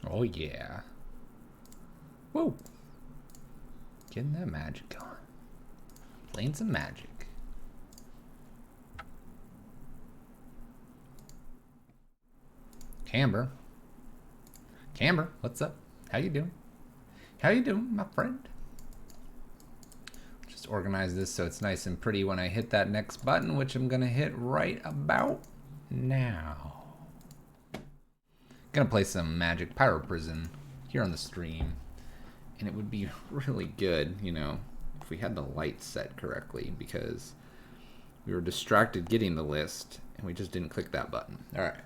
Oh yeah. Whoa. Getting that magic on. Playing some magic. Camber. Camber, what's up? How you doing? How you doing, my friend? Just organize this so it's nice and pretty when I hit that next button, which I'm gonna hit right about now. Gonna play some Magic Pyro Prison here on the stream. And it would be really good, you know, if we had the light set correctly, because we were distracted getting the list and we just didn't click that button. All right.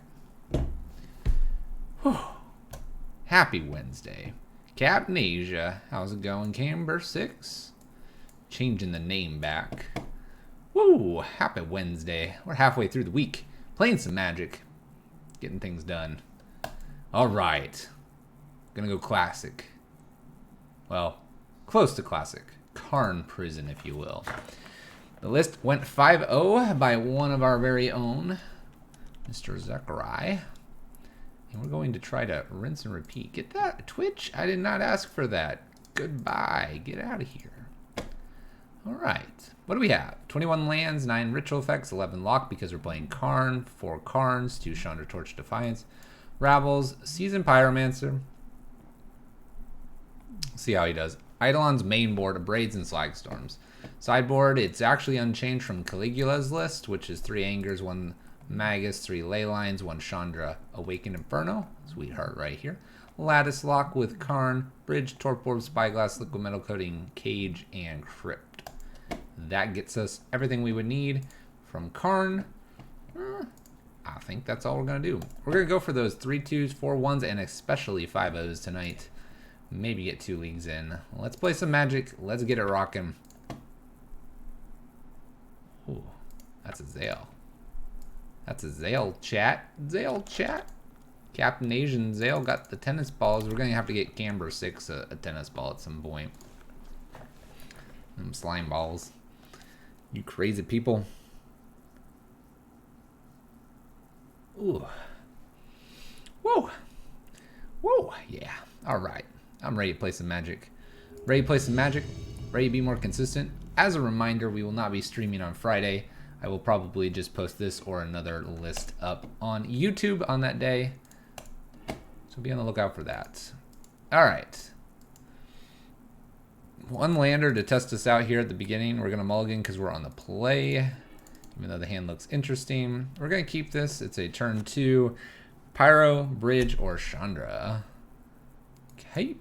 Happy Wednesday. Captain Asia, how's it going? Camber 6. Changing the name back. Woo! Happy Wednesday. We're halfway through the week. Playing some Magic. Getting things done. All right. Gonna go classic. Well, close to classic. Karn Prison, if you will. The list went 5-0 by one of our very own, MrZakurai. And we're going to try to rinse and repeat. Get that, Twitch? I did not ask for that. Goodbye. Get out of here. All right. What do we have? 21 lands, 9 ritual effects, 11 lock because we're playing Karn, 4 Karns, 2 Chandra Torch Defiance, Ravels, Seasoned Pyromancer. See how he does. Eidolon's main board, Abrades and Slagstorms. Sideboard, it's actually unchanged from Caligula's list, which is 3 Angers, 1 Magus, 3 Leylines, 1 Chandra, Awakened Inferno. Sweetheart right here. Lattice Lock with Karn, Bridge, Torp Orb, Spyglass, Liquid Metal Coating, Cage, and Crypt. That gets us everything we would need from Karn. I think that's all we're going to do. We're going to go for those 3 2s, 4 1s, and especially 5 0s tonight. Maybe get 2 leagues in. Let's play some Magic. Let's get it rocking. Ooh, that's a Zale. That's a Zale chat. Zale chat. Captain Asian Zale got the tennis balls. We're going to have to get Camber 6 a tennis ball at some point. Them slime balls. You crazy people. Ooh. Whoa. Whoa. Yeah. All right. I'm ready to play some Magic. Ready to play some Magic. Ready to be more consistent. As a reminder, we will not be streaming on Friday. I will probably just post this or another list up on YouTube on that day. So be on the lookout for that. All right. 1 lander to test us out here at the beginning. We're going to mulligan because we're on the play. Even though the hand looks interesting. We're going to keep this. It's a turn 2. Pyro, Bridge, or Chandra. Cape.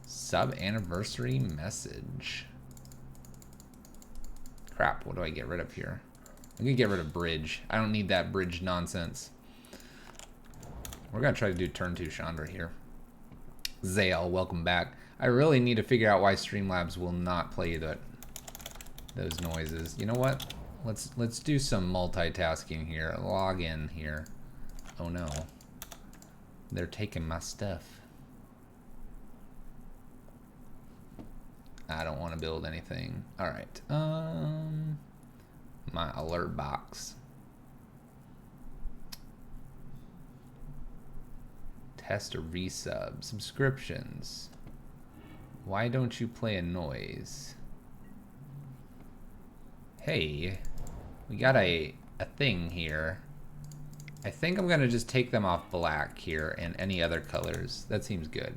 Sub-anniversary message. Crap, what do I get rid of here? I'm going to get rid of Bridge. I don't need that Bridge nonsense. We're going to try to do turn 2 Chandra here. Zale, welcome back. I really need to figure out why Streamlabs will not play those noises. You know what? Let's do some multitasking here. Log in here. Oh no. They're taking my stuff. I don't want to build anything. All right. My alert box. Test a resub. Subscriptions. Why don't you play a noise? Hey, we got a thing here. I think I'm gonna just take them off black here and any other colors. That seems good.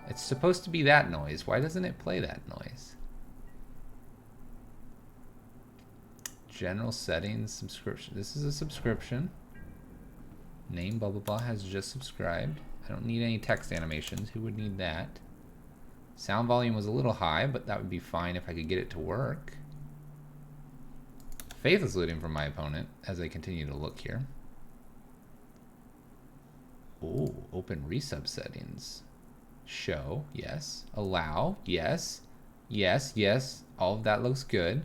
It's supposed to be that noise. Why doesn't it play that noise? General settings, subscription. This is a subscription. Name blah blah blah has just subscribed. I don't need any text animations. Who would need that? Sound volume was a little high, but that would be fine if I could get it to work. Faith is looting from my opponent as I continue to look here. Ooh, open resub settings. Show, yes. Allow, yes. Yes, yes. All of that looks good.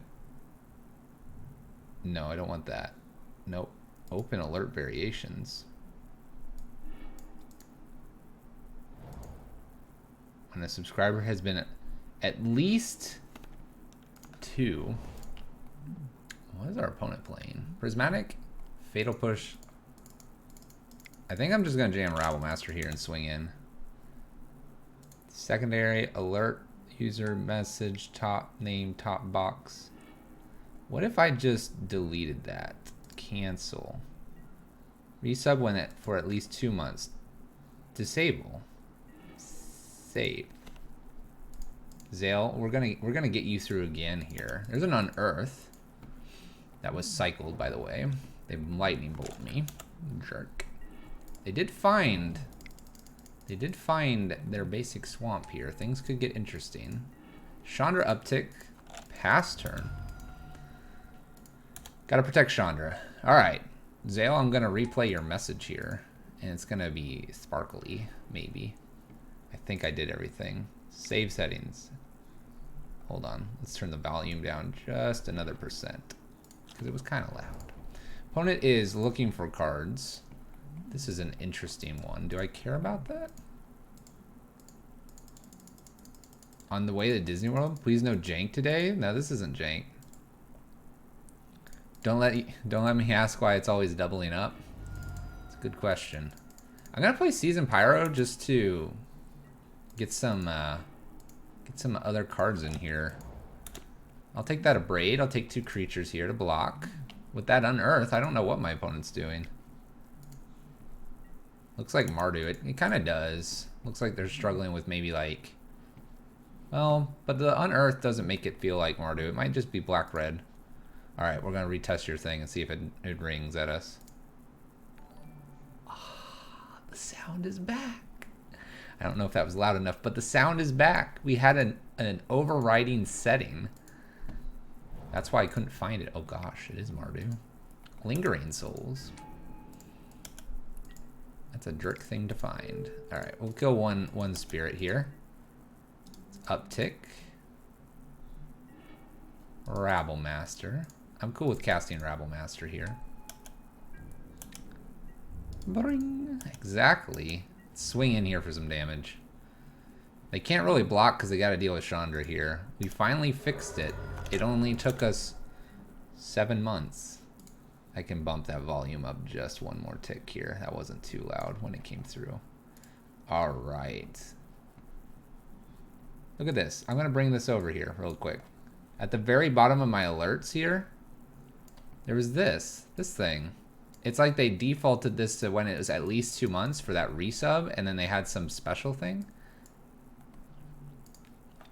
No, I don't want that. Nope. Open alert variations. When a subscriber has been at least 2. What is our opponent playing? Prismatic, Fatal Push, I think I'm just going to jam Rabble Master here and swing in. Secondary, alert, user message, top name, top box. What if I just deleted that? Cancel. Resub when it for at least 2 months. Disable. Save. Zale, we're gonna get you through again here. There's an Unearth. That was cycled, by the way. They lightning bolt me. Jerk. They did find their basic swamp here. Things could get interesting. Chandra uptick. Pass turn. Gotta protect Chandra. Alright. Zale, I'm gonna replay your message here. And it's gonna be sparkly, maybe. I think I did everything. Save settings. Hold on. Let's turn the volume down just another %. Because it was kind of loud. Opponent is looking for cards. This is an interesting one. Do I care about that? On the way to Disney World? Please no jank today? No, this isn't jank. Don't let me ask why it's always doubling up. It's a good question. I'm gonna play Seasoned Pyro just to get some other cards in here. I'll take that Abrade. I'll take 2 creatures here to block. With that Unearth, I don't know what my opponent's doing. Looks like Mardu. It kind of does. Looks like they're struggling with maybe like... Well, but the Unearth doesn't make it feel like Mardu. It might just be black-red. Alright, we're going to retest your thing and see if it rings at us. Ah, the sound is back. I don't know if that was loud enough, but the sound is back. We had an overriding setting. That's why I couldn't find it. Oh gosh, it is Mardu. Lingering Souls. That's a jerk thing to find. Alright, we'll kill one spirit here. Uptick. Rabble Master. I'm cool with casting Rabble Master here. Bring. Exactly. Swing in here for some damage. They can't really block because they got to deal with Chandra here. We finally fixed it. It only took us 7 months. I can bump that volume up just one more tick here. That wasn't too loud when it came through. All right. Look at this. I'm going to bring this over here real quick. At the very bottom of my alerts here, there was this thing. It's like they defaulted this to when it was at least 2 months for that resub, and then they had some special thing.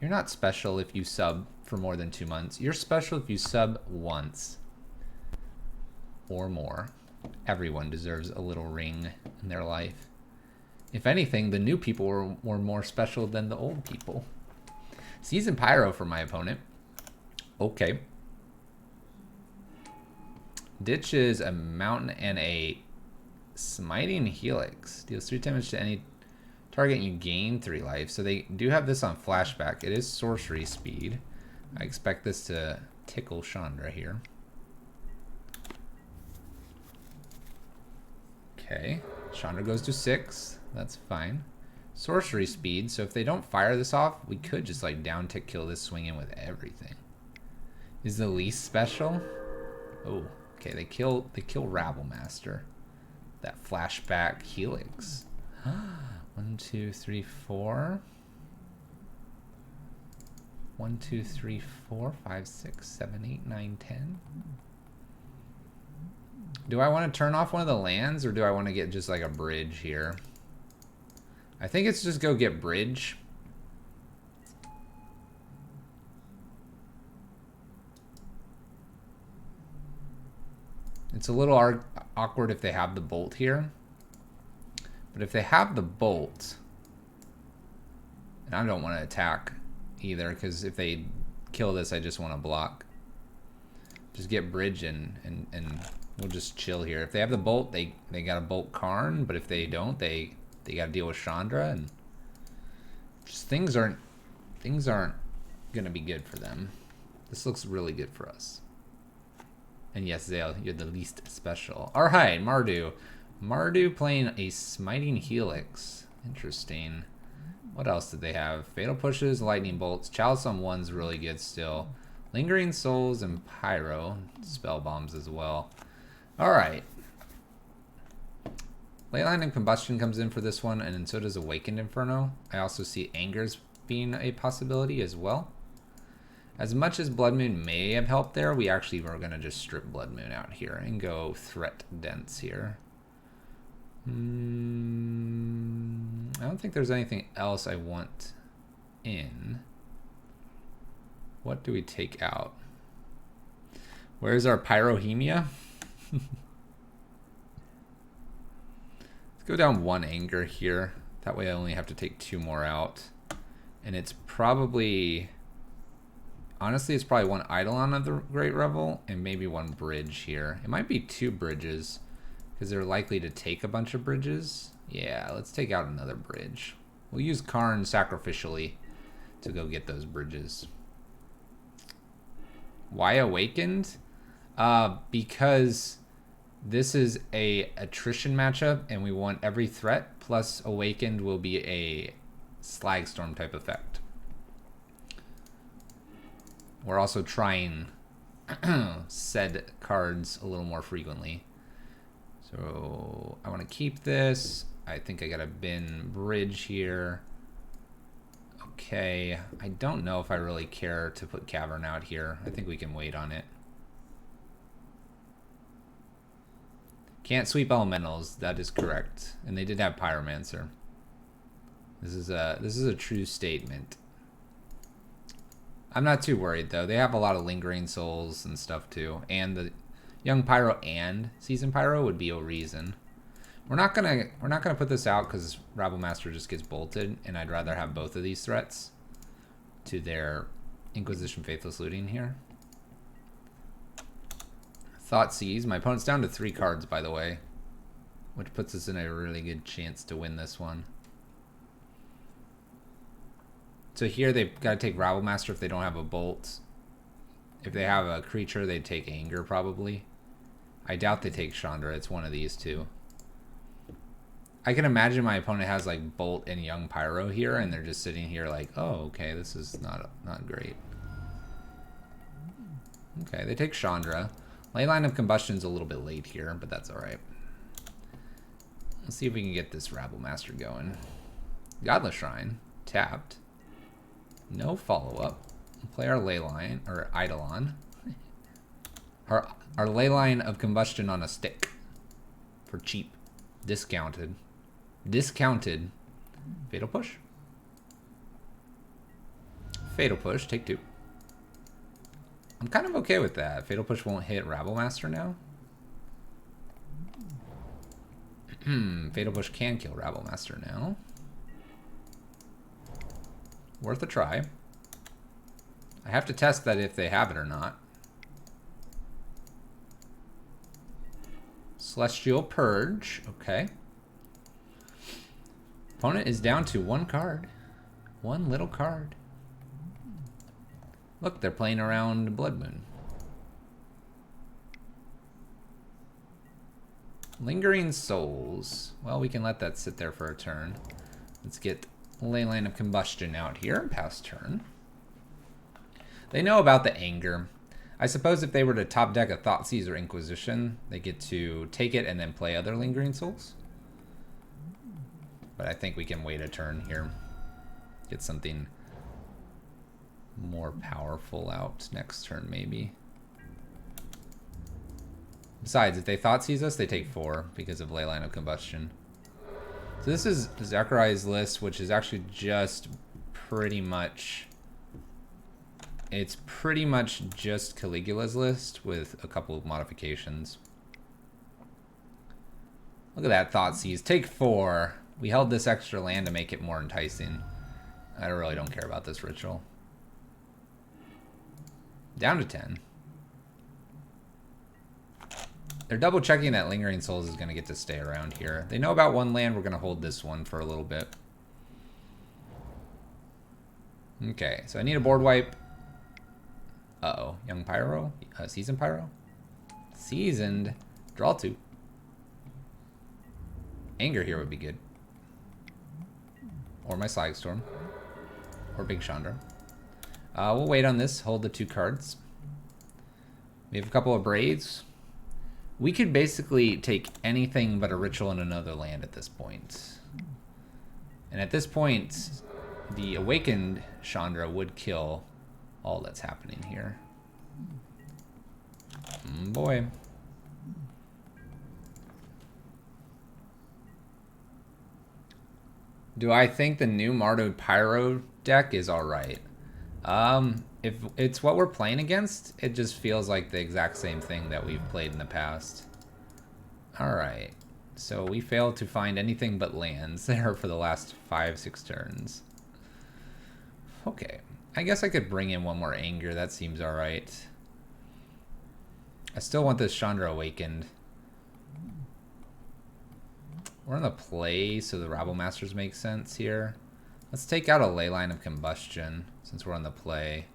You're not special if you sub for more than 2 months. You're special if you sub once or more. Everyone deserves a little ring in their life. If anything, the new people were more special than the old people. Seasoned Pyro for my opponent. Okay. Ditch is a mountain and a smiting helix. Deals 3 damage to any target and you gain 3 life. So they do have this on flashback. It is sorcery speed. I expect this to tickle Chandra here. Okay. Chandra goes to 6. That's fine. Sorcery speed. So if they don't fire this off, we could just like down tick kill this, swing in with everything. Is the least special? Oh. Okay, they kill Rabble Master. That flashback helix. 1, 2, 3, 4. 1, 2, 3, 4, 5, 6, 7, 8, 9, 10. Do I want to turn off one of the lands or do I want to get just like a bridge here? I think it's just go get bridge. It's a little awkward if they have the bolt here. But if they have the bolt, and I don't want to attack either, because if they kill this, I just want to block. Just get bridge and we'll just chill here. If they have the bolt, they got to bolt Karn, but if they don't, they got to deal with Chandra, and just things aren't gonna be good for them. This looks really good for us. And yes, Zale, you're the least special. All right, Mardu. Mardu playing a Smiting Helix. Interesting. What else did they have? Fatal Pushes, Lightning Bolts. Chalice on 1's really good still. Lingering Souls and Pyro. Spell Bombs as well. All right. Leyline and Combustion comes in for this one, and then so does Awakened Inferno. I also see Angers being a possibility as well. As much as Blood Moon may have helped there, we actually were going to just strip Blood Moon out here and go Threat Dense here. I don't think there's anything else I want in. What do we take out? Where's our Pyrohemia? Let's go down 1 Anger here. That way I only have to take 2 more out. And it's probably... Honestly, it's probably 1 Eidolon of the Great Revel and maybe 1 bridge here. It might be 2 bridges because they're likely to take a bunch of bridges. Yeah, let's take out another bridge. We'll use Karn sacrificially to go get those bridges. Why Awakened? Because this is a attrition matchup and we want every threat, plus Awakened will be a Slagstorm type effect. We're also trying said cards a little more frequently. So I want to keep this. I think I got a bin bridge here. Okay, I don't know if I really care to put Cavern out here. I think we can wait on it. Can't sweep elementals, that is correct. And they did have Pyromancer. This is a true statement. I'm not too worried though. They have a lot of lingering souls and stuff too. And the young Pyro and Seasoned Pyro would be a reason. We're not gonna put this out because Rabblemaster just gets bolted, and I'd rather have both of these threats to their Inquisition Faithless Looting here. Thoughtseize. My opponent's down to 3 cards, by the way, which puts us in a really good chance to win this one. So here they've got to take Rabblemaster if they don't have a bolt. If they have a creature, they'd take Anger probably. I doubt they take Chandra. It's one of these two. I can imagine my opponent has like Bolt and Young Pyro here, and they're just sitting here like, oh, okay, this is not great. Okay, they take Chandra. Leyline of Combustion's a little bit late here, but that's all right. Let's see if we can get this Rabblemaster going. Godless Shrine, tapped. No follow-up. Play our Leyline, or Eidolon. Our Leyline of Combustion on a stick. For cheap. Discounted. Discounted. Fatal Push. Fatal Push, take 2. I'm kind of okay with that. Fatal Push won't hit Rabblemaster now. Fatal Push can kill Rabblemaster now. Worth a try. I have to test that if they have it or not. Celestial Purge. Okay. Opponent is down to 1 card. 1 little card. Look, they're playing around Blood Moon. Lingering Souls. Well, we can let that sit there for a turn. Let's get Leyline of Combustion out here. Pass turn. They know about the Anger. I suppose if they were to top deck a Thoughtseize or Inquisition, they get to take it and then play other Lingering Souls. But I think we can wait a turn here. Get something more powerful out next turn, maybe. Besides, if they Thoughtseize us, they take 4 because of Leyline of Combustion. So this is Zakurai's list, which is actually just pretty much... It's pretty much just Caligula's list with a couple of modifications. Look at that Thoughtseize. Take 4. We held this extra land to make it more enticing. I really don't care about this ritual. Down to 10. They're double checking that Lingering Souls is going to get to stay around here. They know about 1 land. We're going to hold this one for a little bit. Okay, so I need a board wipe. Uh-oh. Young Pyro? Seasoned Pyro? Seasoned. Draw 2. Anger here would be good. Or my Slagstorm. Or Big Chandra. We'll wait on this. Hold the 2 cards. We have a couple of Braids. We could basically take anything but a ritual in another land at this point. And at this point, the Awakened Chandra would kill all that's happening here. Boy. Do I think the new Mardu Pyro deck is alright? If it's what we're playing against, it just feels like the exact same thing that we've played in the past. Alright. So we failed to find anything but lands there for the last 5-6 turns. Okay. I guess I could bring in one more Anger. That seems alright. I still want this Chandra Awakened. We're on the play, so the Rabble Masters make sense here. Let's take out a Leyline of Combustion, since we're on the play.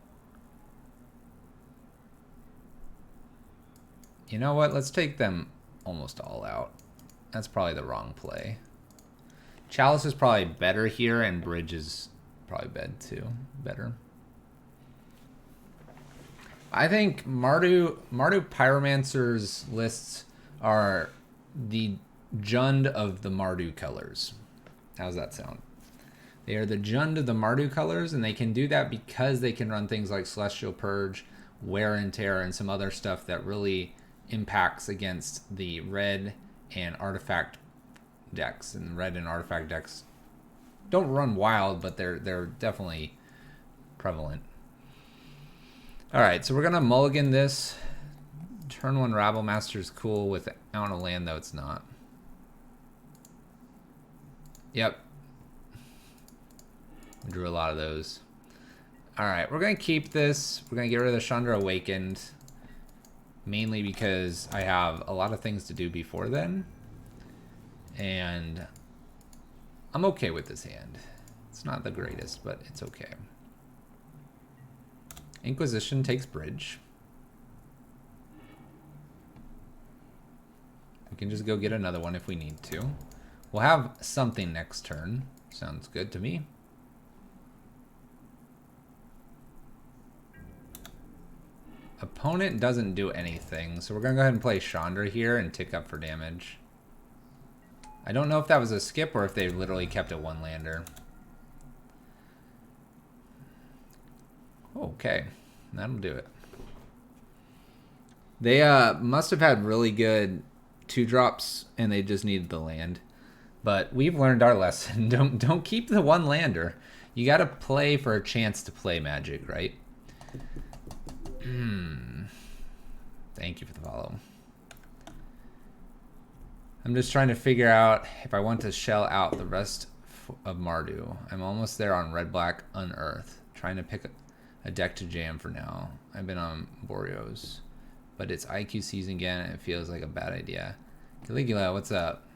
You know what? Let's take them almost all out. That's probably the wrong play. Chalice is probably better here, and Bridge is probably better. I think Mardu Pyromancer's lists are the Jund of the Mardu colors. How's that sound? They are the Jund of the Mardu colors, and they can do that because they can run things like Celestial Purge, Wear and Tear, and some other stuff that really impacts against the red and artifact decks. And red and artifact decks don't run wild, but they're definitely prevalent. Alright, so we're gonna mulligan this. Turn 1 Rabble Master is cool without a land, though it's not. Yep. We drew a lot of those. Alright, we're going to keep this. We're going to get rid of the Chandra Awakened. Mainly because I have a lot of things to do before then. And I'm okay with this hand. It's not the greatest, but it's okay. Inquisition takes Bridge. We can just go get another one if we need to. We'll have something next turn. Sounds good to me. Opponent doesn't do anything, so we're going to go ahead and play Chandra here and tick up for damage. I don't know if that was a skip or if they literally kept a one-lander. Okay, that'll do it. They must have had really good 2-drops and they just needed the land. But we've learned our lesson. Don't keep the one-lander. You got to play for a chance to play Magic, right? Thank you for the follow. I'm just trying to figure out if I want to shell out the rest of Mardu. I'm almost there on red-black Unearth. Trying to pick a deck to jam for now. I've been on Boreos. But it's IQ season again and it feels like a bad idea. Caligula, what's up?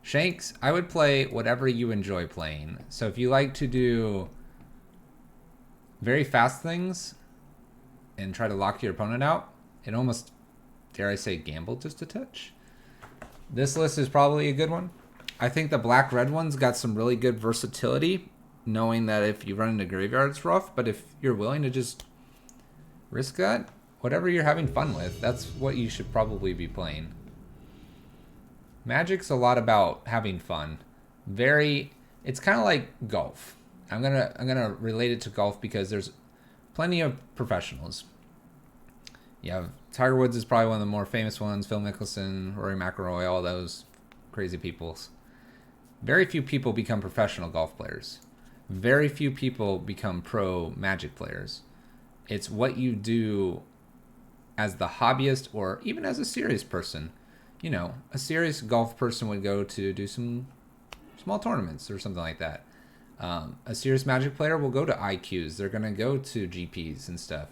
Shanks, I would play whatever you enjoy playing. So if you like to do very fast things and try to lock your opponent out, and almost, dare I say, gamble just a touch, this list is probably a good one. I think the black-red one's got some really good versatility, knowing that if you run into graveyard, it's rough, but if you're willing to just risk that, whatever you're having fun with, that's what you should probably be playing. Magic's a lot about having fun. It's kind of like golf. I'm gonna relate it to golf because there's plenty of professionals. You have Tiger Woods is probably one of the more famous ones. Phil Mickelson, Rory McIlroy, all those crazy peoples. Very few people become professional golf players. Very few people become pro Magic players. It's what you do as the hobbyist or even as a serious person. You know, a serious golf person would go to do some small tournaments or something like that. A serious Magic player will go to IQs. They're going to go to GPs and stuff.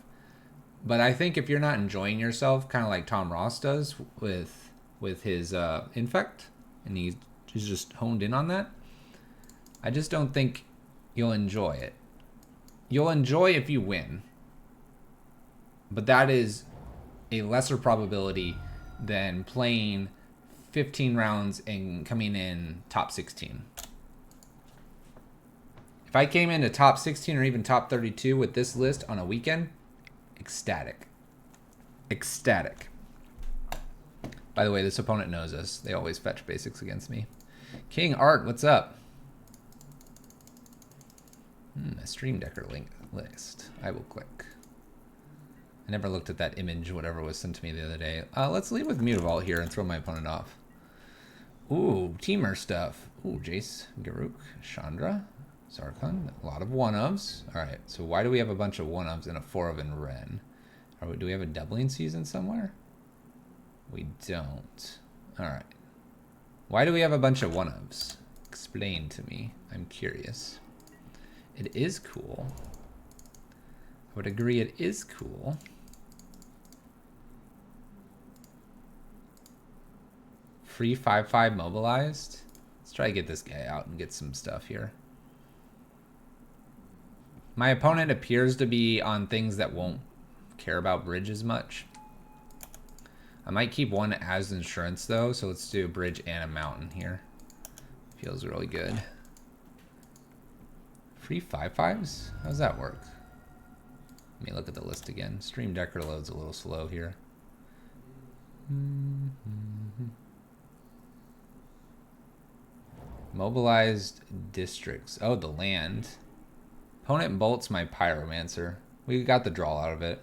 But I think if you're not enjoying yourself, kind of like Tom Ross does with his Infect, and he's just honed in on that, I just don't think you'll enjoy it. You'll enjoy if you win. But that is a lesser probability than playing 15 rounds and coming in top 16. If I came into top 16 or even top 32 with this list on a weekend, ecstatic. Ecstatic. By the way, this opponent knows us. They always fetch basics against me. King Art, what's up? A Stream Decker link list. I will click. I never looked at that image, whatever was sent to me the other day. Let's leave with Mutavault here and throw my opponent off. Ooh, Temur stuff. Ooh, Jace, Garuk, Chandra, Sarkhan. A lot of one-ofs. Alright, so why do we have a bunch of one-ofs and a 4-of in Ren? Do we have a doubling season somewhere? We don't. Alright. Why do we have a bunch of one-ofs? Explain to me. I'm curious. It is cool. I would agree it is cool. Free 5/5 mobilized. Let's try to get this guy out and get some stuff here. My opponent appears to be on things that won't care about bridge as much. I might keep one as insurance though, so let's do a bridge and a mountain here. Feels really good. Free 5/5s? How does that work? Let me look at the list again. Stream Decker loads a little slow here. Mobilized districts. Oh, the land. Opponent bolts my Pyromancer. We got the draw out of it.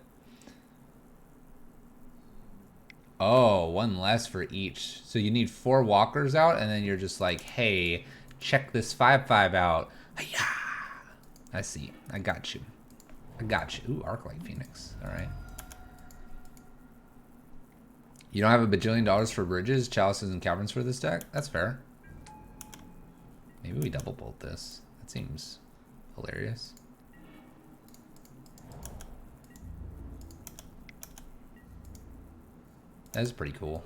Oh, one less for each. So you need 4 walkers out, and then you're just like, hey, check this 5/5 out. Hi-ya! I see. I got you. I got you. Ooh, Arclight Phoenix. All right. You don't have a bajillion dollars for bridges, chalices, and caverns for this deck? That's fair. Maybe we double bolt this. That seems hilarious. That is pretty cool.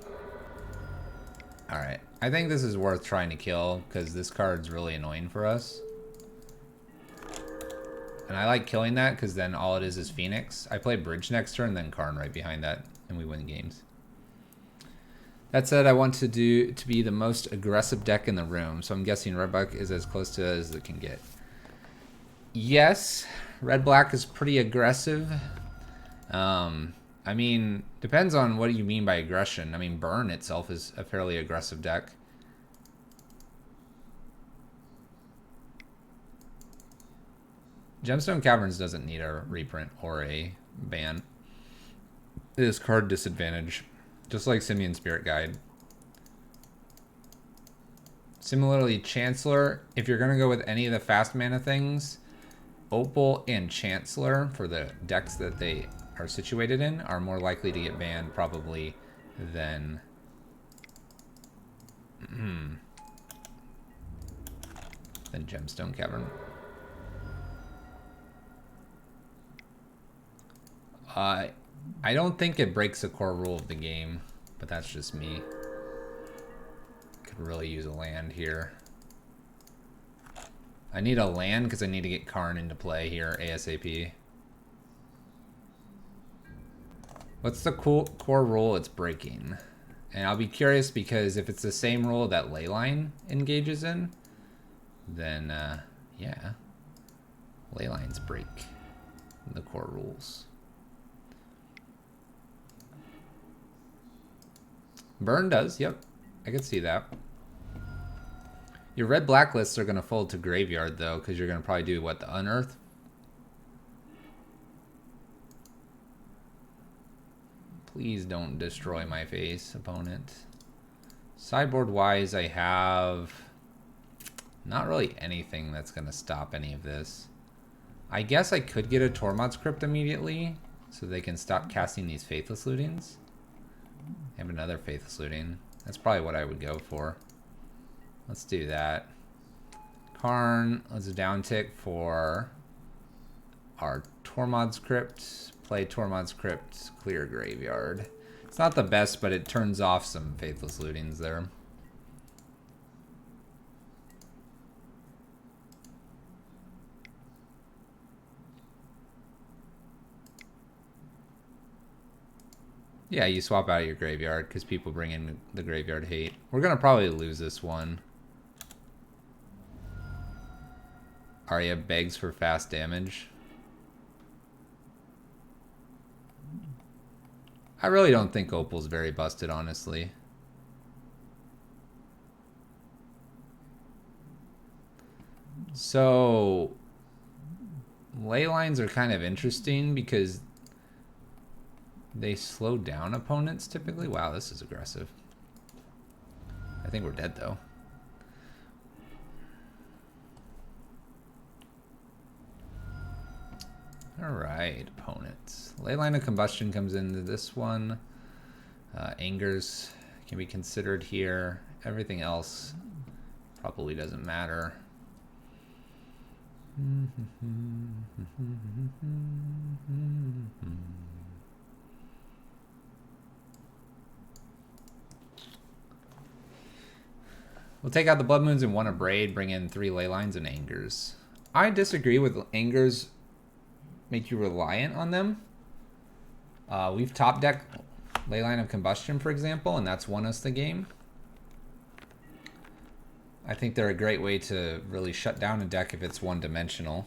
Alright. I think this is worth trying to kill because this card's really annoying for us. And I like killing that because then all it is Phoenix. I play Bridge next turn, then Karn right behind that, and we win games. That said, I want to be the most aggressive deck in the room, so I'm guessing Red-Black is as close to it as it can get. Yes, Red-Black is pretty aggressive. I mean, depends on what you mean by aggression. I mean, Burn itself is a fairly aggressive deck. Gemstone Caverns doesn't need a reprint or a ban. It is card disadvantage, just like Simian Spirit Guide. Similarly, Chancellor, if you're going to go with any of the fast mana things, Opal and Chancellor, for the decks that they are situated in, are more likely to get banned probably than Gemstone Cavern. I don't think it breaks a core rule of the game, but that's just me. Could really use a land here. I need a land because I need to get Karn into play here ASAP. What's the core rule it's breaking? And I'll be curious because if it's the same rule that Leyline engages in, then yeah, Leylines break the core rules. Burn does, yep. I could see that. Your red blacklists are going to fold to graveyard, though, because you're going to probably do, what, the Unearth? Please don't destroy my face, opponent. Sideboard-wise, I have not really anything that's going to stop any of this. I guess I could get a Tormod's Crypt immediately, so they can stop casting these Faithless Lootings. I have another Faithless Looting. That's probably what I would go for. Let's do that. Karn, let's downtick for our Tormod's Crypt. Play Tormod's Crypt, clear graveyard. It's not the best, but it turns off some Faithless Lootings there. Yeah, you swap out of your graveyard because people bring in the graveyard hate. We're going to probably lose this one. Arya begs for fast damage. I really don't think Opal's very busted, honestly. So ley lines are kind of interesting because they slow down opponents typically. Wow, this is aggressive. I think we're dead though. Alright, opponents. Leyline of Combustion comes into this one. Angers can be considered here. Everything else probably doesn't matter. We'll take out the Blood Moons and 1 Abrade, bring in 3 Leylines and Angers. I disagree with Angers make you reliant on them. We've top decked Leyline of Combustion, for example, and that's won us the game. I think they're a great way to really shut down a deck if it's one-dimensional.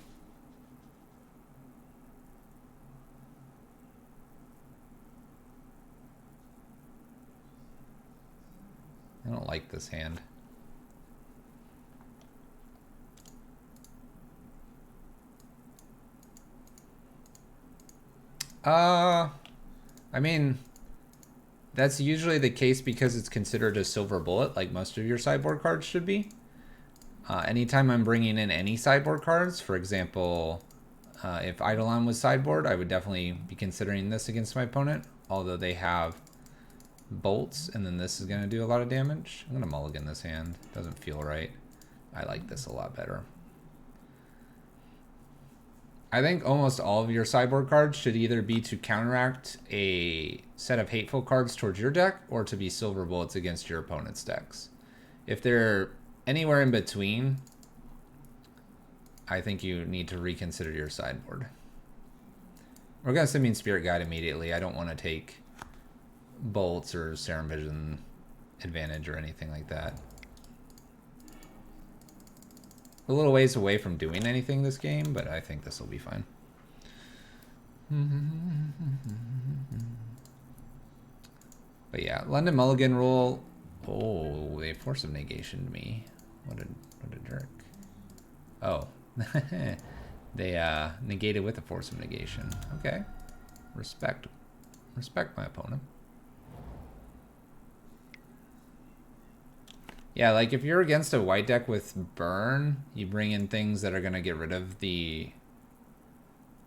I don't like this hand. I mean, that's usually the case because it's considered a silver bullet, like most of your sideboard cards should be. Anytime I'm bringing in any sideboard cards, for example, if Eidolon was sideboard, I would definitely be considering this against my opponent, although they have bolts, and then this is going to do a lot of damage. I'm going to mulligan this hand. Doesn't feel right. I like this a lot better. I think almost all of your sideboard cards should either be to counteract a set of hateful cards towards your deck or to be silver bullets against your opponent's decks. If they're anywhere in between, I think you need to reconsider your sideboard. We're going to Simian Spirit Guide immediately. I don't want to take bolts or Serum Vision advantage or anything like that. A little ways away from doing anything this game, but I think this will be fine. But yeah, London Mulligan rule. Oh, they Force of Negation me. What a jerk. Oh. They negated with a Force of Negation. Okay. Respect my opponent. Yeah, like if you're against a white deck with burn, you bring in things that are going to get rid of the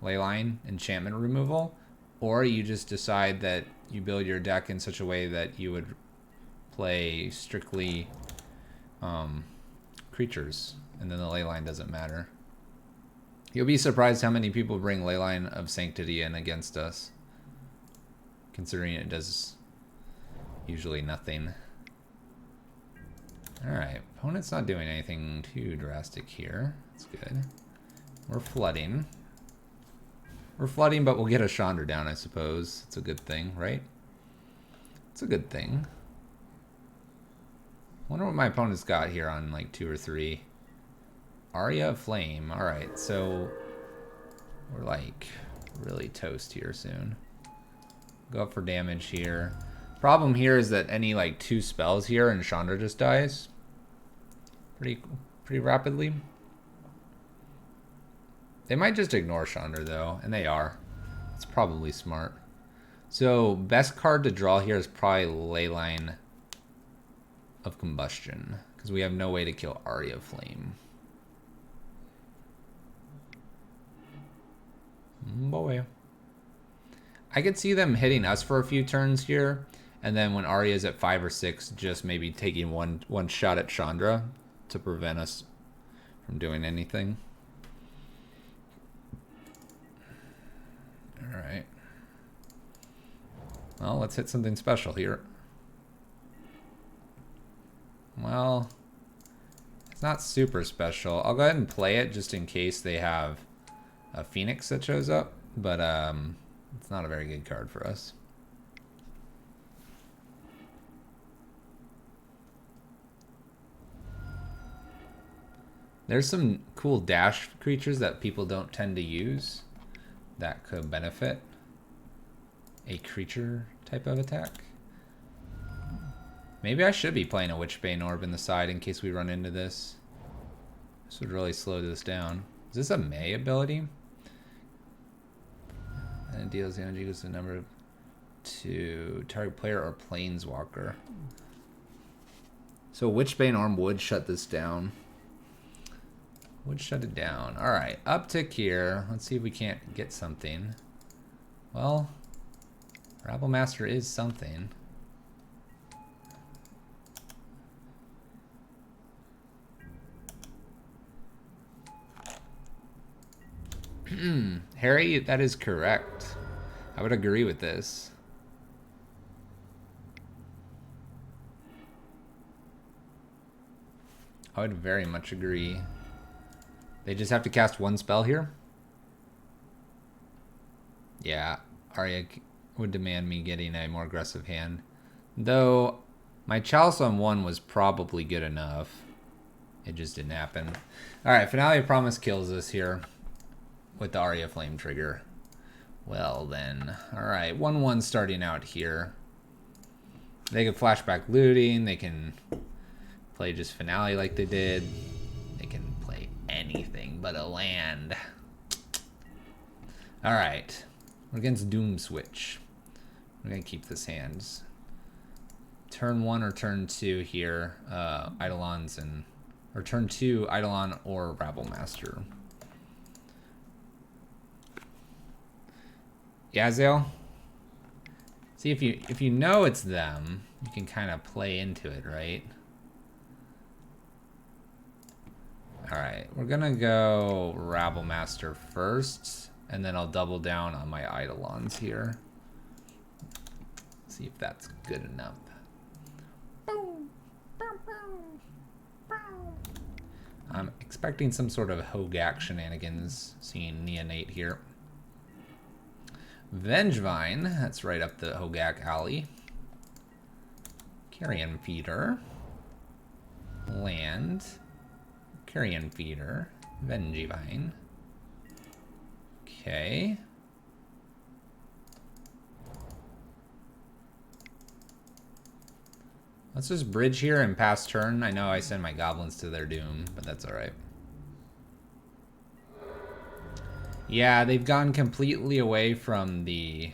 Leyline enchantment removal, or you just decide that you build your deck in such a way that you would play strictly creatures, and then the Leyline doesn't matter. You'll be surprised how many people bring Leyline of Sanctity in against us, considering it does usually nothing. Alright, opponent's not doing anything too drastic here. That's good. We're flooding. We're flooding, but we'll get a Chandra down, I suppose. It's a good thing, right? It's a good thing. Wonder what my opponent's got here on like 2 or 3. Aria of Flame. Alright, so we're like really toast here soon. Go up for damage here. Problem here is that any like 2 spells here and Chandra just dies pretty rapidly. They might just ignore Chandra though, and they are. It's probably smart. So best card to draw here is probably Leyline of Combustion, because we have no way to kill Aria of Flame. Boy. I could see them hitting us for a few turns here, and then when Arya's at 5 or 6, just maybe taking one shot at Chandra to prevent us from doing anything. Alright. Well, let's hit something special here. Well, it's not super special. I'll go ahead and play it just in case they have a Phoenix that shows up, but it's not a very good card for us. There's some cool dash creatures that people don't tend to use that could benefit a creature type of attack. Maybe I should be playing a Witchbane Orb in the side in case we run into this. This would really slow this down. Is this a May ability? And it deals damage equals the number to target player or planeswalker. So Witchbane Arm would shut this down. Would shut it down. Alright, uptick here. Let's see if we can't get something. Well, Rabblemaster is something. Harry, that is correct. I would agree with this. I would very much agree. They just have to cast one spell here? Yeah, Arya would demand me getting a more aggressive hand. Though, my Chalice on 1 was probably good enough. It just didn't happen. Alright, Finale of Promise kills us here with the Arya Flame trigger. Well then. Alright, 1-1 starting out here. They can flashback looting, they can play just Finale like they did. They can play anything but a land. Alright. We're against Doom Switch. We're going to keep this hand. Turn 1 or turn 2 here. Eidolons and... Or turn 2, Eidolon or Rabblemaster. Yazel? See, if you know it's them, you can kind of play into it, right? Alright, we're gonna go Rabblemaster first, and then I'll double down on my Eidolons here. See if that's good enough. I'm expecting some sort of Hogaak shenanigans, seeing Neonate here. Vengevine, that's right up the Hogaak alley. Carrion Feeder. Land. Carrion Feeder. Vengevine. Okay. Let's just bridge here and pass turn. I know I send my goblins to their doom, but that's alright. Yeah, they've gone completely away from the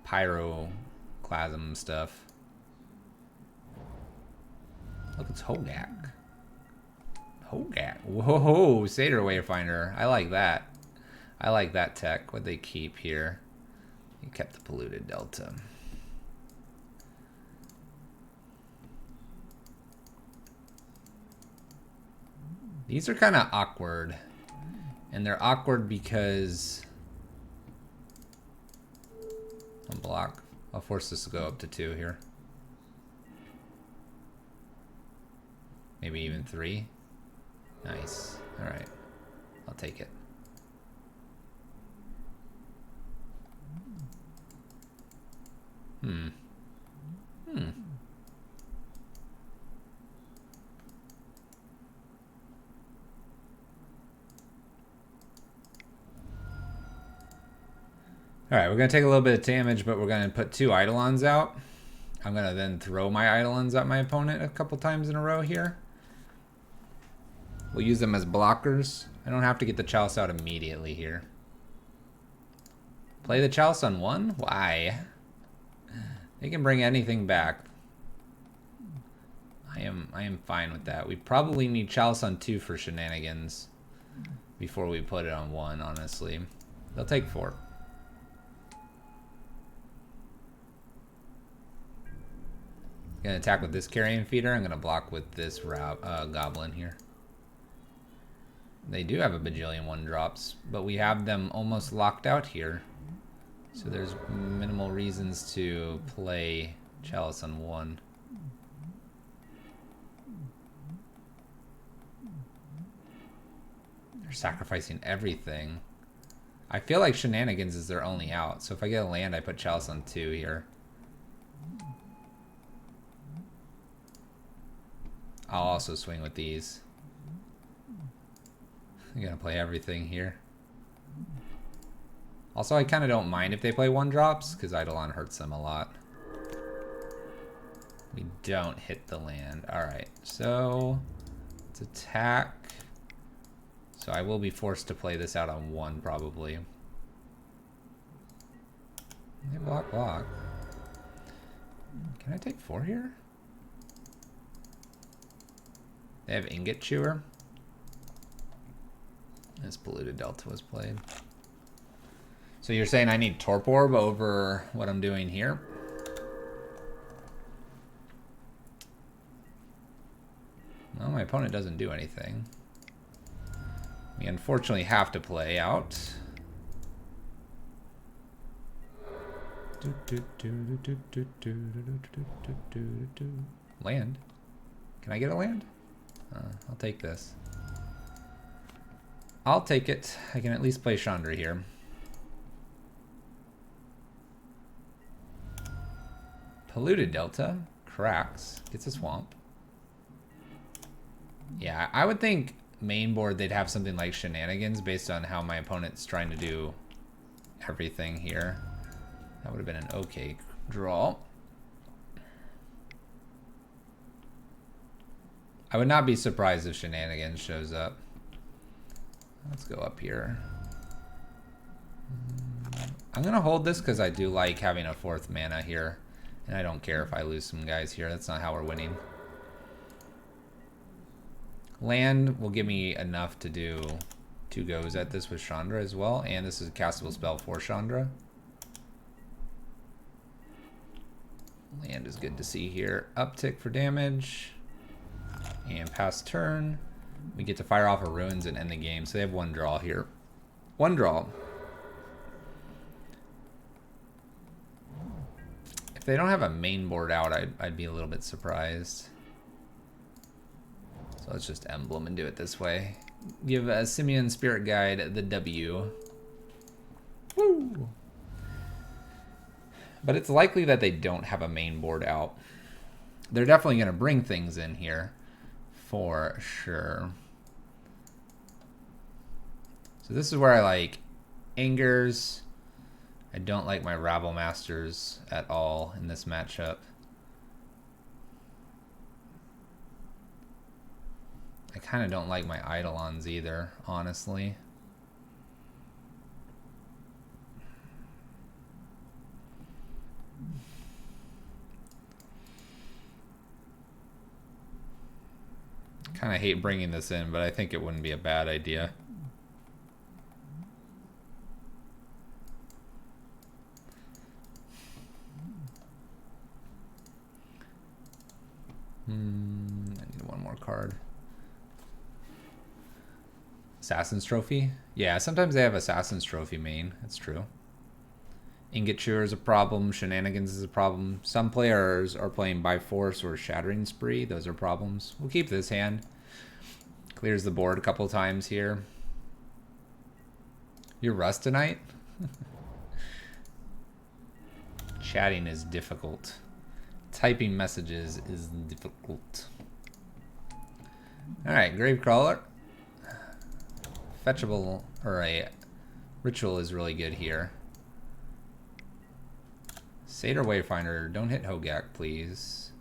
pyroclasm stuff. Look, it's Hogaak. Hogaak. Whoa, Satyr Wayfinder. I like that. I like that tech. What'd they keep here? You kept the Polluted Delta. These are kind of awkward. And they're awkward because... I'll block. I'll force this to go up to 2 here. Maybe even 3. Nice. Alright. I'll take it. Alright, we're going to take a little bit of damage, but we're going to put 2 Eidolons out. I'm going to then throw my Eidolons at my opponent a couple times in a row here. We'll use them as blockers. I don't have to get the Chalice out immediately here. Play the Chalice on 1? Why? They can bring anything back. I am fine with that. We probably need Chalice on 2 for shenanigans before we put it on 1, honestly. They'll take 4. Gonna attack with this Carrion Feeder. I'm gonna block with this Goblin here. They do have a bajillion 1-drops, but we have them almost locked out here. So there's minimal reasons to play Chalice on 1. They're sacrificing everything. I feel like shenanigans is their only out. So if I get a land, I put Chalice on 2 here. I'll also swing with these. I'm gonna play everything here. Also, I kind of don't mind if they play 1-drops, because Eidolon hurts them a lot. We don't hit the land. Alright, so let's attack. So I will be forced to play this out on 1 probably. They block. Can I take 4 here? They have Ingot Chewer. This Polluted Delta was played. So you're saying I need Torp Orb over what I'm doing here? Well, my opponent doesn't do anything. We unfortunately have to play out. Land. Can I get a land? I'll take this. I'll take it. I can at least play Chandra here. Polluted Delta. Cracks. Gets a swamp. Yeah, I would think main board they'd have something like Shenanigans based on how my opponent's trying to do everything here. That would have been an okay draw. I would not be surprised if Shenanigans shows up. Let's go up here. I'm going to hold this because I do like having a 4th mana here. And I don't care if I lose some guys here. That's not how we're winning. Land will give me enough to do 2 goes at this with Chandra as well. And this is a castable spell for Chandra. Land is good to see here. Uptick for damage. And pass turn. We get to fire off a Ruins and end the game. So they have 1 draw here. 1 draw. If they don't have a main board out, I'd be a little bit surprised. So let's just emblem and do it this way. Give a Simian Spirit Guide the W. Woo! But it's likely that they don't have a main board out. They're definitely going to bring things in here. For sure. So this is where I like Angers. I don't like my Rabble Masters at all in this matchup. I kind of don't like my Eidolons either, honestly. Kind of hate bringing this in, but I think it wouldn't be a bad idea. I need 1 more card. Assassin's Trophy? Yeah, sometimes they have Assassin's Trophy main. That's true. Ingot Chewer is a problem. Shenanigans is a problem. Some players are playing by force or Shattering Spree. Those are problems. We'll keep this hand. Clears the board a couple times here. You're Rust tonight? Chatting is difficult. Typing messages is difficult. Alright, Gravecrawler. Fetchable, or a Ritual is really good here. Satyr Wayfinder, don't hit Hogaak, please.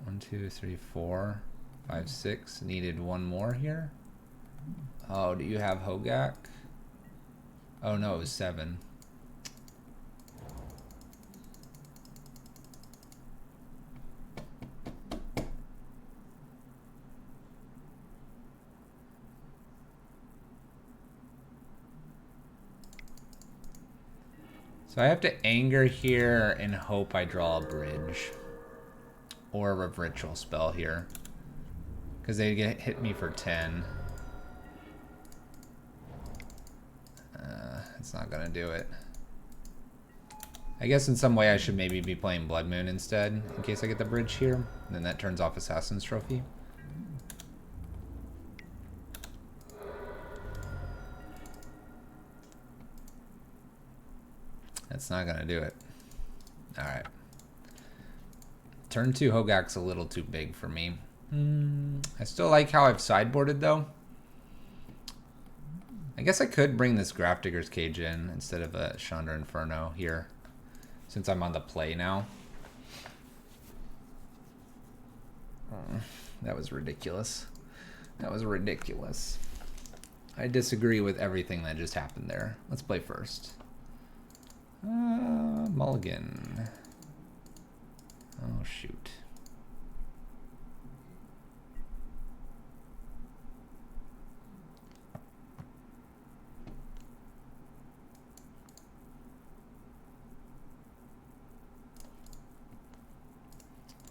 1, 2, 3, 4, 5, 6. Needed 1 more here. Oh, do you have Hogaak? Oh no, it was 7. So I have to anger here and hope I draw a bridge. Or a Ritual spell here. Because they get hit me for 10. It's not going to do it. I guess in some way I should maybe be playing Blood Moon instead. In case I get the bridge here. And then that turns off Assassin's Trophy. That's not going to do it. Alright. Turn 2 Hogaak's a little too big for me. I still like how I've sideboarded though. I guess I could bring this Grafdigger's Cage in instead of a Chandra Inferno here. Since I'm on the play now. That was ridiculous. That was ridiculous. I disagree with everything that just happened there. Let's play first. Mulligan. Oh, shoot.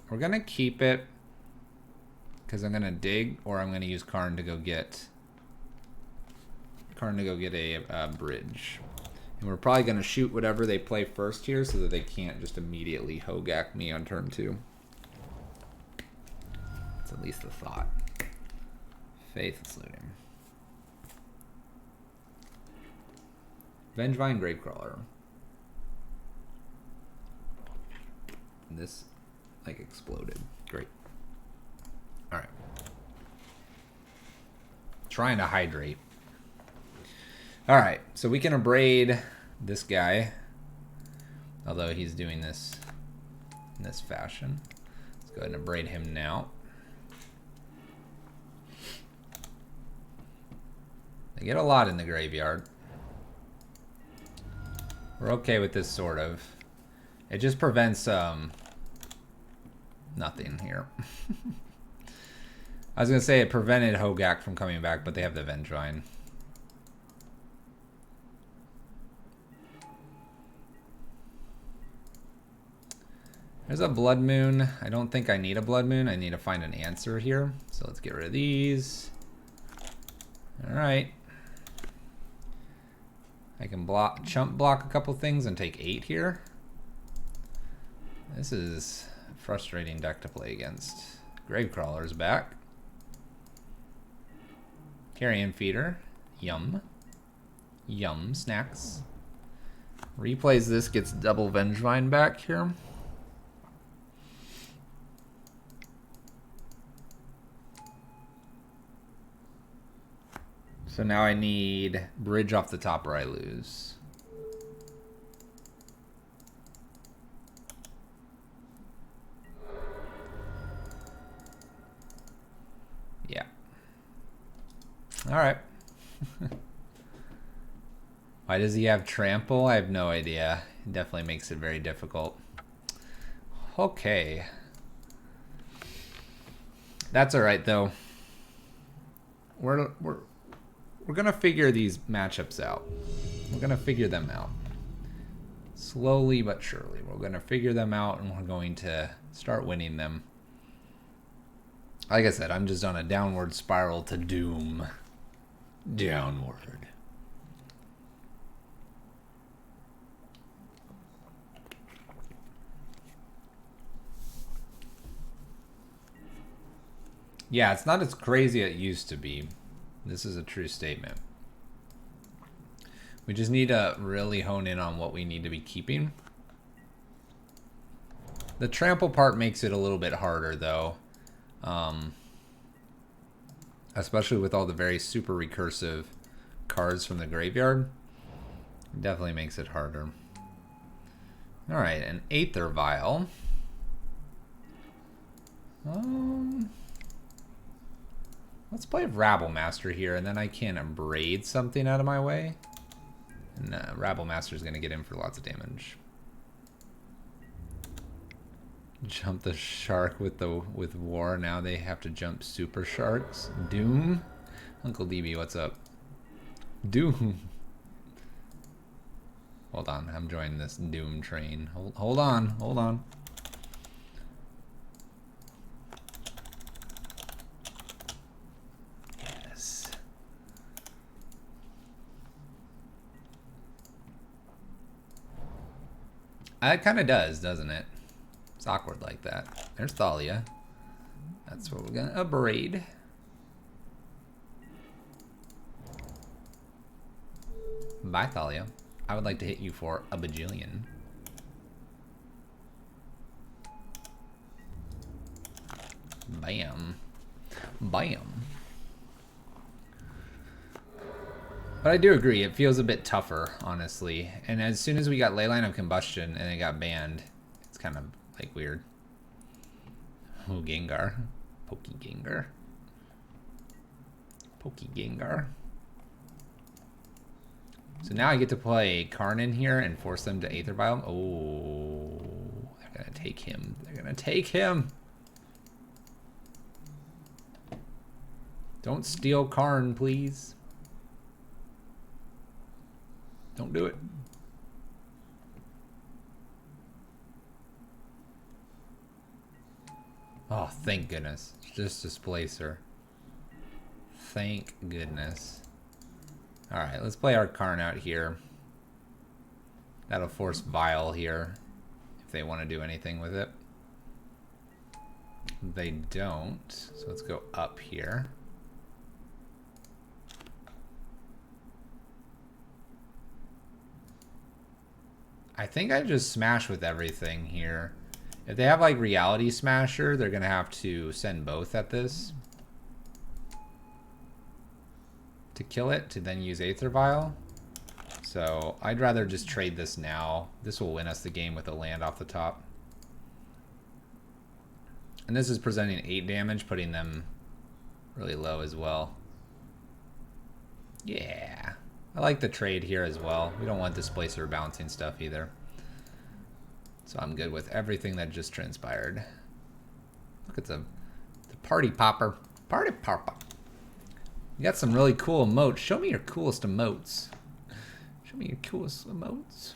We're going to keep it because I'm going to dig, or I'm going to use Karn to go get a bridge. And we're probably going to shoot whatever they play first here so that they can't just immediately Hogaak me on turn 2. That's at least the thought. Faithless looting. Vengevine Gravecrawler. This, like, exploded. Great. Alright. Trying to hydrate. Alright, so we can abrade this guy. Although he's doing this in this fashion. Let's go ahead and abrade him now. They get a lot in the graveyard. We're okay with this, sort of. It just prevents nothing here. I was going to say it prevented Hogaak from coming back, but they have the Vengevine. There's a Blood Moon. I don't think I need a Blood Moon. I need to find an answer here. So let's get rid of these. Alright. I can chump block a couple things and take 8 here. This is a frustrating deck to play against. Gravecrawler's back. Carrion Feeder. Yum. Yum snacks. Replays this, gets double Vengevine back here. So now I need bridge off the top or I lose. Yeah. All right. Why does he have trample? I have no idea. It definitely makes it very difficult. Okay. That's all right though. We're gonna figure these matchups out. We're gonna figure them out. Slowly but surely. We're gonna figure them out and we're going to start winning them. Like I said, I'm just on a downward spiral to doom. Downward. Yeah, it's not as crazy as it used to be. This is a true statement. We just need to really hone in on what we need to be keeping. The trample part makes it a little bit harder though. Especially with all the very super recursive cards from the graveyard. It definitely makes it harder. Alright, an Aether Vial. Let's play Rabblemaster here, and then I can abrade something out of my way. And Rabblemaster is going to get in for lots of damage. Jump the shark with war. Now they have to jump super sharks. Doom? Uncle DB, what's up? Doom. Hold on, I'm joining this Doom train. Hold on. It kind of does, doesn't it? It's awkward like that. There's Thalia. That's what we're gonna abrade. Bye, Thalia. I would like to hit you for a bajillion. Bam. Bam. But I do agree, it feels a bit tougher, honestly. And as soon as we got Leyline of Combustion and it got banned, it's kind of, like, weird. Oh, Gengar. Pokey Gengar. Pokey Gengar. So now I get to play Karn in here and force them to Aether Vial. Oh, they're gonna take him. They're gonna take him. Don't steal Karn, please. Don't do it. Oh, thank goodness. Just Displacer. Thank goodness. Alright, let's play our Karn out here. That'll force Vial here, if they want to do anything with it. They don't, so let's go up here. I think I just smash with everything here. If they have like Reality Smasher, they're gonna have to send both at this to kill it, to then use Aether Vial. So I'd rather just trade this now. This will win us the game with a land off the top. And this is presenting 8 damage, putting them really low as well. Yeah. I like the trade here as well. We don't want Displacer bouncing stuff either. So I'm good with everything that just transpired. Look at the party popper. Party popper. You got some really cool emotes. Show me your coolest emotes. Show me your coolest emotes.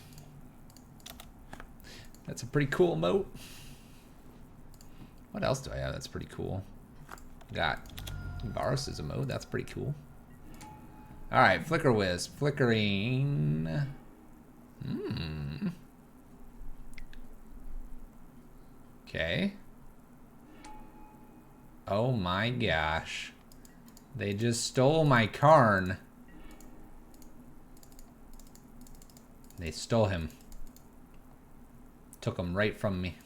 That's a pretty cool emote. What else do I have that's pretty cool? Got Varus's emote. That's pretty cool. Alright, Flicker Wisp. Flickering. Okay. Oh my gosh. They just stole my Karn. They stole him. Took him right from me.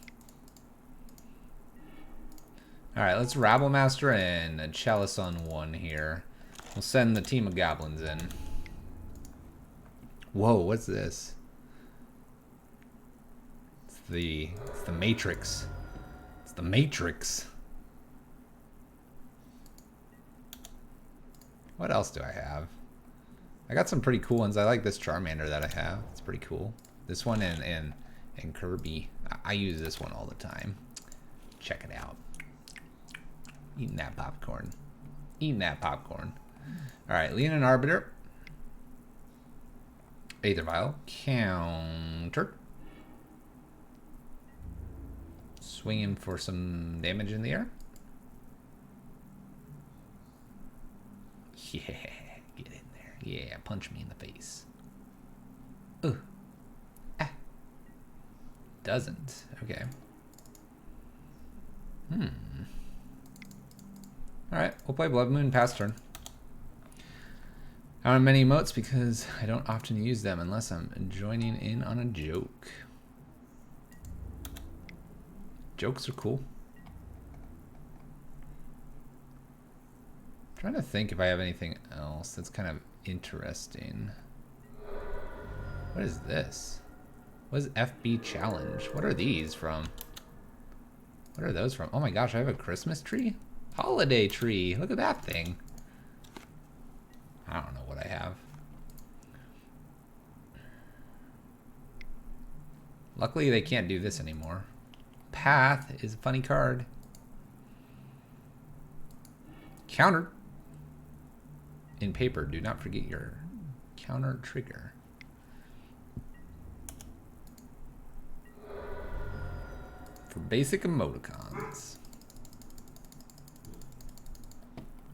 Alright, let's Rabblemaster and a Chalice on 1 here. We'll send the team of goblins in. Whoa, what's this? It's the Matrix. It's the Matrix. What else do I have? I got some pretty cool ones. I like this Charmander that I have. It's pretty cool. This one and Kirby. I use this one all the time. Check it out. Eating that popcorn. Eating that popcorn. Alright, Leonin Arbiter. Aether Vial. Counter. Swinging for some damage in the air. Yeah, get in there. Yeah, punch me in the face. Ooh. Ah. Doesn't. Okay. Alright, we'll play Blood Moon past turn. I don't have many emotes because I don't often use them unless I'm joining in on a joke. Jokes are cool. I'm trying to think if I have anything else that's kind of interesting. What is this? What is FB Challenge? What are these from? What are those from? Oh my gosh, I have a Christmas tree? Holiday tree. Look at that thing. I don't know what I have. Luckily, they can't do this anymore. Path is a funny card. Counter. In paper, do not forget your counter trigger. For basic emoticons.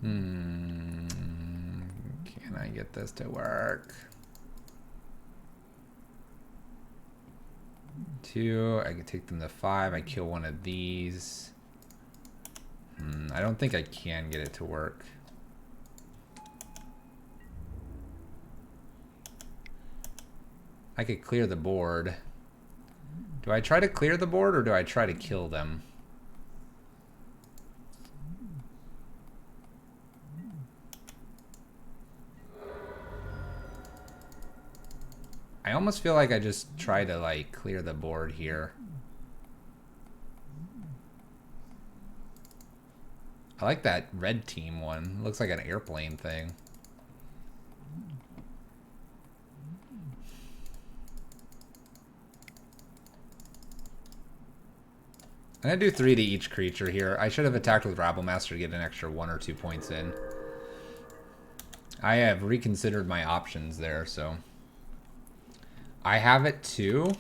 Can I get this to work? 2, I can take them to 5. I kill one of these. I don't think I can get it to work. I could clear the board. Do I try to clear the board or do I try to kill them? I almost feel like I just try to like clear the board here. I like that red team one. Looks like an airplane thing. I'm going to do 3 to each creature here. I should have attacked with Rabblemaster to get an extra 1 or 2 points in. I have reconsidered my options there, so... I have it too.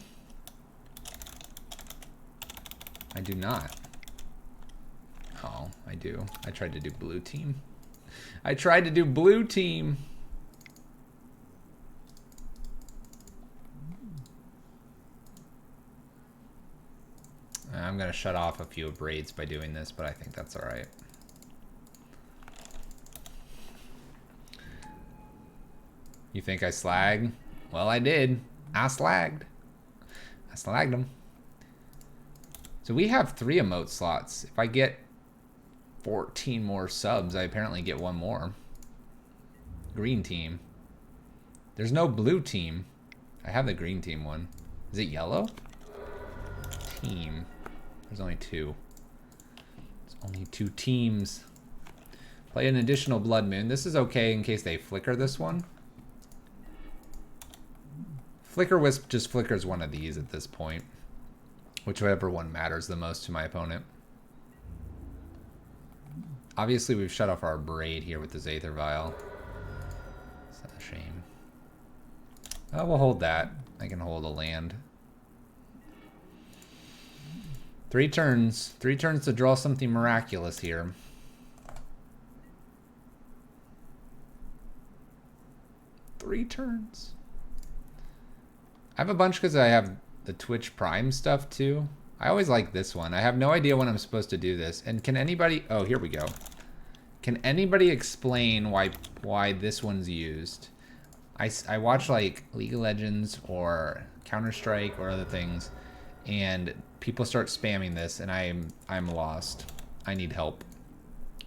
I do not. Oh, I do. I tried to do blue team. I tried to do blue team. I'm going to shut off a few of Braids by doing this, but I think that's all right. You think I slag? Well, I did. I slagged. I slagged them. So we have 3 emote slots. If I get 14 more subs, I apparently get 1 more. Green team. There's no blue team. I have the green team one. Is it yellow? Team. There's only 2. There's only 2 teams. Play an additional Blood Moon. This is okay in case they flicker this one. Flicker Wisp just flickers one of these at this point. Whichever one matters the most to my opponent. Obviously, we've shut off our Braid here with this Aether Vial. It's a shame. We'll hold that. I can hold a land. 3 turns. 3 turns to draw something miraculous here. Three turns. I have a bunch because I have the Twitch Prime stuff too. I always like this one. I have no idea when I'm supposed to do this. And can anybody... Oh, here we go. Can anybody explain why this one's used? I watch like League of Legends or Counter-Strike or other things, and people start spamming this, and I'm lost. I need help.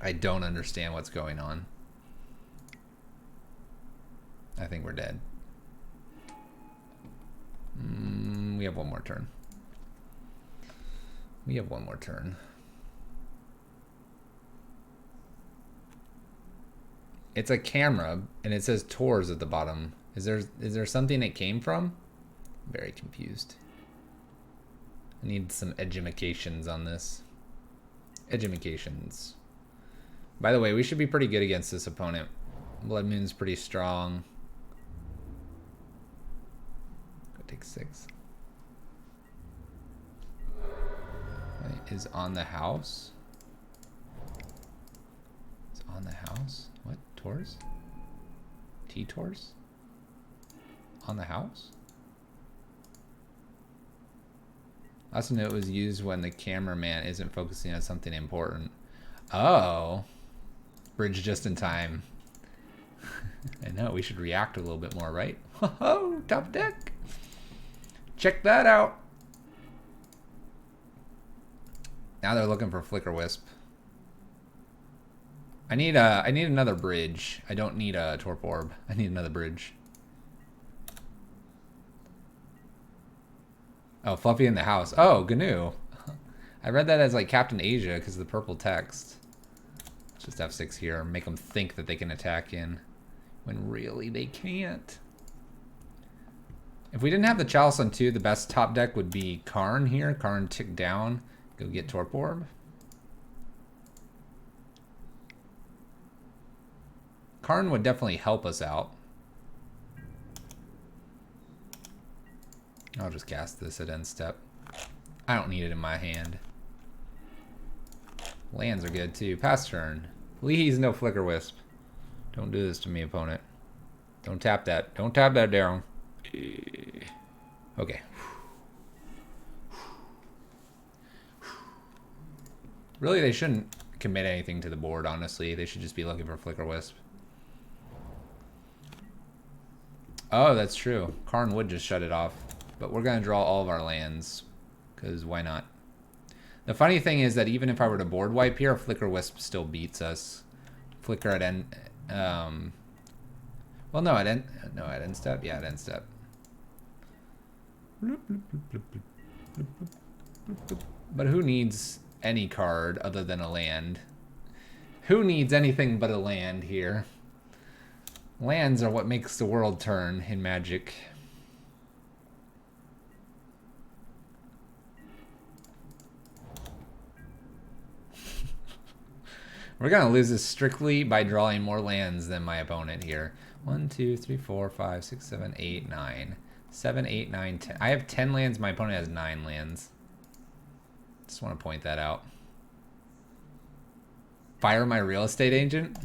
I don't understand what's going on. I think we're dead. We have 1 more turn. We have 1 more turn. It's a camera, and it says Tours at the bottom. Is there something it came from? Very confused. I need some edumacations on this. Edumacations. By the way, we should be pretty good against this opponent. Blood Moon's pretty strong. Go take 6. Is on the house. It's on the house. What? Tours? T-Tours? On the house? Last note was used when the cameraman isn't focusing on something important. Oh. Bridge just in time. I know, we should react a little bit more, right? Oh, top deck. Check that out. Now they're looking for Flicker Wisp. I need another bridge. I don't need a Torp Orb. I need another bridge. Oh, Fluffy in the house. Oh, GNU. I read that as like Captain Asia because of the purple text. Let's just F6 here. Make them think that they can attack in when really they can't. If we didn't have the Chalice on 2, the best top deck would be Karn here. Karn tick down. Go get Torp Orb. Karn would definitely help us out. I'll just cast this at end step. I don't need it in my hand. Lands are good too. Pass turn. Please no Flicker Wisp. Don't do this to me, opponent. Don't tap that. Don't tap that down. Okay. Really, they shouldn't commit anything to the board, honestly. They should just be looking for Flicker Wisp. Oh, that's true. Karn would just shut it off. But we're going to draw all of our lands. Because why not? The funny thing is that even if I were to board wipe here, Flicker Wisp still beats us. Flicker at end... well, no, at end... No, at end step? Yeah, at end step. But who needs any card other than a land? Who needs anything but a land here? Lands are what makes the world turn in Magic. We're going to lose this strictly by drawing more lands than my opponent here. 1, 2, 3, 4, 5, 6, 7, 8, 9. 7, 8, 9, 10. I have 10 lands. My opponent has 9 lands. Just want to point that out. Fire my real estate agent?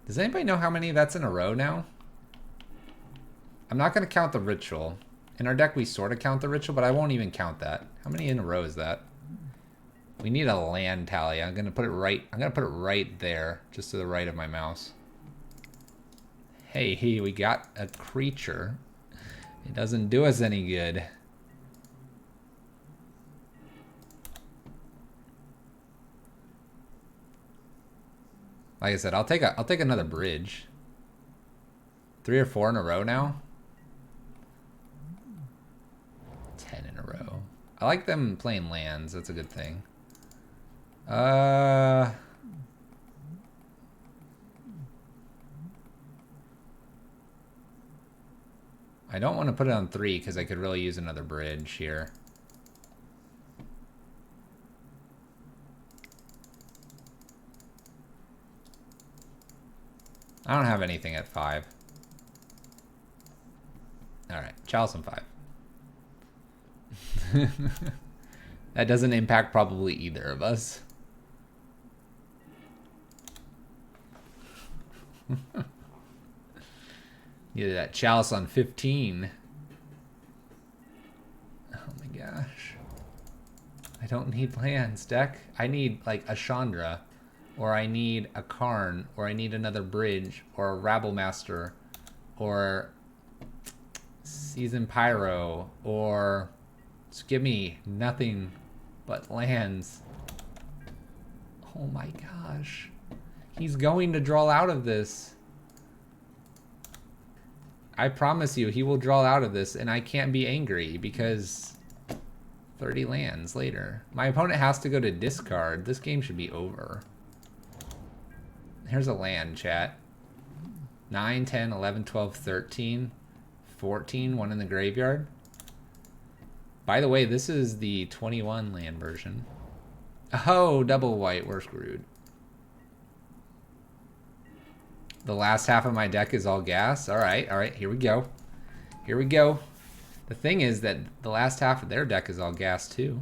Does anybody know how many that's in a row now? I'm not going to count the ritual. In our deck, we sort of count the ritual, but I won't even count that. How many in a row is that? We need a land tally. I'm gonna put it right there, just to the right of my mouse. Hey, we got a creature. It doesn't do us any good. Like I said, I'll take another bridge. 3 or 4 in a row now. 10 in a row. I like them playing lands. That's a good thing. I don't want to put it on 3 because I could really use another bridge here. I don't have anything at 5. Alright, Chalice on 5. That doesn't impact probably either of us. Either that Chalice on 15. Oh my gosh. I don't need lands, deck. I need like a Chandra, or I need a Karn, or I need another bridge, or a Rabblemaster, or Seasoned Pyro, or just give me nothing but lands. Oh my gosh. He's going to draw out of this. I promise you, he will draw out of this, and I can't be angry because 30 lands later. My opponent has to go to discard. This game should be over. Here's a land, chat. 9, 10, 11, 12, 13, 14, one in the graveyard. By the way, this is the 21 land version. Oh, double white, we're screwed. The last half of my deck is all gas. All right, here we go. Here we go. The thing is that the last half of their deck is all gas too.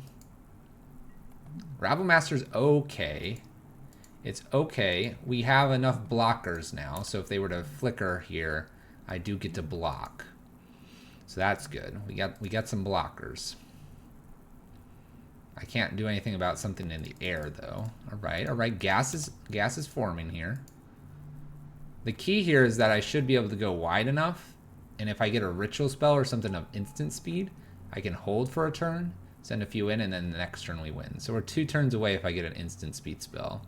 Rabblemaster's okay. It's okay. We have enough blockers now, so if they were to flicker here, I do get to block. So that's good. We got some blockers. I can't do anything about something in the air though. All right. Gas is forming here. The key here is that I should be able to go wide enough, and if I get a ritual spell or something of instant speed, I can hold for a turn, send a few in, and then the next turn we win. So we're 2 turns away if I get an instant speed spell.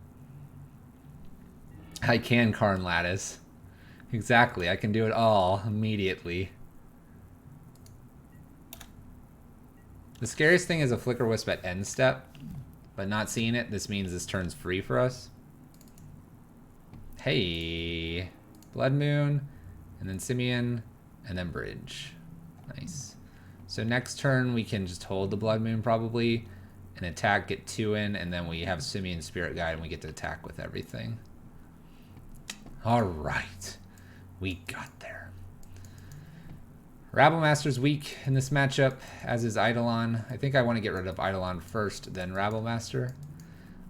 I can Karn Lattice. Exactly, I can do it all immediately. The scariest thing is a Flicker Wisp at end step, but not seeing it, this means this turn's free for us. Hey, Blood Moon, and then Simeon, and then Bridge. Nice. So next turn we can just hold the Blood Moon probably, and attack, get 2 in, and then we have Simeon Spirit Guide and we get to attack with everything. All right, we got there. Rabblemaster's weak in this matchup, as is Eidolon. I think I want to get rid of Eidolon first, then Rabblemaster.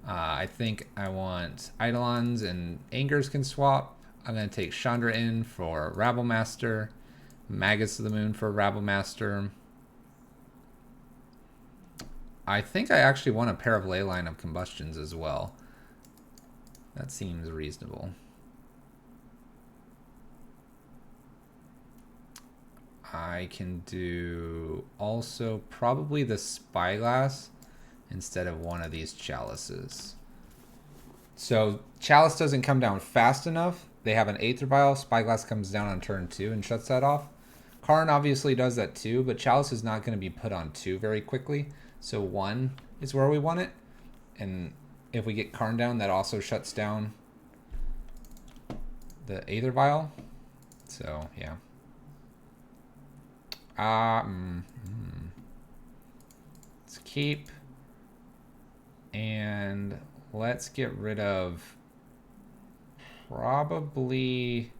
I think I want Eidolons and Angers can swap. I'm going to take Chandra in for Rabblemaster. Magus of the Moon for Rabblemaster. I think I actually want a pair of Leyline of Combustions as well. That seems reasonable. I can do also probably the Spyglass instead of one of these Chalices. So Chalice doesn't come down fast enough. They have an Aether Vial. Spyglass comes down on turn 2 and shuts that off. Karn obviously does that too, but Chalice is not going to be put on 2 very quickly. So 1 is where we want it. And if we get Karn down, that also shuts down the Aether Vial. So, yeah. Let's keep. And let's get rid of probably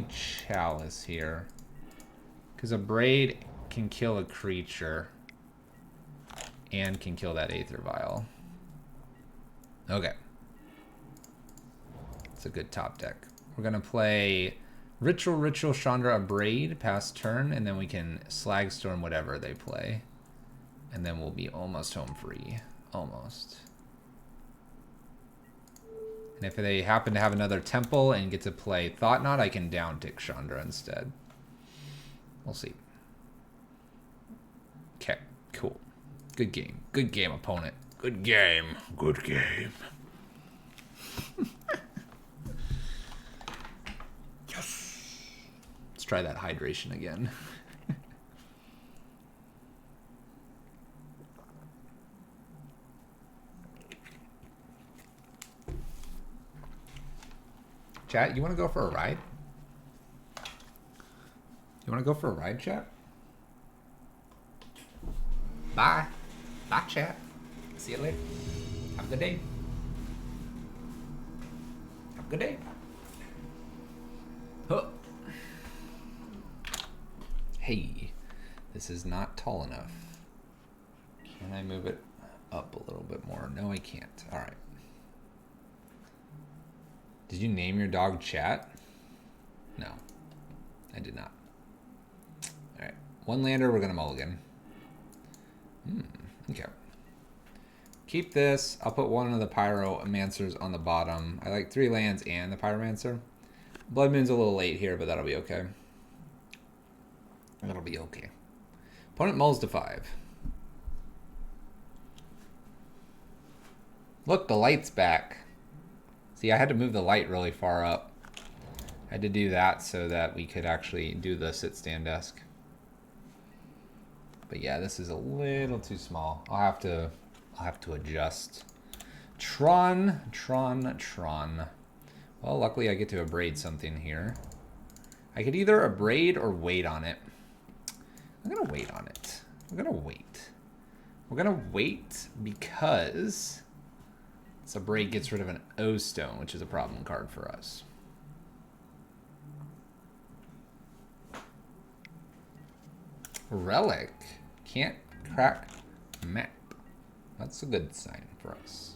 Chalice here. Because a Braid can kill a creature and can kill that Aether Vial. Okay. It's a good top deck. We're going to play Ritual Chandra, a Braid, pass turn, and then we can Slagstorm whatever they play. And then we'll be almost home free. Almost. And if they happen to have another Temple and get to play Thought Knot, I can down tick Chandra instead. We'll see. Okay, cool. Good game. Good game, opponent. Good game. Good game. Yes. Let's try that hydration again. Chat, you want to go for a ride? You want to go for a ride, chat? Bye. Bye, chat. See you later. Have a good day. Have a good day. Huh. Hey, this is not tall enough. Can I move it up a little bit more? No, I can't. All right. Did you name your dog Chat? No, I did not. All right, one lander, we're gonna mulligan. Okay. Keep this. I'll put one of the Pyromancers on the bottom. I like 3 lands and the Pyromancer. Blood Moon's a little late here, but that'll be okay. That'll be okay. Opponent mulls to 5. Look, the light's back. See, I had to move the light really far up. I had to do that so that we could actually do the sit-stand desk. But yeah, this is a little too small. I'll have to adjust. Tron. Well, luckily I get to abrade something here. I could either abrade or wait on it. I'm gonna wait on it. We're gonna wait. We're gonna wait because this abrade gets rid of an O-Stone, which is a problem card for us. Relic. Can't crack map. That's a good sign for us.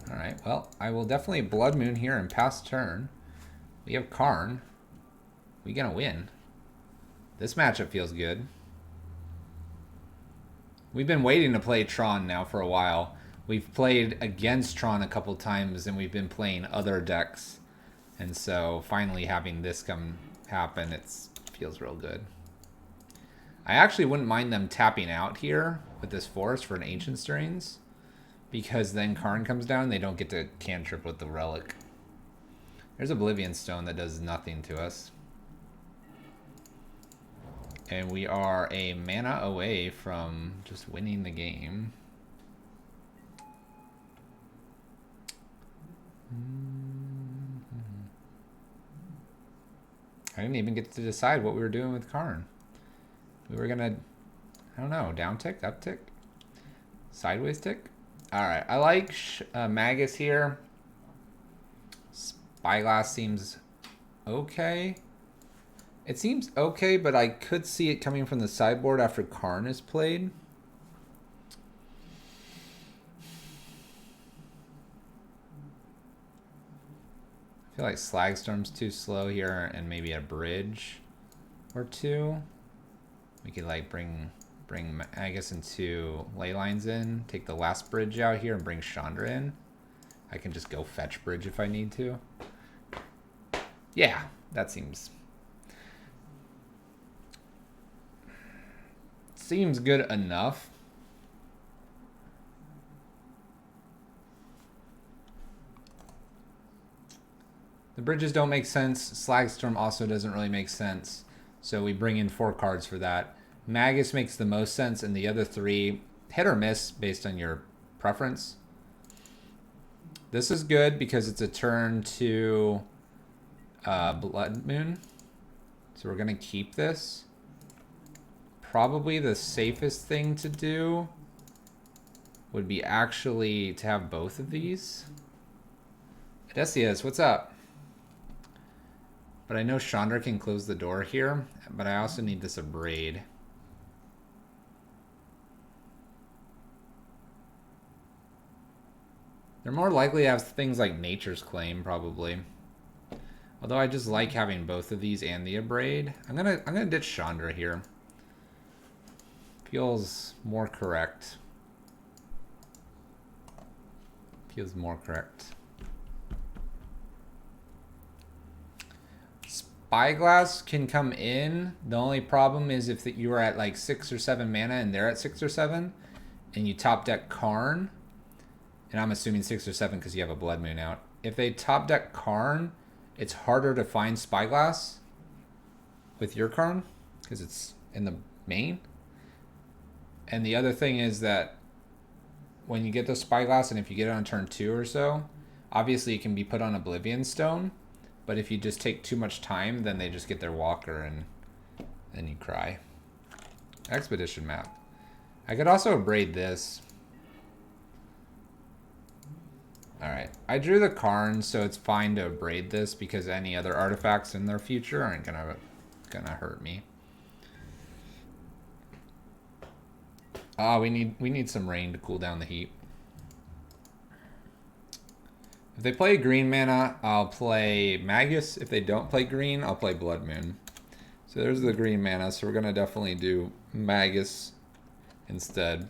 Alright, well, I will definitely Blood Moon here and pass turn. We have Karn. We gonna win. This matchup feels good. We've been waiting to play Tron now for a while. We've played against Tron a couple times and we've been playing other decks. And so finally having this happen, it feels real good. I actually wouldn't mind them tapping out here with this forest for an Ancient Stirrings, because then Karn comes down and they don't get to cantrip with the relic. There's Oblivion Stone that does nothing to us. And we are a mana away from just winning the game. I didn't even get to decide what we were doing with Karn. We were gonna, I don't know, down tick, up tick, sideways tick. All right, I like Magus here. Spyglass seems okay. It seems okay, but I could see it coming from the sideboard after Karn is played. I feel like Slagstorm's too slow here, and maybe a bridge or two. We could like bring Magus into Leylines in, take the last bridge out here, and bring Chandra in. I can just go fetch bridge if I need to. Yeah, that seems good enough. The bridges don't make sense. Slagstorm also doesn't really make sense. So we bring in 4 cards for that. Magus makes the most sense, and the other three hit or miss based on your preference. This is good because it's a turn to Blood Moon. So we're going to keep this. Probably the safest thing to do would be actually to have both of these. Odysseus, what's up? But I know Chandra can close the door here, but I also need this Abrade. They're more likely to have things like Nature's Claim, probably. Although I just like having both of these and the Abrade. I'm gonna ditch Chandra here. Feels more correct. Feels more correct. Spyglass can come in. The only problem is if you are at like 6 or 7 mana and they're at 6 or 7, and you top deck Karn, and I'm assuming 6 or 7 because you have a Blood Moon out. If they top deck Karn, it's harder to find Spyglass with your Karn because it's in the main. And the other thing is that when you get the Spyglass, and if you get it on turn 2 or so, obviously it can be put on Oblivion Stone. But if you just take too much time, then they just get their walker and then you cry. Expedition map. I could also Abrade this. Alright. I drew the Karn, so it's fine to Abrade this because any other artifacts in their future aren't gonna hurt me. We need some rain to cool down the heat. If they play green mana, I'll play Magus. If they don't play green, I'll play Blood Moon. So there's the green mana, so we're going to definitely do Magus instead.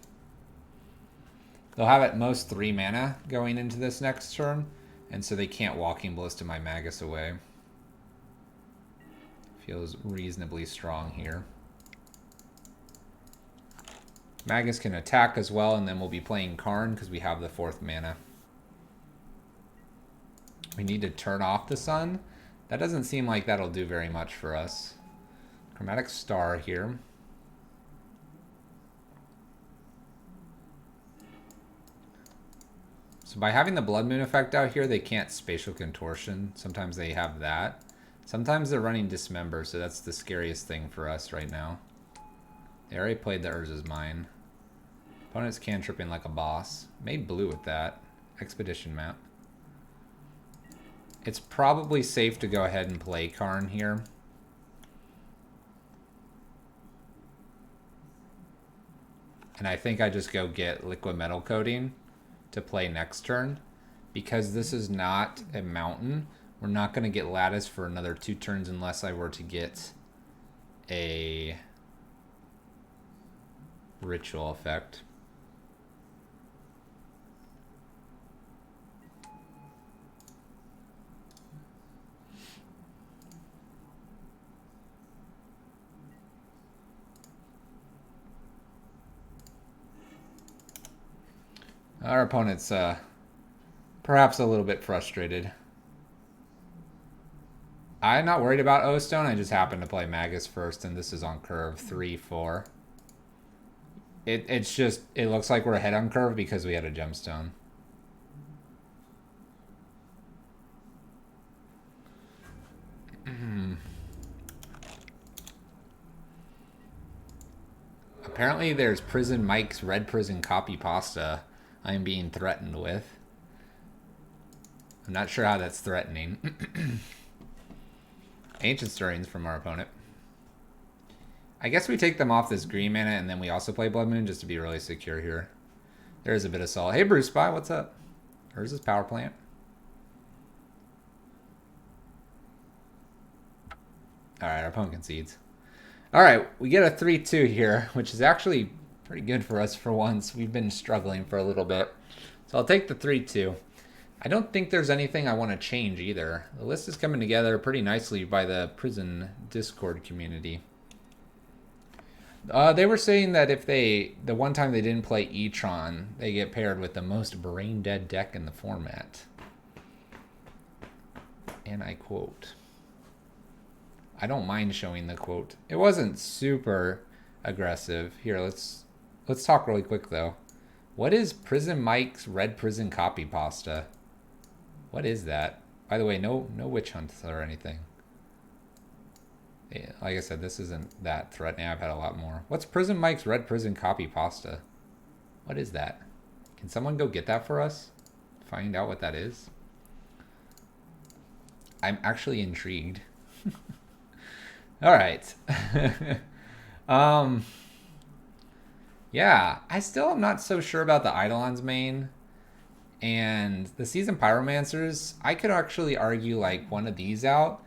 They'll have at most 3 mana going into this next turn, and so they can't Walking Ballista my Magus away. Feels reasonably strong here. Magus can attack as well, and then we'll be playing Karn because we have the 4th mana. We need to turn off the sun. That doesn't seem like that'll do very much for us. Chromatic Star here. So by having the Blood Moon effect out here, they can't Spatial Contortion. Sometimes they have that. Sometimes they're running Dismember, so that's the scariest thing for us right now. They already played the Urza's Mine. Opponent's cantripping like a boss. Made blue with that. Expedition map. It's probably safe to go ahead and play Karn here. And I think I just go get Liquid Metal Coating to play next turn. Because this is not a mountain, we're not going to get Lattice for another 2 turns unless I were to get a Ritual effect. Our opponent's perhaps a little bit frustrated. I'm not worried about O-Stone. I just happen to play Magus first, and this is on curve 3-4. It's just, it looks like we're ahead on curve because we had a gemstone. Apparently there's Prison Mike's Red Prison copy pasta I am being threatened with. I'm not sure how that's threatening. Ancient Stirrings from our opponent. I guess we take them off this green mana and then we also play Blood Moon just to be really secure here. There's a bit of salt. Hey Bruce Spy, what's up? Where's this power plant? Alright, our opponent concedes. Alright, we get a 3-2 here, which is actually pretty good for us for once. We've been struggling for a little bit. So I'll take the 3-2. I don't think there's anything I want to change either. The list is coming together pretty nicely by the Prison Discord community. They were saying that if the one time they didn't play Tron, they get paired with the most brain dead deck in the format. And I quote. I don't mind showing the quote. It wasn't super aggressive. Here, let's talk really quick though. What is Prison Mike's Red Prison Copy Pasta? What is that? By the way, no witch hunts or anything. Yeah, like I said, this isn't that threatening. I've had a lot more. What's Prison Mike's Red Prison Copy Pasta? What is that? Can someone go get that for us? Find out what that is? I'm actually intrigued. All right. Yeah, I still am not so sure about the Eidolon's main. And the Seasoned Pyromancers, I could actually argue like one of these out.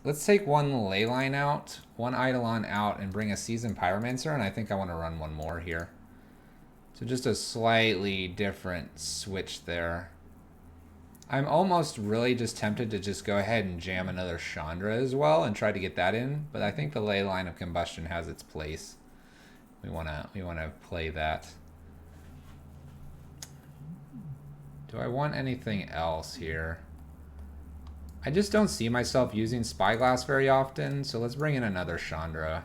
Let's take one Leyline out, one Eidolon out, and bring a Seasoned Pyromancer, and I think I want to run one more here. So just a slightly different switch there. I'm almost really just tempted to just go ahead and jam another Chandra as well and try to get that in, but I think the Leyline of Combustion has its place. We wanna play that. Do I want anything else here? I just don't see myself using Spyglass very often, so let's bring in another Chandra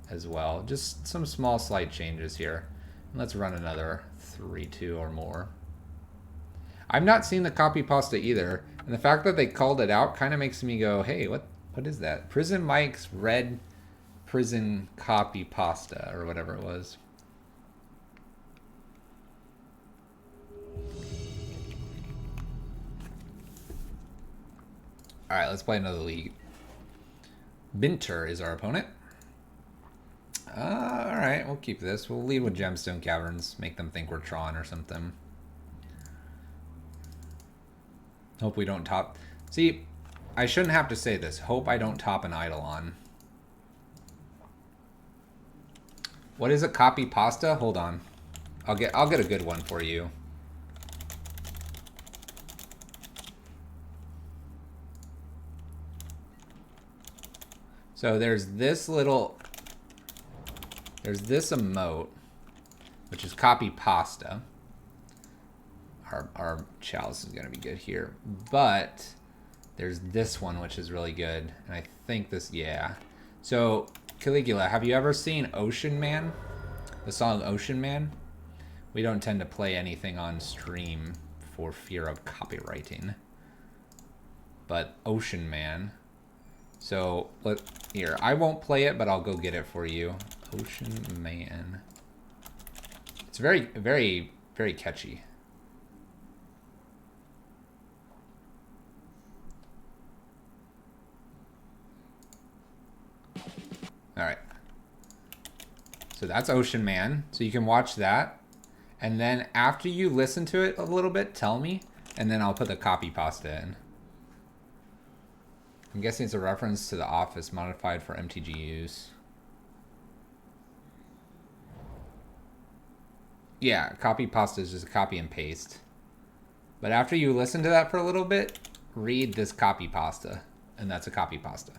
as well. Just some small slight changes here. And let's run another 3-2 or more. I've not seen the copy pasta either, and the fact that they called it out kind of makes me go, hey, what is that? Prison Mike's Red Prison Copy Pasta, or whatever it was. Alright, let's play another league. Binter is our opponent. Alright, we'll keep this. We'll lead with Gemstone Caverns, make them think we're Tron or something. Hope we don't top... See, I shouldn't have to say this. Hope I don't top an Eidolon. What is a copy pasta? Hold on. I'll get a good one for you. So there's this emote, which is copy pasta. Our chalice is gonna be good here, but there's this one which is really good, and I think this, yeah. So Caligula, have you ever seen Ocean Man? The song Ocean Man? We don't tend to play anything on stream for fear of copywriting, but Ocean Man. So here, I won't play it, but I'll go get it for you. Ocean Man. It's very, very, very catchy. All right. So that's Ocean Man. So you can watch that. And then after you listen to it a little bit, tell me. And then I'll put the copy pasta in. I'm guessing it's a reference to The Office modified for MTG use. Yeah, copy pasta is just a copy and paste. But after you listen to that for a little bit, read this copy pasta. And that's a copy pasta.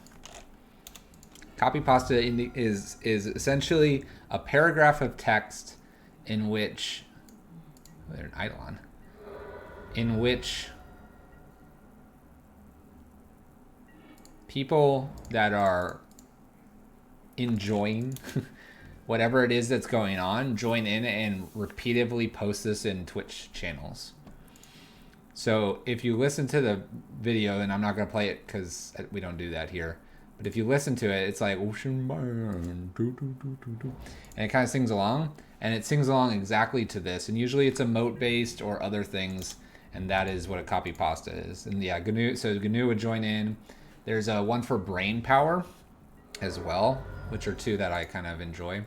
Copy pasta is essentially a paragraph of text in which... Oh, there's an Eidolon. In which people that are enjoying whatever it is that's going on join in and repeatedly post this in Twitch channels. So if you listen to the video, and I'm not going to play it because we don't do that here, but if you listen to it, it's like Ocean Man, and it kind of sings along, and it sings along exactly to this, and usually it's emote based or other things, and that is what a copy pasta is. And yeah, GNU would join in. There's one for Brain Power as well, which are two that I kind of enjoy.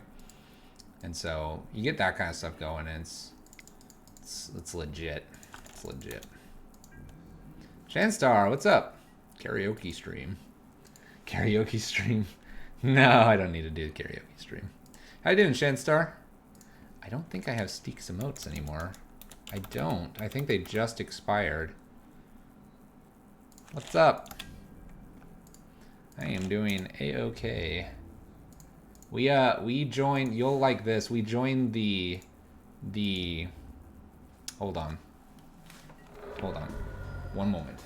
And so you get that kind of stuff going, and it's legit. It's legit. Shanstar, what's up? Karaoke stream. Karaoke stream. No, I don't need to do a karaoke stream. How you doing, Shanstar? I don't think I have Steek's emotes anymore. I don't. I think they just expired. What's up? I am doing a-okay. We joined, you'll like this, we joined the hold on. One moment.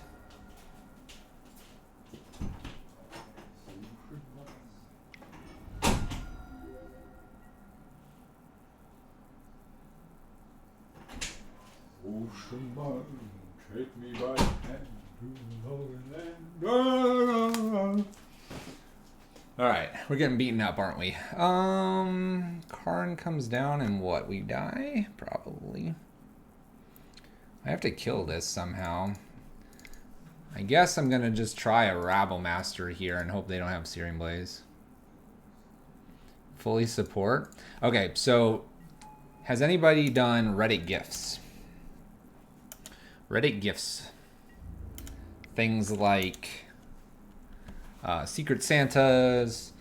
somebody take me by the hand to the holy land. Alright, we're getting beaten up, aren't we? Karn comes down and what? We die? Probably. I have to kill this somehow. I guess I'm gonna just try a Rabble Master here and hope they don't have Searing Blaze. Fully support. Okay, so has anybody done Reddit gifts? Reddit gifts. Things like Secret Santas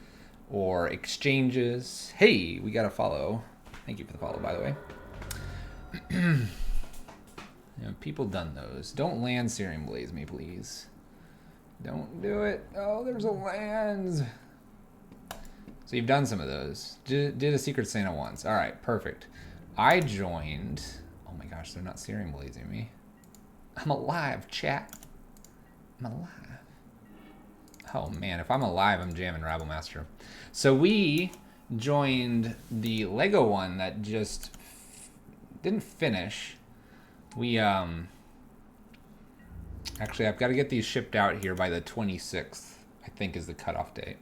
or exchanges. Hey, we got a follow. Thank you for the follow, by the way. People done those. Don't land Searing Blaze me, please. Don't do it. Oh, there's a lands. So you've done some of those. Did a Secret Santa once. All right, perfect. I joined. Oh my gosh, they're not Searing Blazing me. I'm alive, chat. I'm alive. Oh man, if I'm alive, I'm jamming Rabble Master. So we joined the Lego one that just didn't finish. We actually, I've got to get these shipped out here by the 26th, I think is the cutoff date.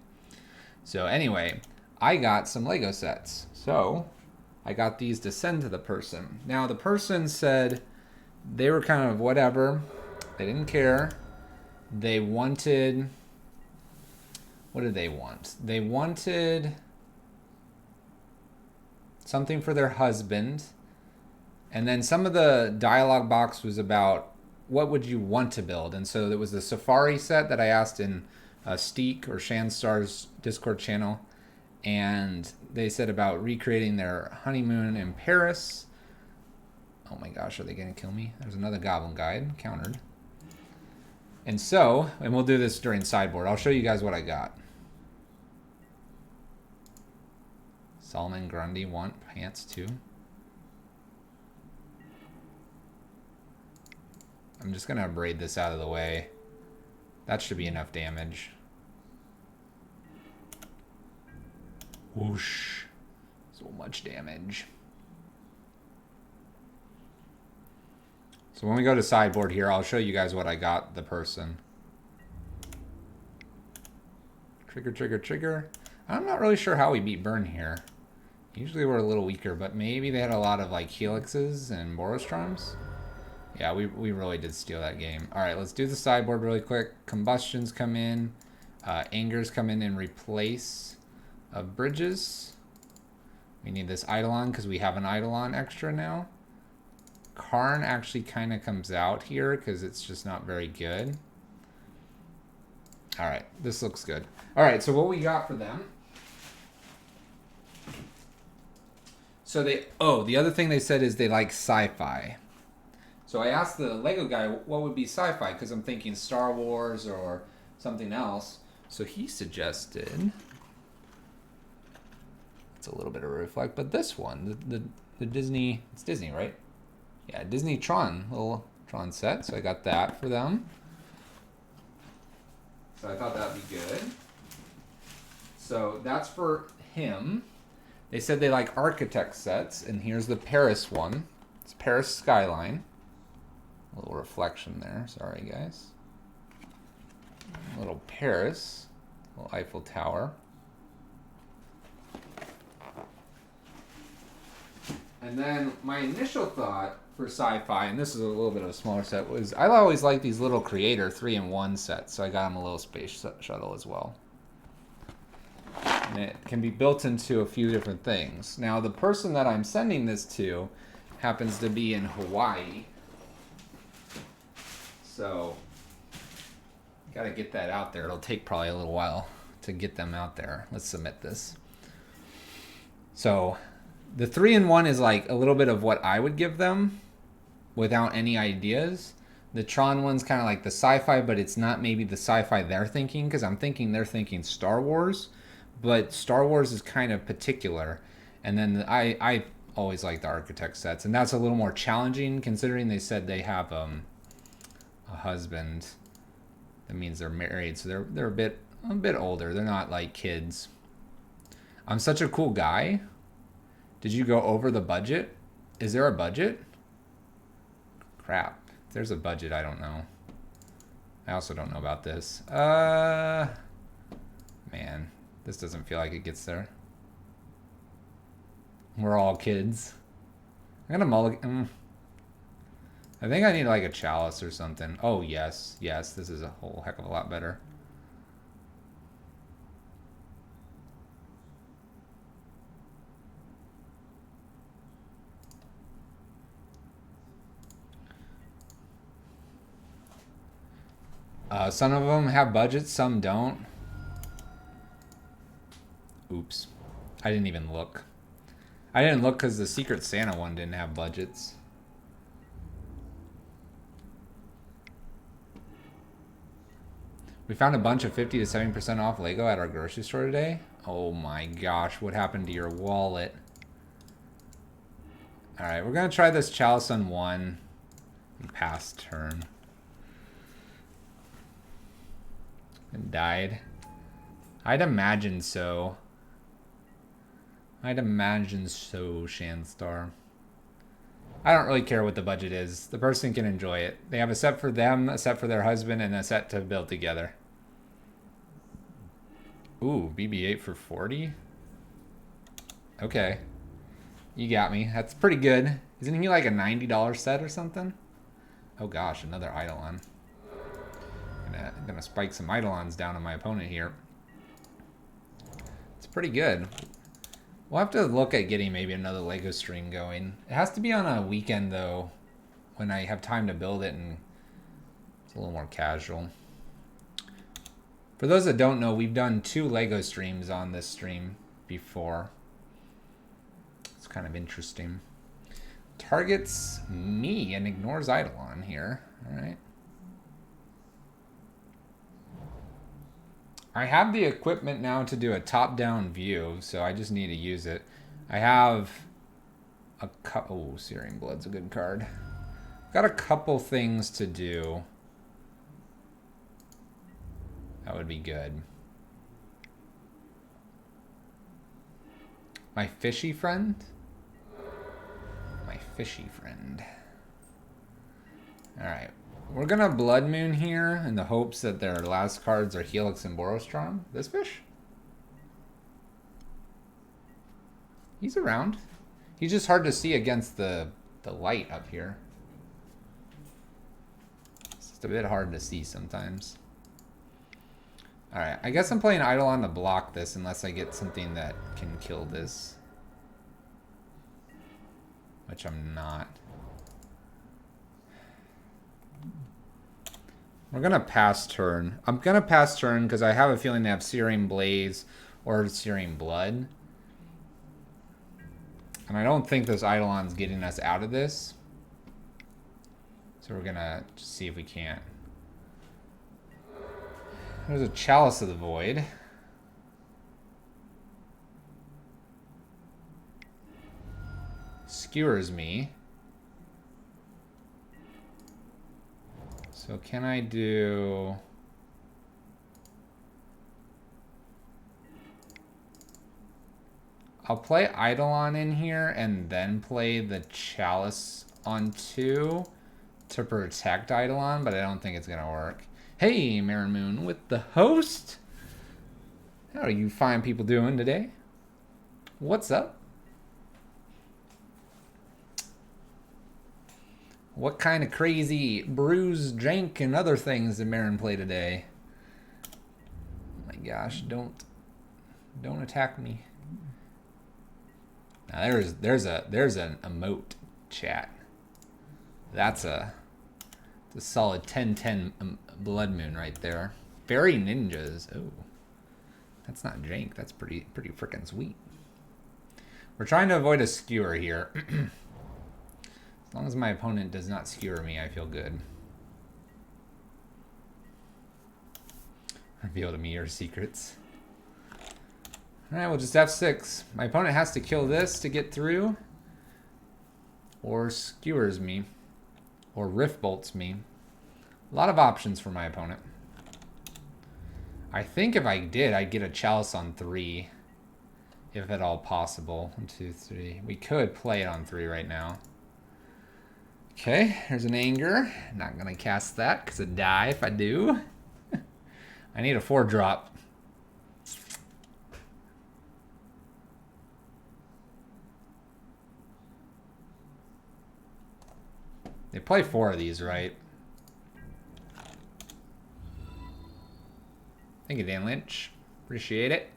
So anyway, I got some Lego sets. So I got these to send to the person. Now the person said they were kind of whatever. They didn't care. They wanted, what did they want? They wanted something for their husband. And then some of the dialogue box was about what would you want to build. And so there was the Safari set that I asked in Steek or Shanstar's Discord channel. And they said about recreating their honeymoon in Paris. Oh my gosh, are they going to kill me? There's another Goblin Guide, countered. And so, and we'll do this during sideboard. I'll show you guys what I got. Solomon Grundy, want pants too. I'm just going to braid this out of the way. That should be enough damage. Whoosh. So much damage. So when we go to sideboard here, I'll show you guys what I got the person. Trigger, trigger, trigger. I'm not really sure how we beat Burn here. Usually we're a little weaker, but maybe they had a lot of like Helixes and Borostroms. Yeah, we really did steal that game. All right, let's do the sideboard really quick. Combustions come in. Angers come in replace of Bridges. We need this Eidolon because we have an Eidolon extra now. Karn actually kind of comes out here because it's just not very good. All right, this looks good. All right, so what we got for them. So they, oh, the other thing they said is they like sci-fi. So I asked the Lego guy what would be sci-fi because I'm thinking Star Wars or something else. So he suggested, it's a little bit of a reflect, but this one, the Disney, it's Disney, right? Yeah, Disney Tron, little Tron set. So I got that for them. So I thought that'd be good. So that's for him. They said they like architect sets, and here's the Paris one. It's Paris Skyline. A little reflection there. Sorry, guys. A little Paris. A little Eiffel Tower. And then my initial thought for sci-fi, and this is a little bit of a smaller set, was I always like these little Creator 3-in-1 sets, so I got them a little space shuttle as well. And it can be built into a few different things. Now, the person that I'm sending this to happens to be in Hawaii. So, got to get that out there. It'll take probably a little while to get them out there. Let's submit this. So, the 3-in-1 is like a little bit of what I would give them without any ideas. The Tron one's kind of like the sci-fi, but it's not maybe the sci-fi they're thinking, because I'm thinking they're thinking Star Wars. But Star Wars is kind of particular. And then I always like the architect sets. And that's a little more challenging considering they said they have a husband. That means they're married. So they're a bit older. They're not like kids. I'm such a cool guy. Did you go over the budget? Is there a budget? Crap. If there's a budget, I don't know. I also don't know about this. Man, this doesn't feel like it gets there. We're all kids. I'm gonna mulligan. I think I need like a chalice or something. Oh, yes. Yes, this is a whole heck of a lot better. Some of them have budgets, some don't. Oops. I didn't even look. I didn't look because the Secret Santa one didn't have budgets. We found a bunch of 50 to 70% off Lego at our grocery store today. Oh my gosh, what happened to your wallet? Alright, we're going to try this Chalice on 1. And pass turn. And died. I'd imagine so. I'd imagine so, Shanstar. I don't really care what the budget is. The person can enjoy it. They have a set for them, a set for their husband, and a set to build together. Ooh, BB-8 for 40? Okay. You got me. That's pretty good. Isn't he like a $90 set or something? Oh gosh, another Eidolon. I'm gonna spike some Eidolons down on my opponent here. It's pretty good. We'll have to look at getting maybe another Lego stream going. It has to be on a weekend, though, when I have time to build it and it's a little more casual. For those that don't know, we've done 2 Lego streams on this stream before. It's kind of interesting. Targets me and ignores Eidolon here. All right. I have the equipment now to do a top-down view, so I just need to use it. I have a couple... Oh, Searing Blood's a good card. Got a couple things to do. That would be good. My fishy friend? My fishy friend. Alright. We're gonna Blood Moon here in the hopes that their last cards are Helix and Borostrom. This fish? He's around. He's just hard to see against the light up here. It's just a bit hard to see sometimes. Alright, I guess I'm playing Eidolon to block this unless I get something that can kill this. Which I'm not. We're going to pass turn. I'm going to pass turn because I have a feeling they have Searing Blaze or Searing Blood. And I don't think this Eidolon's getting us out of this. So we're going to see if we can't. There's a Chalice of the Void. Skewers me. So can I do... I'll play Eidolon in here and then play the Chalice on 2 to protect Eidolon, but I don't think it's going to work. Hey, Marin Moon with the host. How are you fine people doing today? What's up? What kind of crazy brews, drink, and other things did Marin play today? Oh my gosh, don't attack me. Now there's an emote chat. That's a solid 10-10 Blood Moon right there. Fairy Ninjas. Oh, that's not jank. That's pretty freaking sweet. We're trying to avoid a skewer here. As long as my opponent does not skewer me, I feel good. Reveal to me your secrets. Alright, we'll just F6. My opponent has to kill this to get through. Or skewers me. Or Rift Bolts me. A lot of options for my opponent. I think if I did, I'd get a Chalice on 3. If at all possible. 1, 2, 3. We could play it on 3 right now. Okay, there's an anger. Not gonna cast that because it die if I do. I need a 4-drop. They play 4 of these, right? Thank you, Dan Lynch. Appreciate it.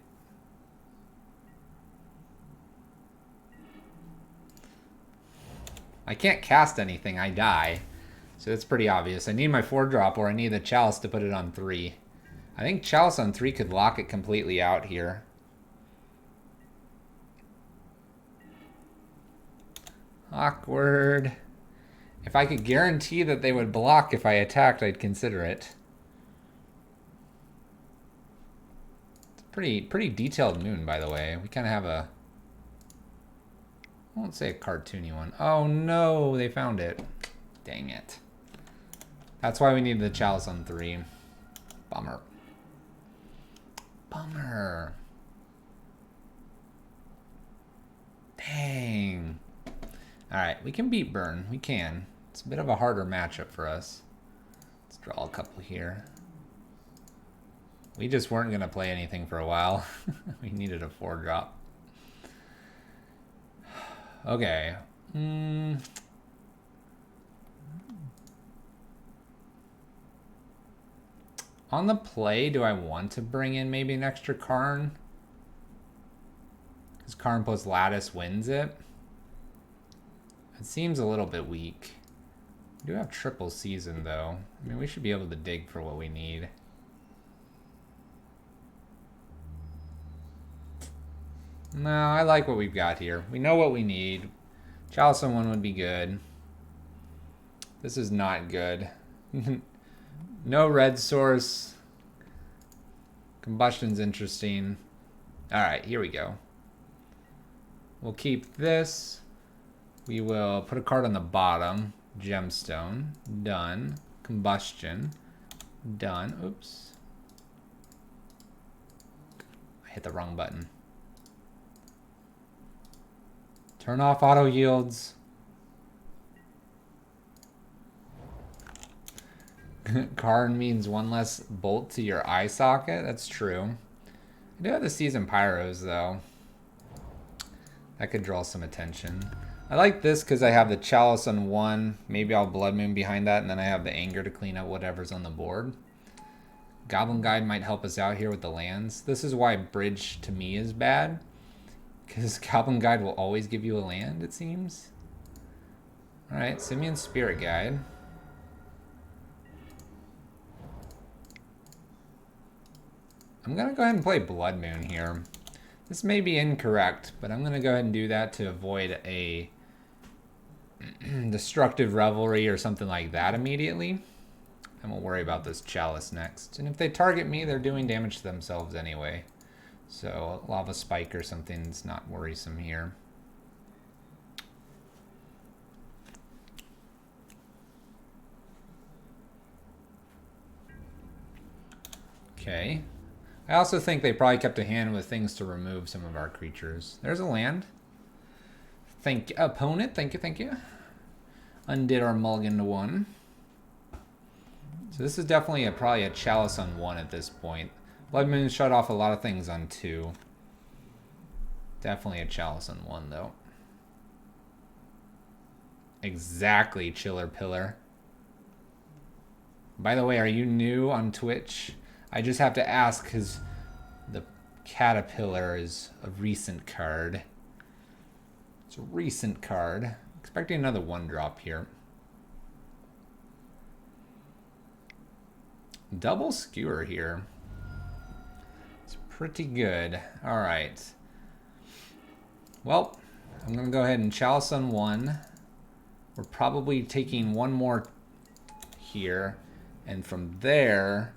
I can't cast anything, I die. So that's pretty obvious. I need my 4-drop or I need the Chalice to put it on 3. I think Chalice on 3 could lock it completely out here. Awkward. If I could guarantee that they would block if I attacked, I'd consider it. It's a pretty detailed moon, by the way. We kind of have a... I won't say a cartoony one. Oh no, they found it. Dang it. That's why we need the Chalice on 3. Bummer. Bummer. Dang. Alright, we can beat Burn. We can. It's a bit of a harder matchup for us. Let's draw a couple here. We just weren't going to play anything for a while. We needed a 4-drop. Okay. On the play, do I want to bring in maybe an extra Karn? Because Karn plus Lattice wins it. It seems a little bit weak. We do have triple season, though. I mean, we should be able to dig for what we need. No, I like what we've got here. We know what we need. Chalice on 1 would be good. This is not good. No red source. Combustion's interesting. Alright, here we go. We'll keep this. We will put a card on the bottom. Gemstone. Done. Combustion. Done. Oops. I hit the wrong button. Turn off auto yields. Karn means 1 less bolt to your eye socket. That's true. I do have the Seasoned Pyros, though. That could draw some attention. I like this because I have the Chalice on 1. Maybe I'll Blood Moon behind that, and then I have the Anger to clean up whatever's on the board. Goblin Guide might help us out here with the lands. This is why Bridge, to me, is bad. Because Goblin Guide will always give you a land, it seems. Alright, Simian Spirit Guide. I'm going to go ahead and play Blood Moon here. This may be incorrect, but I'm going to go ahead and do that to avoid a Destructive Revelry or something like that immediately. And we'll worry about this Chalice next. And if they target me, they're doing damage to themselves anyway. So Lava Spike or something's not worrisome here. Okay. I also think they probably kept a hand with things to remove some of our creatures. There's a land. Thank you, opponent. Thank you, thank you. Undid our mulligan to 1. So this is definitely probably a Chalice on 1 at this point. Blood Moon shut off a lot of things on 2. Definitely a Chalice on 1, though. Exactly, Chiller Pillar. By the way, are you new on Twitch? I just have to ask because the Caterpillar is a recent card. It's a recent card. Expecting another 1-drop here. Double Skewer here. It's pretty good. All right. Well, I'm going to go ahead and Chalice on 1. We're probably taking 1 more here. And from there,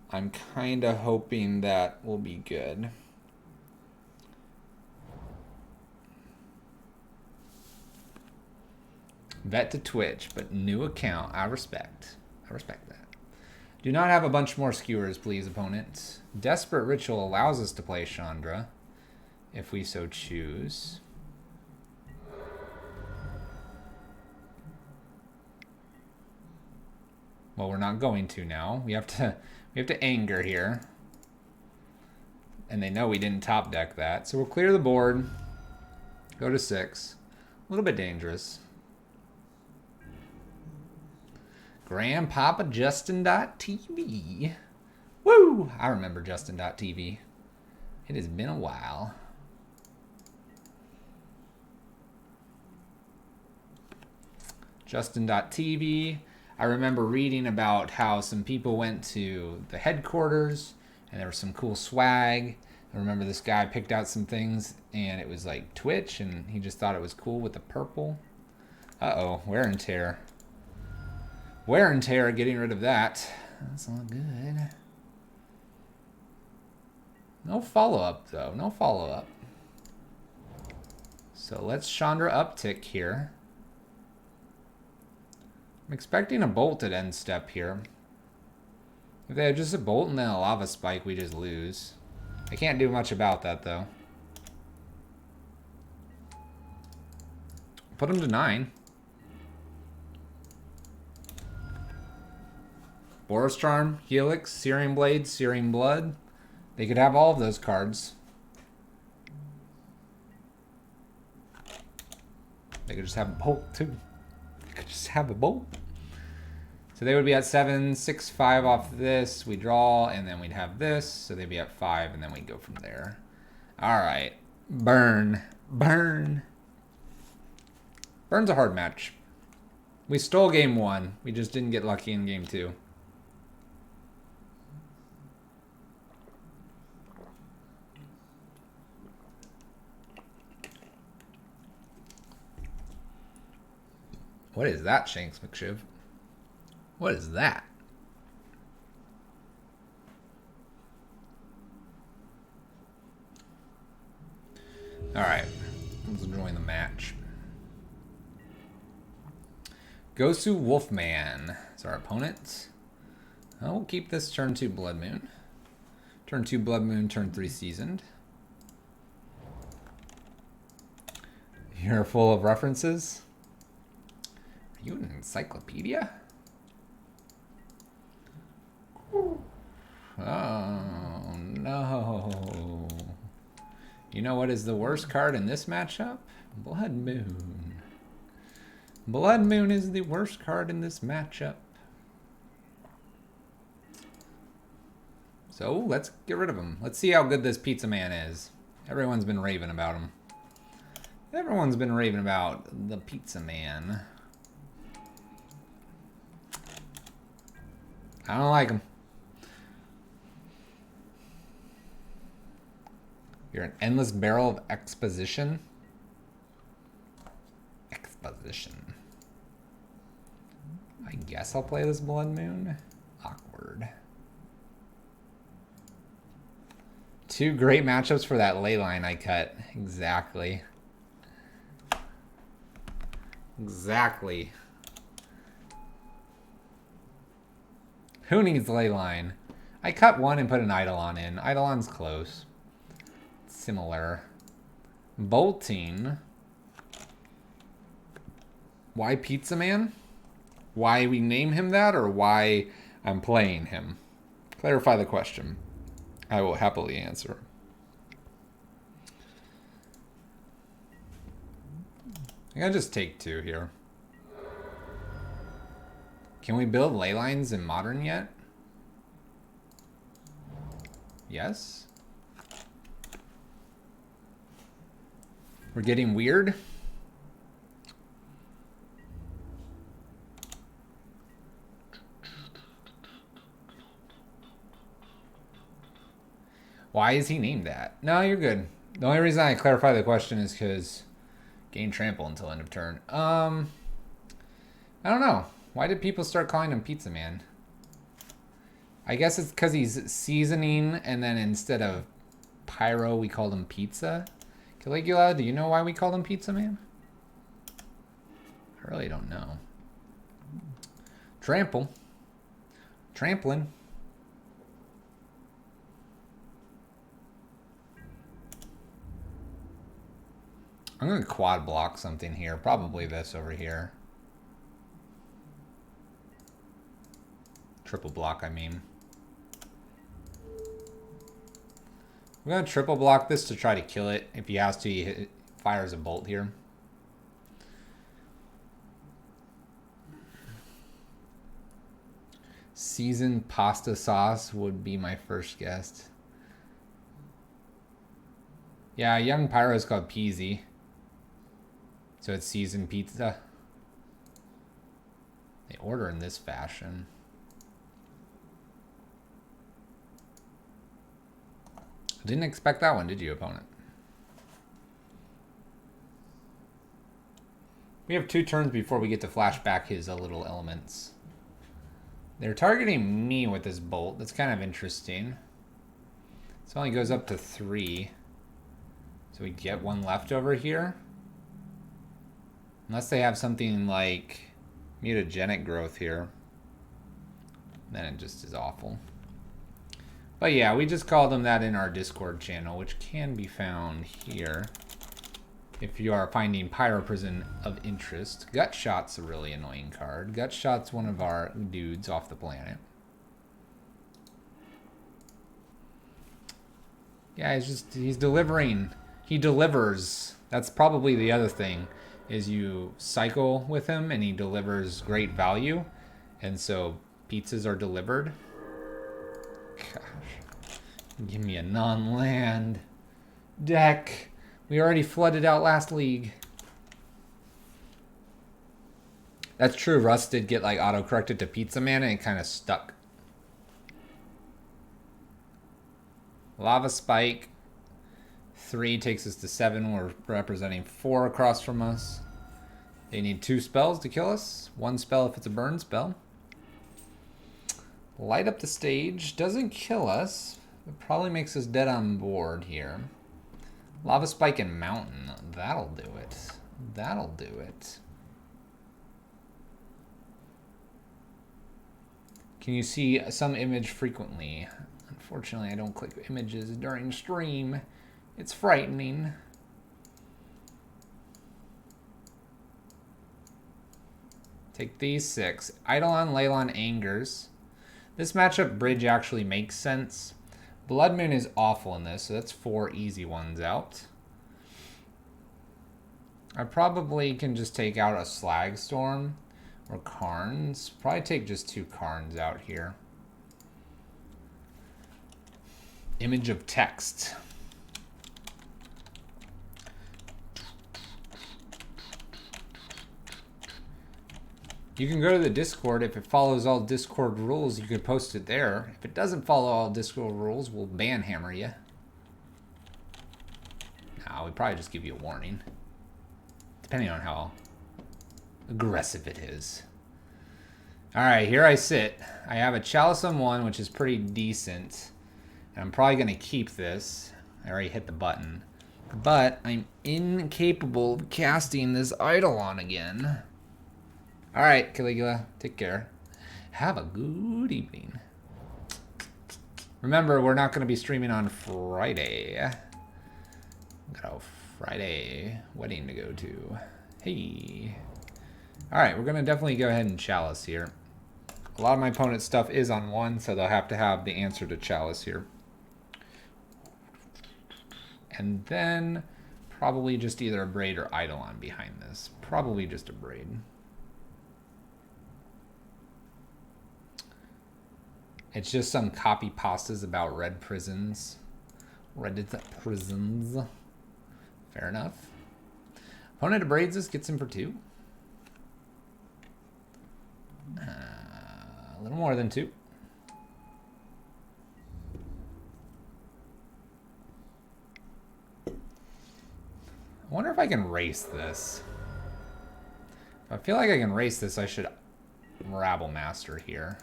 I'm kind of hoping that will be good. Vet to Twitch, but new account. I respect. I respect that. Do not have a bunch more skewers, please, opponents. Desperate Ritual allows us to play Chandra, if we so choose. Well, we're not going to now. We have to anger here. And they know we didn't top deck that. So we'll clear the board. Go to 6. A little bit dangerous. Grandpapa Justin.tv. Woo! I remember Justin.tv. It has been a while. Justin.tv. I remember reading about how some people went to the headquarters and there was some cool swag. I remember this guy picked out some things and it was like Twitch and he just thought it was cool with the purple. Uh-oh, wear and tear. Wear and tear, getting rid of that. That's not good. No follow-up, though. No follow-up. So let's Chandra uptick here. I'm expecting a bolt at end step here. If they have just a bolt and then a lava spike, we just lose. I can't do much about that, though. Put them to 9. Boros Charm, Helix, Searing Blade, Searing Blood. They could have all of those cards. They could just have a bolt, too. They could just have a bolt. So they would be at 7, 6, 5 off this. We draw, and then we'd have this. So they'd be at 5, and then we'd go from there. All right. Burn. Burn. Burn's a hard match. We stole game 1. We just didn't get lucky in game 2. What is that, Shanks McShiv? What is that? Alright, let's join the match. Gosu Wolfman is our opponent. We'll keep this turn 2 Blood Moon. Turn 2 Blood Moon, turn 3 Seasoned. You're full of references. Are you an encyclopedia? Oh, no. You know what is the worst card in this matchup? Blood Moon. Blood Moon is the worst card in this matchup. So let's get rid of him. Let's see how good this Pizza Man is. Everyone's been raving about him. Everyone's been raving about the Pizza Man. I don't like him. You're an endless barrel of exposition. Exposition. I guess I'll play this Blood Moon. Awkward. 2 great matchups for that ley line I cut. Exactly. Exactly. Who needs ley line? I cut 1 and put an Eidolon in. Eidolon's close. Similar. Bolting. Why Pizza Man? Why we name him that or why I'm playing him? Clarify the question. I will happily answer. I gotta just take 2 here. Can we build ley lines in Modern yet? Yes. We're getting weird. Why is he named that? No, you're good. The only reason I clarify the question is because gain trample until end of turn. I don't know. Why did people start calling him Pizza Man? I guess it's because he's seasoning and then instead of Pyro, we called him Pizza. Caligula, do you know why we called him Pizza Man? I really don't know. Trample. Trampling. I'm going to quad block something here. Probably this over here. Triple block, I mean. We're going to triple block this to try to kill it. If he has to, he fires a bolt here. Seasoned pasta sauce would be my first guess. Yeah, young Pyro is called Peasy. So it's seasoned pizza. They order in this fashion. Didn't expect that one, did you, opponent? We have 2 turns before we get to flash back his little elements. They're targeting me with this bolt. That's kind of interesting. This only goes up to 3. So we get 1 left over here. Unless they have something like mutagenic growth here. Then it just is awful. But yeah, we just called them that in our Discord channel, which can be found here. If you are finding Pyro Prison of interest. Gutshot's a really annoying card. Gutshot's one of our dudes off the planet. Yeah, he's delivering. He delivers. That's probably the other thing, is you cycle with him and he delivers great value. And so pizzas are delivered. Gosh. Give me a non-land deck. We already flooded out last league. That's true. Russ did get like auto-corrected to Pizza Man and it kind of stuck. Lava Spike. 3 takes us to 7. We're representing 4 across from us. They need 2 spells to kill us. 1 spell if it's a burn spell. Light up the stage. Doesn't kill us. It probably makes us dead on board here. Lava Spike and Mountain. That'll do it. That'll do it. Can you see some image frequently? Unfortunately, I don't click images during stream. It's frightening. Take these 6. Eidolon, Leylon, Angers. This matchup bridge actually makes sense. Blood Moon is awful in this, so that's 4 easy ones out. I probably can just take out a Slag Storm or Karns. Probably take just 2 Karns out here. Image of text. You can go to the Discord. If it follows all Discord rules, you can post it there. If it doesn't follow all Discord rules, we'll banhammer you. No, we'd probably just give you a warning. Depending on how aggressive it is. Alright, here I sit. I have a Chalice on 1, which is pretty decent. And I'm probably going to keep this. I already hit the button. But I'm incapable of casting this Eidolon again. Alright, Caligula, take care. Have a good evening. Remember, we're not going to be streaming on Friday. Got a Friday wedding to go to. Hey. Alright, we're going to definitely go ahead and Chalice here. A lot of my opponent's stuff is on 1, so they'll have to have the answer to Chalice here. And then probably just either a Braid or Eidolon behind this. Probably just a Braid. It's just some copy pastas about red prisons. Reddit prisons. Fair enough. Opponent abrades this, gets him for 2. A little more than 2. I wonder if I can race this. If I feel like I can race this, I should Rabble Master here.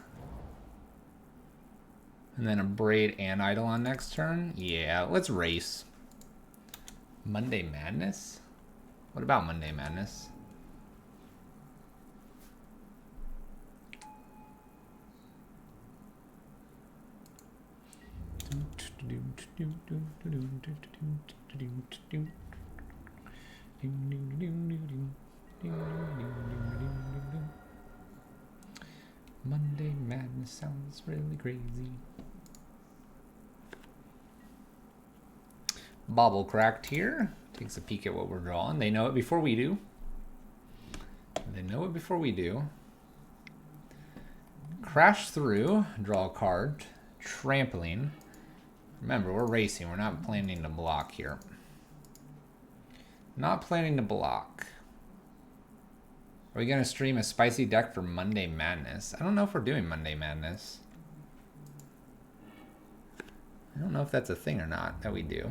And then a Braid and Eidolon next turn? Yeah, let's race. Monday Madness? What about Monday Madness? Monday Madness. This sounds really crazy. Bobble cracked here. Takes a peek at what we're drawing. They know it before we do. They know it before we do. Crash through. Draw a card. Trampling. Remember, we're racing. We're not planning to block here. Not planning to block. Are we going to stream a spicy deck for Monday Madness? I don't know if we're doing Monday Madness. I don't know if that's a thing or not that we do.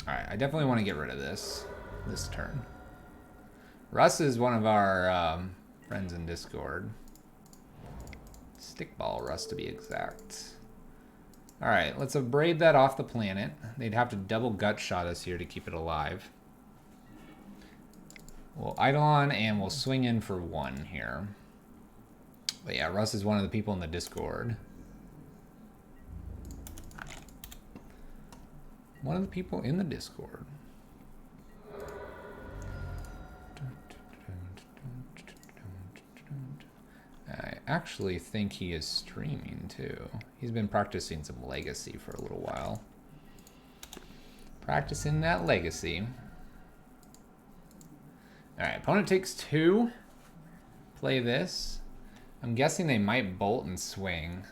Alright, I definitely want to get rid of this turn. Russ is one of our friends in Discord. Stickball Russ to be exact. Alright, let's abrade that off the planet. They'd have to double gut shot us here to keep it alive. We'll Eidolon and we'll swing in for 1 here. But yeah, Russ is one of the people in the Discord. One of the people in the Discord. I actually think he is streaming too. He's been practicing some Legacy for a little while. Practicing that Legacy. Alright, opponent takes 2. Play this. I'm guessing they might bolt and swing.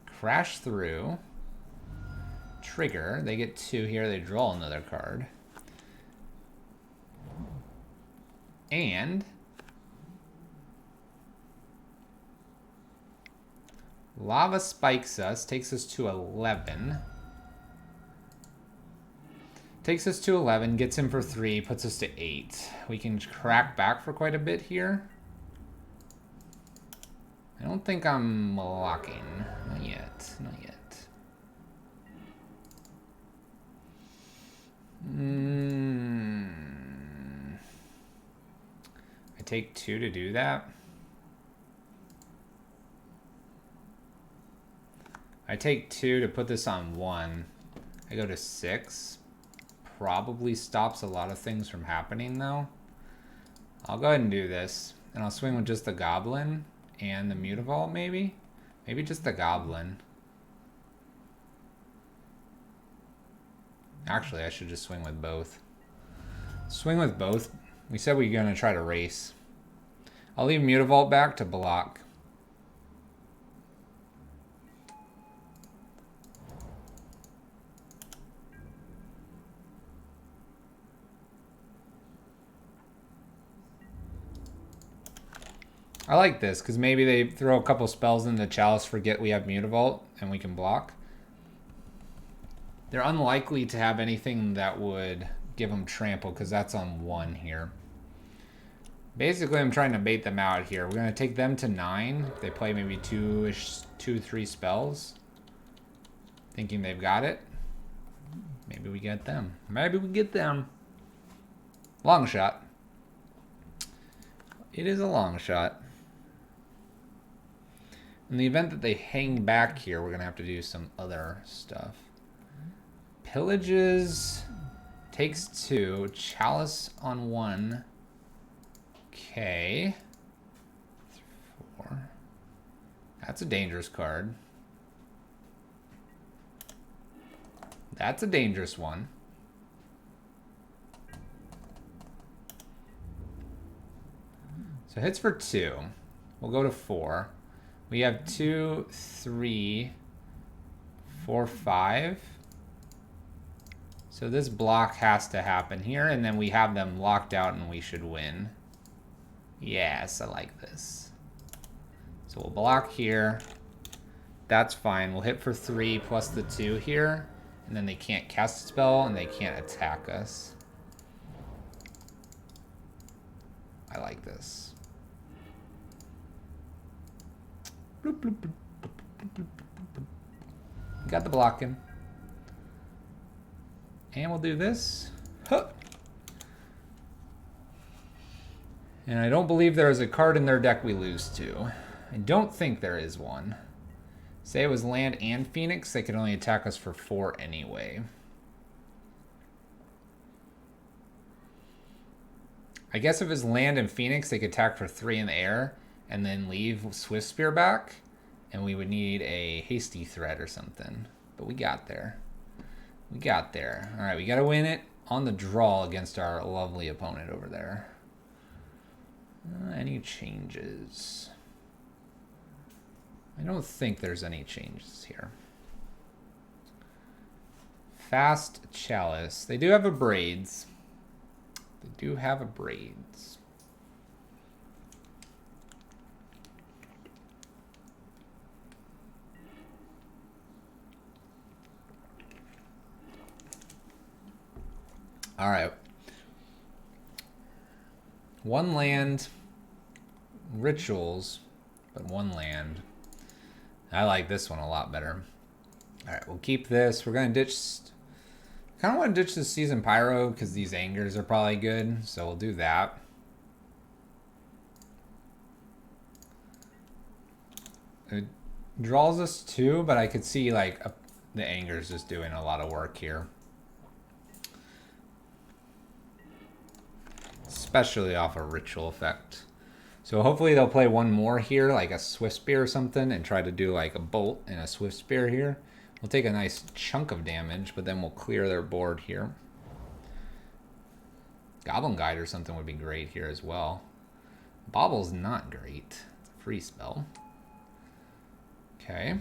Crash through. Trigger. They get 2 here. They draw another card. And Lava spikes us. Takes us to 11. Takes us to 11. Gets him for 3. Puts us to 8. We can crack back for quite a bit here. I don't think I'm blocking. Not yet. Not yet. I take 2 to do that. I take 2 to put this on 1. I go to 6. Probably stops a lot of things from happening though. I'll go ahead and do this. And I'll swing with just the Goblin and the Mutavault maybe? Maybe just the Goblin. Actually, I should just swing with both. Swing with both. We said we were going to try to race. I'll leave Mutavault back to block. I like this, because maybe they throw a couple spells into Chalice, forget we have Mutavault, and we can block. They're unlikely to have anything that would give them trample, because that's on 1 here. Basically, I'm trying to bait them out here. We're going to take them to 9. If they play maybe 2-3 spells. Thinking they've got it. Maybe we get them. Maybe we get them. Long shot. It is a long shot. In the event that they hang back here, we're going to have to do some other stuff. Pillages takes 2. Chalice on 1. Okay. 4. That's a dangerous card. That's a dangerous one. So hits for 2. We'll go to 4. We have 2, 3, 4, 5. So this block has to happen here, and then we have them locked out and we should win. Yes, I like this. So we'll block here. That's fine. We'll hit for 3 plus the 2 here, and then they can't cast a spell and they can't attack us. I like this. Bloop, bloop, bloop, bloop, bloop, bloop, bloop. Got the blocking. And we'll do this. Huh. And I don't believe there is a card in their deck we lose to. I don't think there is one. Say it was land and Phoenix, they could only attack us for 4 anyway. I guess if it's land and Phoenix, they could attack for 3 in the air and then leave Swift Spear back. And we would need a hasty threat or something. But we got there. We got there. All right, we got to win it on the draw against our lovely opponent over there. Any changes? I don't think there's any changes here. Fast Chalice. They do have a Braids. They do have a Braids. All right. 1 land. Rituals, but 1 land. I like this one a lot better. All right, we'll keep this. We're going to ditch... kind of want to ditch the Seasoned Pyro because these Angers are probably good. So we'll do that. It draws us 2, but I could see like the Angers just doing a lot of work here. Especially off a Ritual effect. So hopefully they'll play 1 more here, like a Swift Spear or something, and try to do like a Bolt and a Swift Spear here. We'll take a nice chunk of damage, but then we'll clear their board here. Goblin Guide or something would be great here as well. Bobble's not great. It's a free spell. Okay.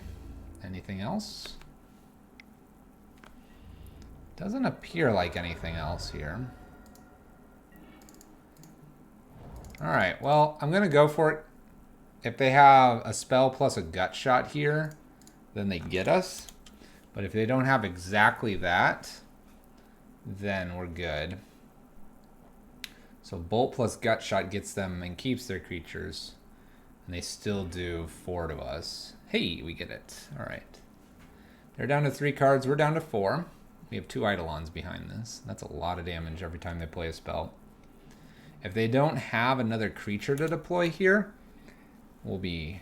Anything else? Doesn't appear like anything else here. Alright, well, I'm going to go for it. If they have a spell plus a gut shot here, then they get us. But if they don't have exactly that, then we're good. So Bolt plus gut shot gets them and keeps their creatures. And they still do 4 to us. Hey, we get it. Alright. They're down to 3 cards. We're down to 4. We have 2 Eidolons behind this. That's a lot of damage every time they play a spell. If they don't have another creature to deploy here, we'll be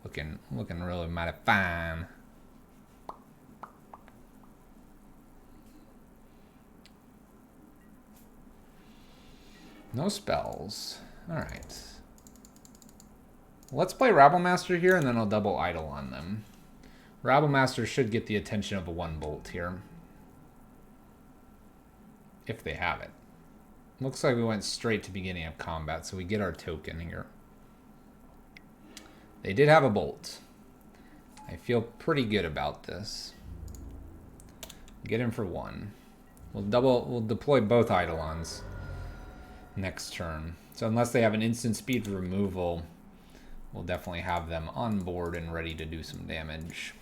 looking really mighty fine. No spells. Alright. Let's play Rabblemaster here, and then I'll double Idol on them. Rabblemaster should get the attention of a 1 bolt here. If they have it. Looks like we went straight to beginning of combat, so we get our token here. They did have a bolt. I feel pretty good about this. Get him for 1. We'll deploy both Eidolons next turn. So unless they have an instant speed removal, we'll definitely have them on board and ready to do some damage.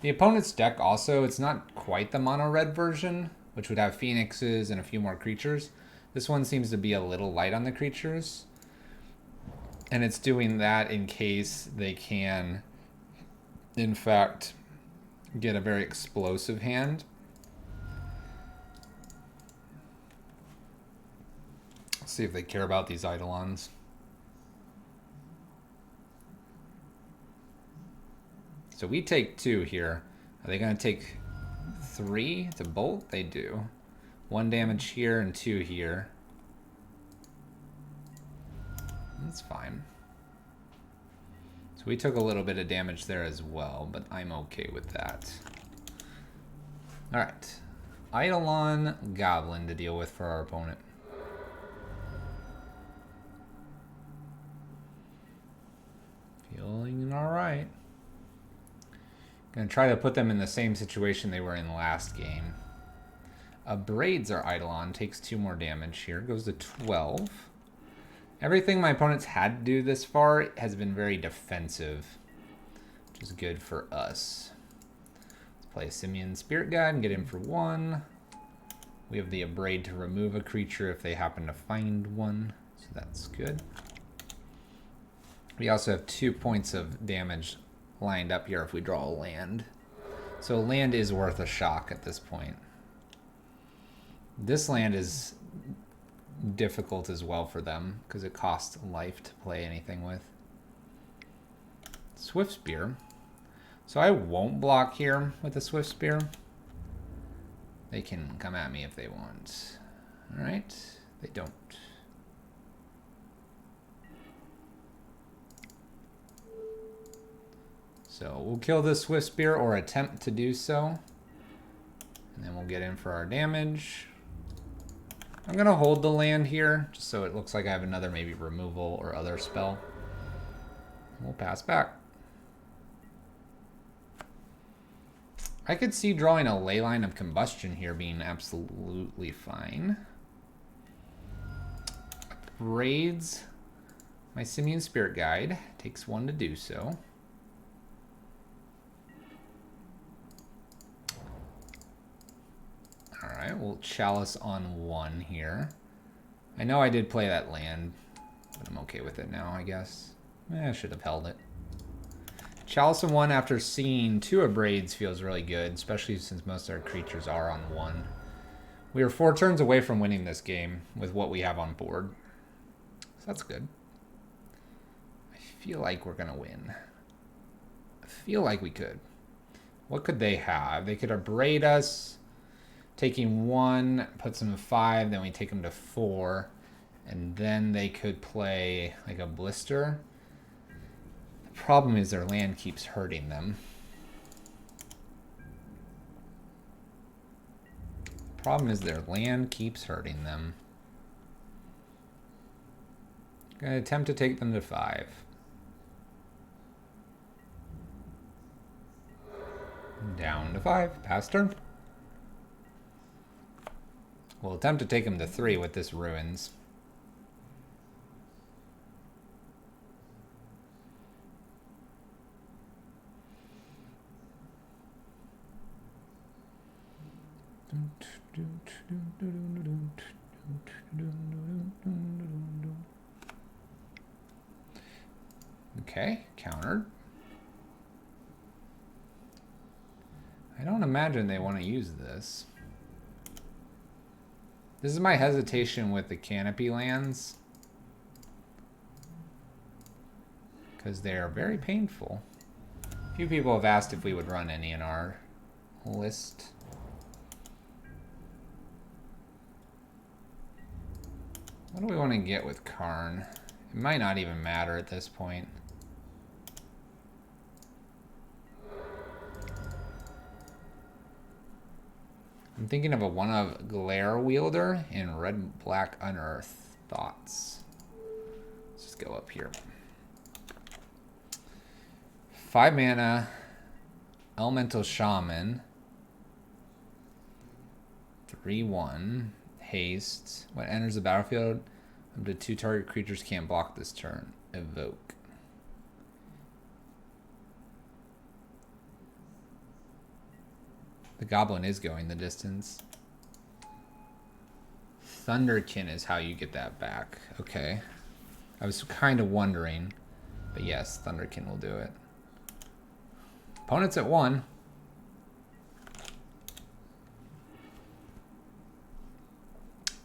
The opponent's deck also, it's not quite the mono red version, which would have Phoenixes and a few more creatures. This one seems to be a little light on the creatures. And it's doing that in case they can, in fact, get a very explosive hand. Let's see if they care about these Eidolons. So we take 2 here. Are they going to take 3 to bolt? They do. 1 damage here and 2 here. That's fine. So we took a little bit of damage there as well, but I'm okay with that. Alright. Eidolon Goblin to deal with for our opponent. Feeling alright. Gonna try to put them in the same situation they were in the last game. Braids our Eidolon, takes 2 more damage here, goes to 12. Everything my opponents had to do this far has been very defensive, which is good for us. Let's play a Simian Spirit Guide and get him for 1. We have the Abrade to remove a creature if they happen to find one, so that's good. We also have 2 points of damage lined up here if we draw a land. So land is worth a shock at this point. This land is difficult as well for them because it costs life to play anything with. Swift Spear. So I won't block here with the Swift Spear. They can come at me if they want. Alright, they don't. So we'll kill this Swift Spear or attempt to do so. And then we'll get in for our damage. I'm going to hold the land here, just so it looks like I have another maybe removal or other spell. We'll pass back. I could see drawing a Leyline of Combustion here being absolutely fine. Raids my Simian Spirit Guide. Takes 1 to do so. Alright, we'll Chalice on 1 here. I know I did play that land, but I'm okay with it now, I guess. I should have held it. Chalice on 1 after seeing 2 Abrades feels really good, especially since most of our creatures are on 1. We are 4 turns away from winning this game with what we have on board. So that's good. I feel like we're going to win. I feel like we could. What could they have? They could abrade us. Taking 1 puts them to 5, then we take them to 4. And then they could play like a blister. The problem is their land keeps hurting them. Problem is their land keeps hurting them. Gonna attempt to take them to 5. Down to 5. Pass turn. We'll attempt to take them to 3 with this Ruins. Okay, countered. I don't imagine they want to use this. This is my hesitation with the canopy lands, because they are very painful. A few people have asked if we would run any in our list. What do we want to get with Karn? It might not even matter at this point. I'm thinking of a 1 of Glare Wielder and red-black Unearth. Thoughts? Let's just go up here. 5 mana, Elemental Shaman. 3/1, haste. When it enters the battlefield, up to 2 target creatures can't block this turn. Evoke. The goblin is going the distance. Thunderkin is how you get that back. Okay. I was kind of wondering. But yes, Thunderkin will do it. Opponent's at 1.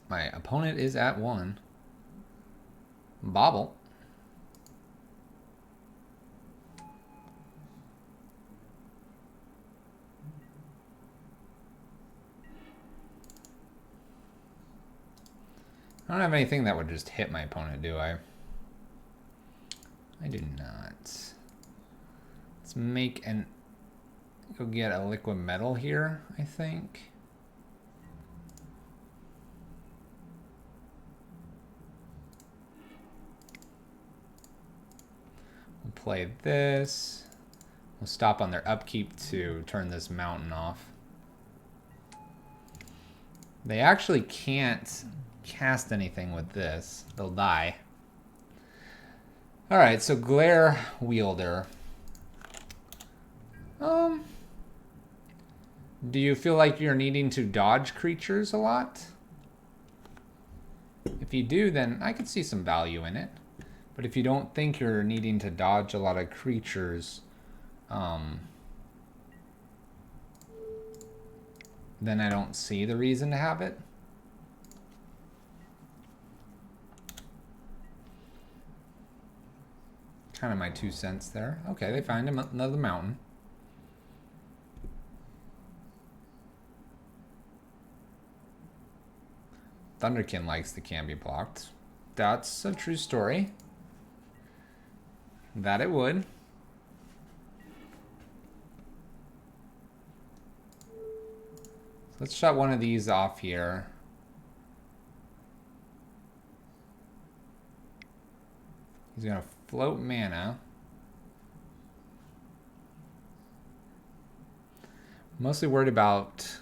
My opponent is at 1. Bobble. I don't have anything that would just hit my opponent, do I? I do not. Let's make an... Go get a liquid metal here, I think. We'll play this. We'll stop on their upkeep to turn this mountain off. They actually can't cast anything with this. They'll die. Alright, so Glare Wielder. Do you feel like you're needing to dodge creatures a lot? If you do, then I could see some value in it. But if you don't think you're needing to dodge a lot of creatures, then I don't see the reason to have it. Kind of my 2 cents there. Okay, they find another mountain. Thunderkin likes the can be blocked. That's a true story. That it would. Let's shut one of these off here. He's gonna float mana. Mostly worried about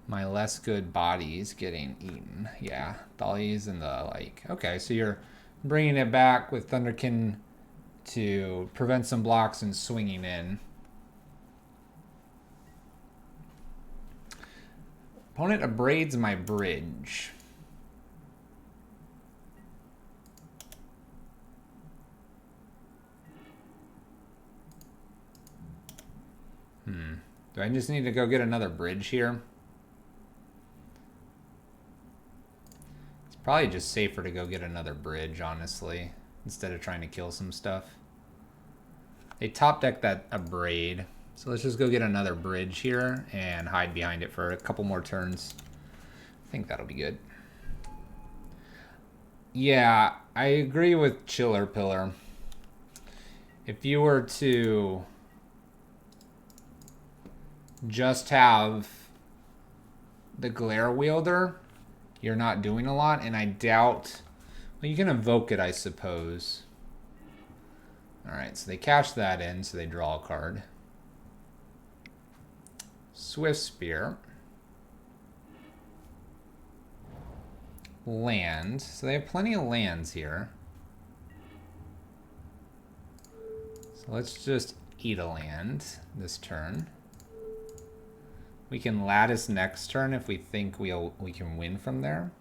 my less good bodies getting eaten. Yeah, Thali's and the like. Okay, so you're bringing it back with Thunderkin to prevent some blocks and swinging in. Opponent abrades my bridge. Do I just need to go get another bridge here? It's probably just safer to go get another bridge, honestly, instead of trying to kill some stuff. They top deck that abrade. So let's just go get another bridge here and hide behind it for a couple more turns. I think that'll be good. Yeah, I agree with Chiller Pillar. If you were to just have the Glare Wielder, you're not doing a lot, and I doubt... Well, you can evoke it, I suppose. Alright, so they cash that in, so they draw a card. Swift Spear. Land. So they have plenty of lands here. So let's just eat a land this turn. We can Lattice next turn if we think we can win from there.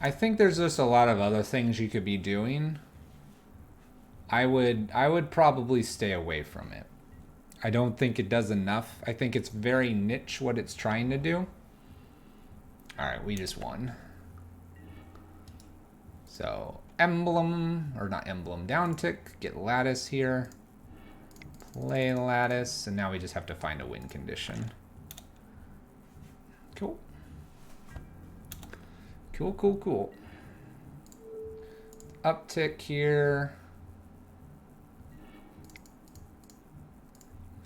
I think there's just a lot of other things you could be doing. I would probably stay away from it. I don't think it does enough. I think it's very niche what it's trying to do. Alright, we just won. So, Emblem, or not Emblem, downtick, get Lattice here. Play Lattice, and now we just have to find a win condition. Cool. Cool, cool, cool. Uptick here.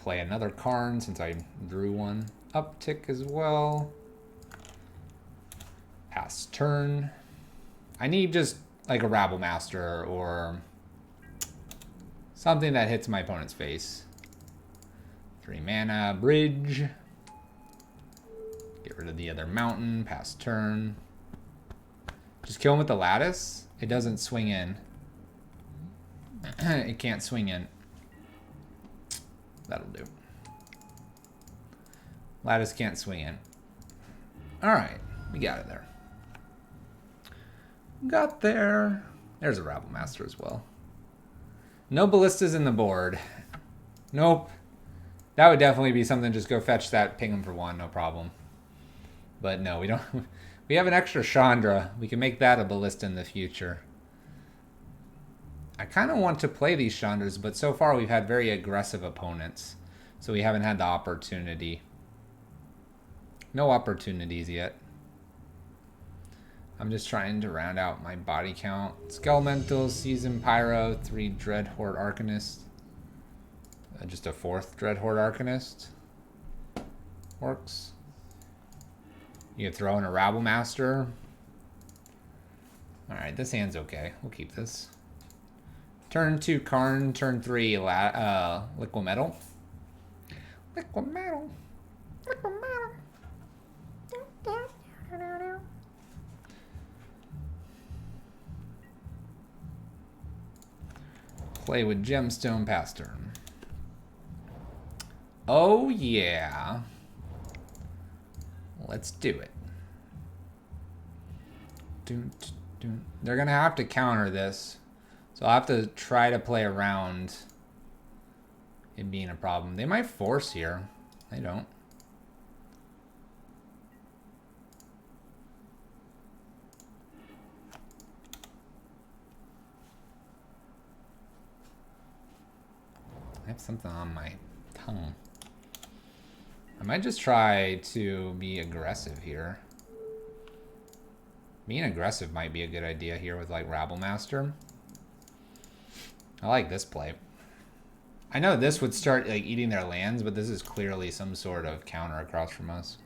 Play another Karn since I drew one. Uptick as well. Pass turn. I need just like a Rabble Master or something that hits my opponent's face. 3 mana, bridge. Get rid of the other mountain, pass turn. Just kill him with the Lattice. It doesn't swing in. It can't swing in. That'll do. Lattice can't swing in. Alright, we got it there. Got there. There's a Rabble Master as well. No ballistas in the board. Nope. That would definitely be something. Just go fetch that, ping him for 1, no problem. But no, we don't. We have an extra Chandra. We can make that a ballista in the future. I kind of want to play these Chandras, but so far we've had very aggressive opponents. So we haven't had the opportunity. No opportunities yet. I'm just trying to round out my body count. Skelemental, Seasoned Pyro, 3 Dreadhorde Arcanist. Just a 4th Dreadhorde Arcanist. Works. You can throw in a Rabble Master. Alright, this hand's okay. We'll keep this. Turn 2 Karn, turn 3 Liquid Metal. Liquid Metal. Liquid Metal. Play with Gemstone pass turn. Oh yeah. Let's do it. They're gonna have to counter this. So I'll have to try to play around it being a problem. They might force here. They don't. I have something on my tongue. I might just try to be aggressive here. Being aggressive might be a good idea here with like Rabblemaster. I like this play. I know this would start like eating their lands, but this is clearly some sort of counter across from us.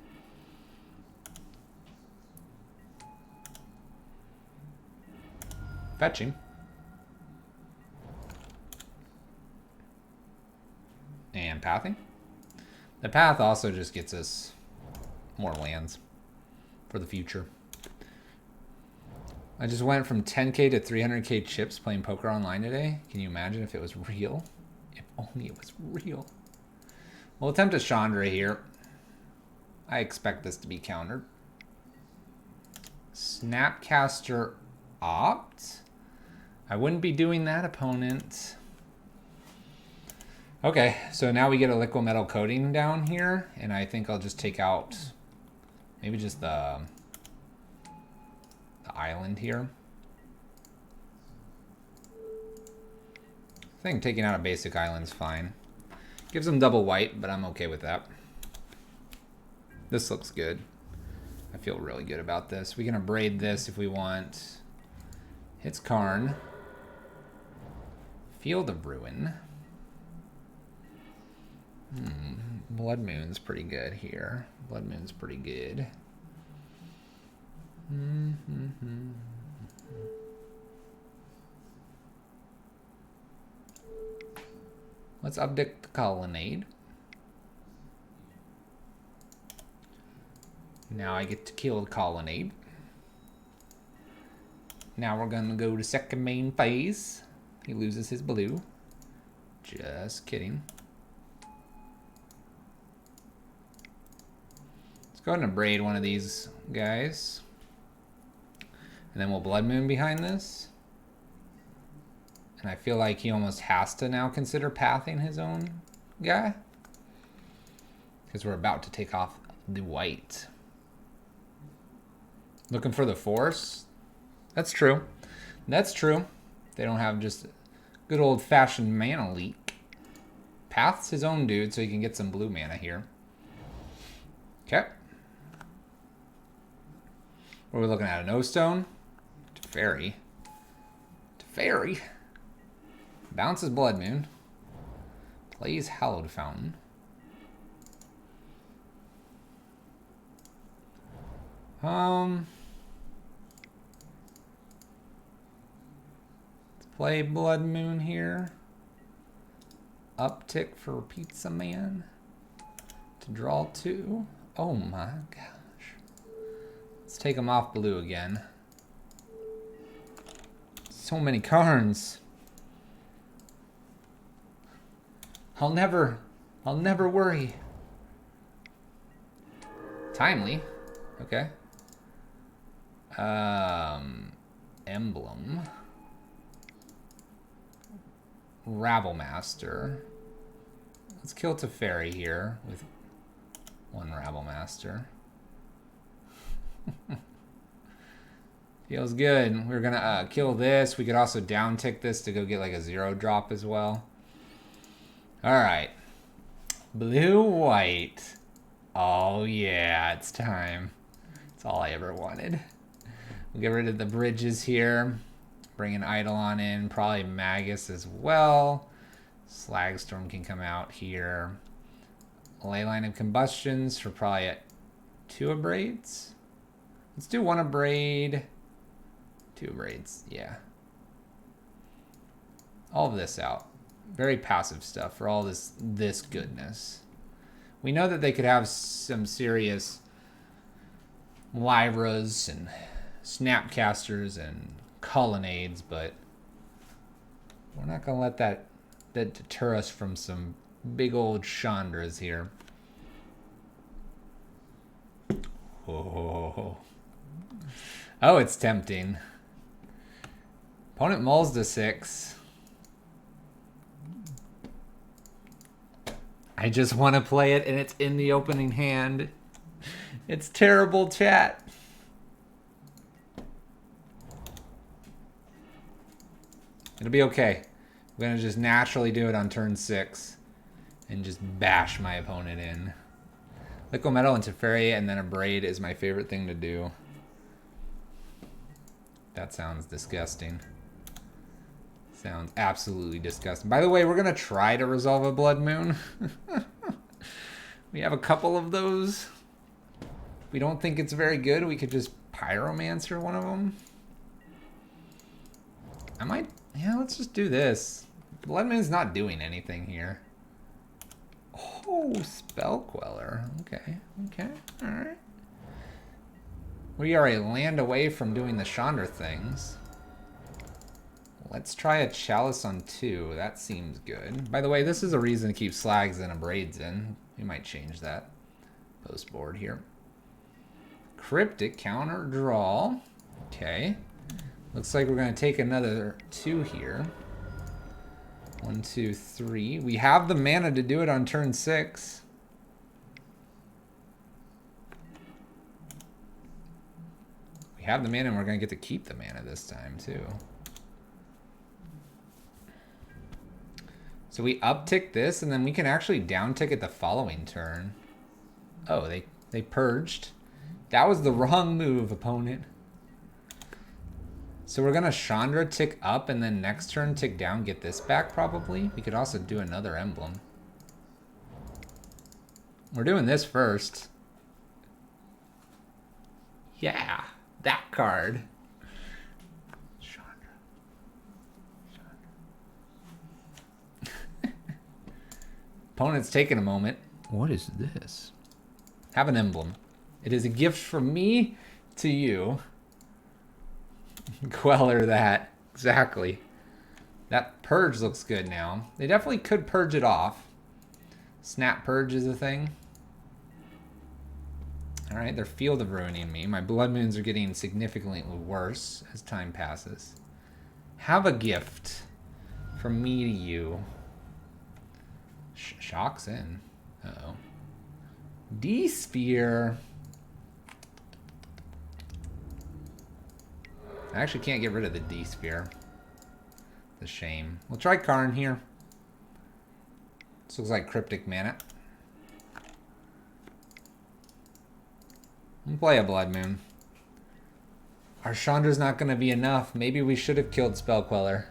Fetching. And pathing. The path also just gets us more lands for the future. I just went from 10K to 300K chips playing poker online today. Can you imagine if it was real? If only it was real. We'll attempt a Chandra here. I expect this to be countered. Snapcaster Opt. I wouldn't be doing that, opponent. Okay, so now we get a liquid metal coating down here, and I think I'll just take out maybe just the island here. I think taking out a basic island's fine. Gives them double white, but I'm okay with that. This looks good. I feel really good about this. We can abrade this if we want. Hits Karn. Field of Ruin. Blood Moon's pretty good here. Blood Moon's pretty good. Let's update the Colonnade. Now I get to kill the Colonnade. Now we're gonna go to second main phase. He loses his blue. Just kidding. Let's go ahead and braid one of these guys. And then we'll Blood Moon behind this. And I feel like he almost has to now consider pathing his own guy. Because we're about to take off the white. Looking for the force. That's true. That's true. They don't have just good old-fashioned mana leak. Paths his own dude so he can get some blue mana here. Okay. What are we looking at? A no-stone? Teferi. Teferi. Bounces Blood Moon. Plays Hallowed Fountain. Let's play Blood Moon here. Uptick for Pizza Man. To draw 2. Oh my gosh. Let's take him off blue again. So many Karns. I'll never worry. Timely. Okay. Emblem. Rabblemaster. Let's kill Teferi here with one Rabblemaster. Feels good. We're gonna kill this. We could also down tick this to go get like a 0 drop as well. Alright. Blue, white. Oh yeah, it's time. That's all I ever wanted. We'll get rid of the bridges here. Bring an Eidolon in. Probably Magus as well. Slagstorm can come out here. Leyline of Combustions for probably 2 abrades. Let's do 1 abrade. 2 abrades, yeah. All of this out. Very passive stuff for all this goodness. We know that they could have some serious Lyras and Snapcasters and Colonnades, but we're not going to let that deter us from some big old Chandras here. Oh, it's tempting. Opponent mulls to 6. I just want to play it, and it's in the opening hand. It's terrible, chat. It'll be okay. I'm going to just naturally do it on turn 6 and just bash my opponent in. Liquid Metal into Fairy and then a Braid is my favorite thing to do. That sounds disgusting. Sounds absolutely disgusting. By the way, we're going to try to resolve a Blood Moon. We have a couple of those. If we don't think it's very good, we could just Pyromancer one of them. I might... Yeah, let's just do this. Blood Moon's not doing anything here. Oh, Spell Queller. Okay, okay, alright. We are a land away from doing the Chandra things. Let's try a Chalice on 2. That seems good. By the way, this is a reason to keep Slags and Abrades in. We might change that post board here. Cryptic counter draw. Okay. Looks like we're going to take another 2 here. 1, 2, 3. We have the mana to do it on turn 6. We have the mana and we're going to get to keep the mana this time too. So we uptick this and then we can actually downtick it the following turn. Oh, they purged. That was the wrong move, opponent. So we're going to Chandra tick up and then next turn tick down, get this back probably. We could also do another emblem. We're doing this first. Yeah, that card. Chandra. Opponent's taking a moment. What is this? Have an emblem. It is a gift from me to you. Queller that. Exactly. That purge looks good now. They definitely could purge it off. Snap purge is a thing. Alright, they're Field of Ruining me. My Blood Moons are getting significantly worse as time passes. Have a gift from me to you. Shock's in. Uh-oh. D-Sphere. I actually can't get rid of the D-Sphere. It's a shame. We'll try Karn here. This looks like Cryptic Mana. We'll play a Blood Moon. Our Chandra's not going to be enough. Maybe we should have killed Spell Queller.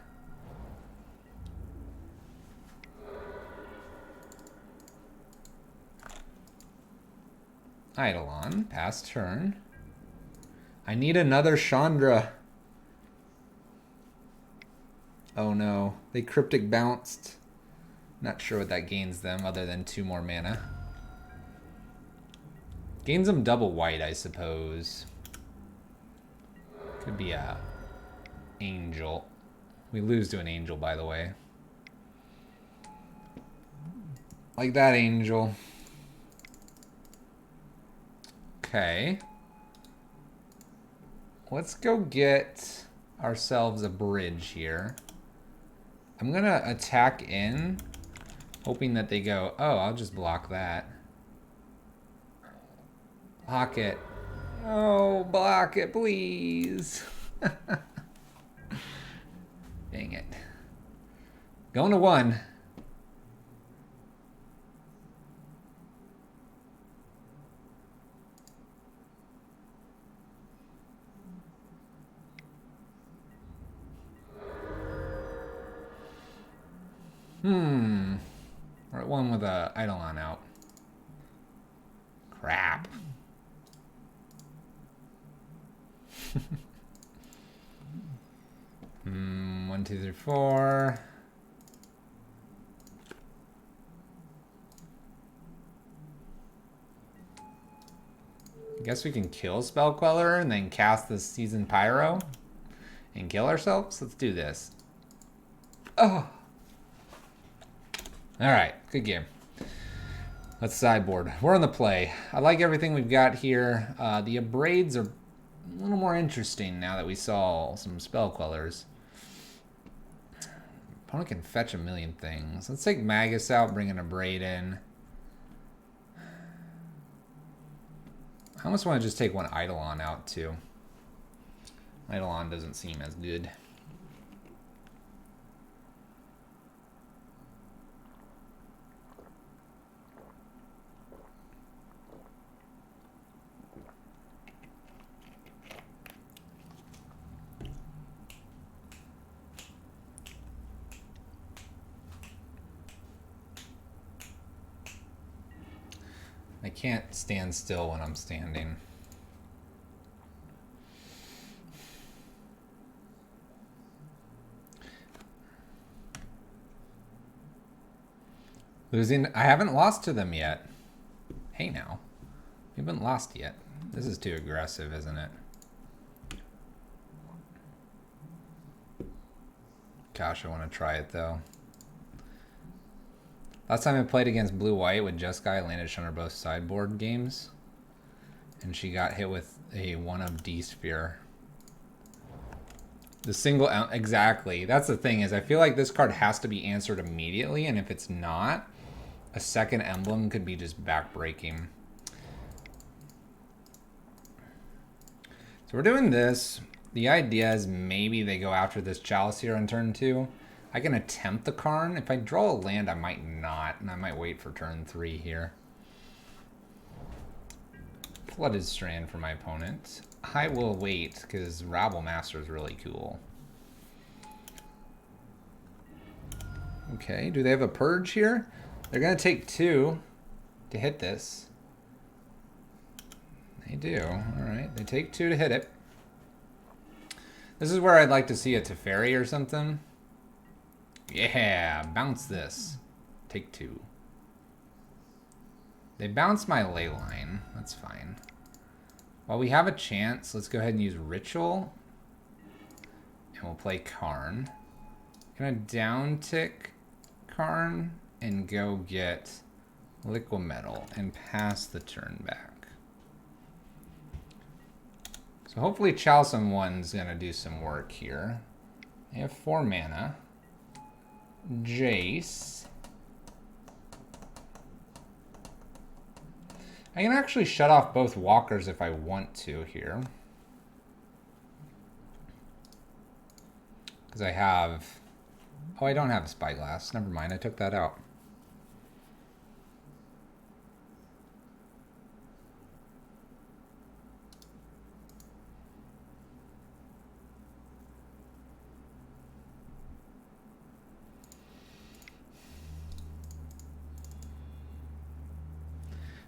Eidolon, pass turn. I need another Chandra. Oh no, they Cryptic bounced. Not sure what that gains them other than 2 more mana. Gains them double white, I suppose. Could be a Angel. We lose to an Angel, by the way. Like that Angel. Okay. Let's go get ourselves a bridge here. I'm gonna attack in, hoping that they go, oh, I'll just block that. Block it. Oh, block it, please. Dang it. Going to 1. We're at 1 with a Eidolon out. Crap. 1, 2, 3, 4. I guess we can kill Spell Queller and then cast the Seasoned Pyro and kill ourselves. Let's do this. Oh. Alright, good game. Let's sideboard. We're on the play. I like everything we've got here. The Abrades are a little more interesting now that we saw some Spell Quellers. Opponent can fetch a million things. Let's take Magus out, bring an Abrade in. I almost want to just take one Eidolon out too. Eidolon doesn't seem as good. I can't stand still when I'm standing. Losing, I haven't lost to them yet. Hey now, we haven't lost yet. This is too aggressive, isn't it? Gosh, I want to try it though. Last time I played against blue-white with Jessica, I landed Shunner both sideboard games. And she got hit with a 1 of D-Sphere. The single, exactly. That's the thing is I feel like this card has to be answered immediately. And if it's not, a second emblem could be just backbreaking. So we're doing this. The idea is maybe they go after this Chalice here on turn 2. I can attempt the Karn. If I draw a land, I might not. And I might wait for turn 3 here. Flooded Strand for my opponent. I will wait because Rabblemaster is really cool. Okay, do they have a Purge here? They're going to take 2 to hit this. They do. All right, they take 2 to hit it. This is where I'd like to see a Teferi or something. Yeah, bounce this. Take 2. They bounced my Leyline. That's fine. While we have a chance, let's go ahead and use Ritual. And we'll play Karn. Gonna down tick Karn and go get Liquid Metal and pass the turn back. So hopefully Chalice on 1's gonna do some work here. They have 4 mana. Jace. I can actually shut off both walkers if I want to here. Because I have... Oh, I don't have Spyglass. Never mind, I took that out.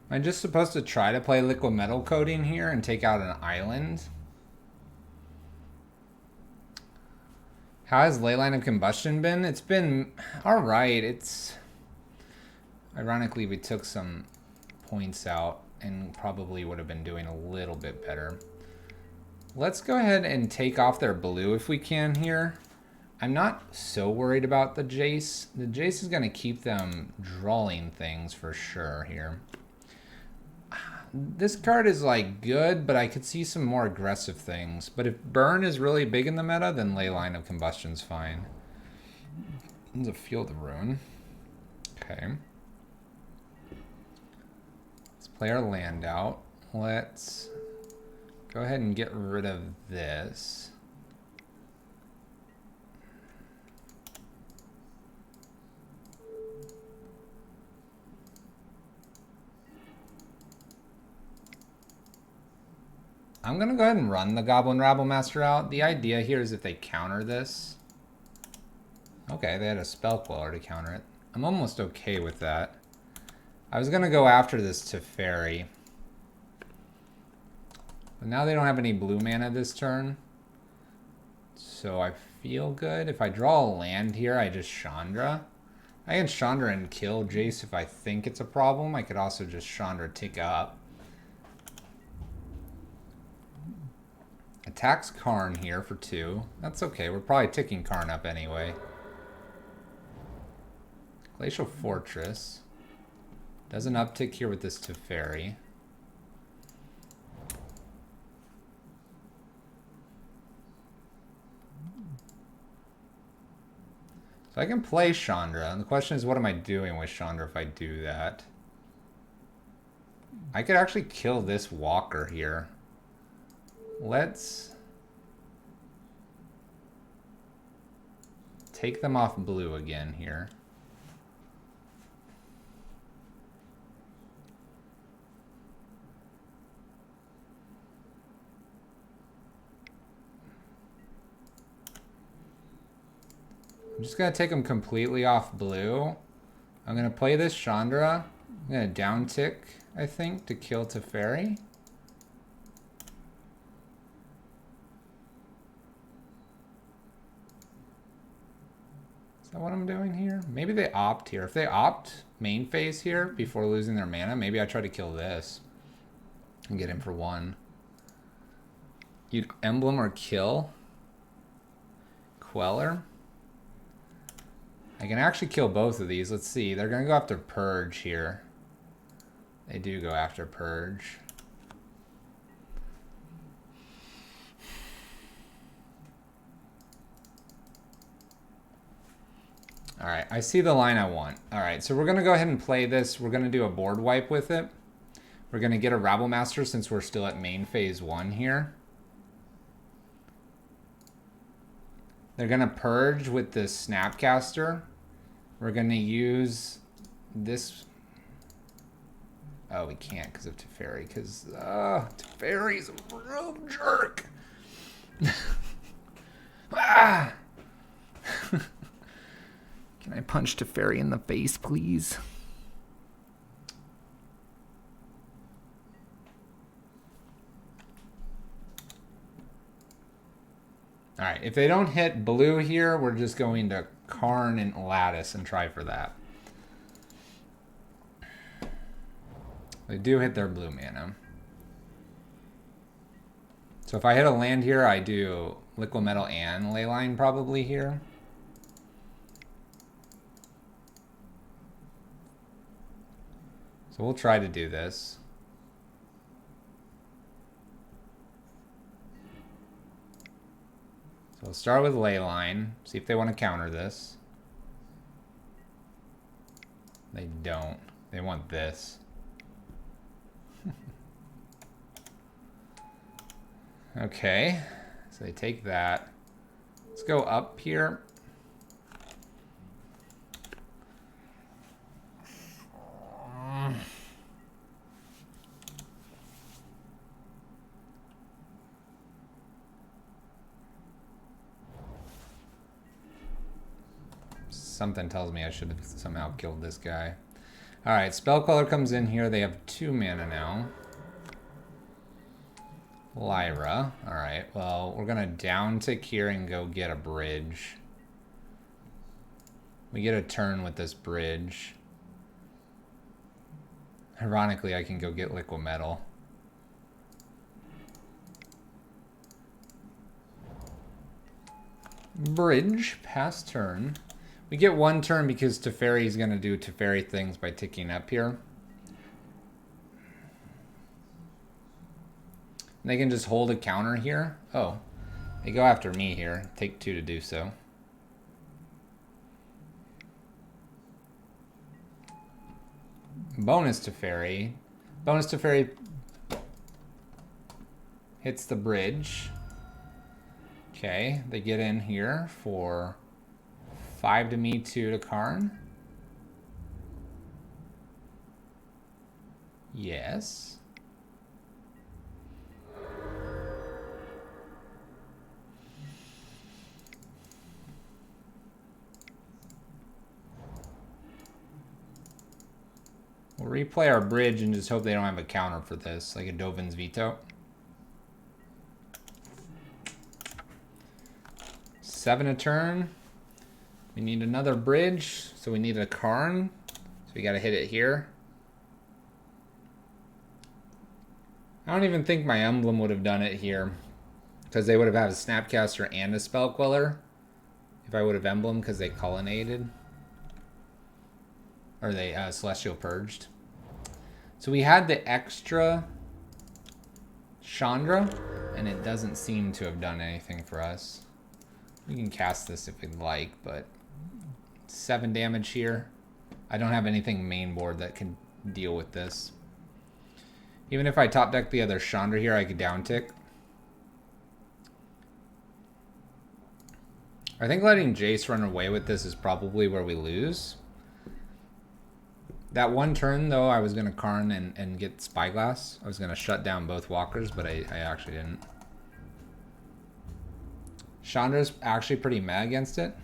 Am I just supposed to try to play Liquid Metal Coating here and take out an island? How has Leyline of Combustion been? It's been alright. It's... Ironically, we took some points out and probably would have been doing a little bit better. Let's go ahead and take off their blue if we can here. I'm not so worried about the Jace. The Jace is going to keep them drawing things for sure here. This card is like good, but I could see some more aggressive things. But if Burn is really big in the meta, then Leyline of Combustion's fine. There's a Field of Ruin. Okay. Let's play our land out. Let's go ahead and get rid of this. I'm going to go ahead and run the Goblin Rabblemaster out. The idea here is if they counter this. Okay, they had a Spell Queller to counter it. I'm almost okay with that. I was going to go after this Teferi. But now they don't have any blue mana this turn. So I feel good. If I draw a land here, I just Chandra. I can Chandra and kill Jace if I think it's a problem. I could also just Chandra tick up. Attacks Karn here for 2. That's okay. We're probably ticking Karn up anyway. Glacial Fortress. Does an uptick here with this Teferi. So I can play Chandra. And the question is, what am I doing with Chandra if I do that? I could actually kill this Walker here. Let's take them off blue again here. I'm just going to take them completely off blue. I'm going to play this Chandra. I'm going to down tick I think, to kill Teferi. Is that what I'm doing here? Maybe they opt here. If they opt main phase here before losing their mana, maybe I try to kill this and get him for 1. You'd emblem or kill Queller. I can actually kill both of these. Let's see. They're going to go after Purge here. They do go after Purge. All right, I see the line I want. All right, so we're going to go ahead and play this. We're going to do a board wipe with it. We're going to get a Rabblemaster since we're still at main phase 1 here. They're going to Purge with this Snapcaster. We're going to use this. Oh, we can't because of Teferi, because Teferi's a real jerk. Ah! Can I punch Teferi in the face, please? All right, if they don't hit blue here, we're just going to Karn and Lattice and try for that. They do hit their blue mana. So if I hit a land here, I do Liquid Metal and Leyline probably here. So we'll try to do this. So we'll start with Leyline, see if they want to counter this. They don't. They want this. Okay, so they take that. Let's go up here. Something tells me I should have somehow killed this guy. All right, Spellcaller comes in here. They have 2 mana now. Lyra. All right, well, we're going to down tick here and go get a bridge. We get a turn with this bridge. Ironically, I can go get Liquid Metal. Bridge, pass turn. We get 1 turn because Teferi's going to do Teferi things by ticking up here. And they can just hold a counter here. Oh, they go after me here. Take 2 to do so. Bonus Teferi. Bonus Teferi hits the bridge. Okay, they get in here for 5 to me, 2 to Karn. Yes. We'll replay our bridge and just hope they don't have a counter for this, like a Dovin's Veto. 7 a turn. We need another bridge, so we need a Karn. So we gotta hit it here. I don't even think my emblem would have done it here, because they would have had a Snapcaster and a Spell Queller if I would have emblem, because they Cullinated. Or they Celestial Purged. So we had the extra Chandra, and it doesn't seem to have done anything for us. We can cast this if we'd like, but 7 damage here. I don't have anything main board that can deal with this. Even if I top deck the other Chandra here, I could down tick. I think letting Jace run away with this is probably where we lose. That 1 turn, though, I was going to Karn and get Spyglass. I was going to shut down both walkers, but I actually didn't. Chandra's actually pretty mad against it.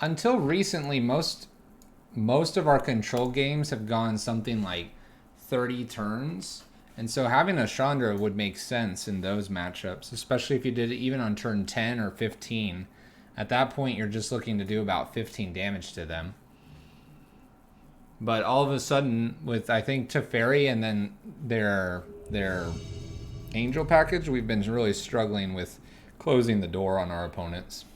until recently, most of our control games have gone something like 30 turns. And so having a Chandra would make sense in those matchups, especially if you did it even on turn 10 or 15. At that point, you're just looking to do about 15 damage to them. But all of a sudden, with, I think, Teferi and then their Angel package, we've been really struggling with closing the door on our opponents.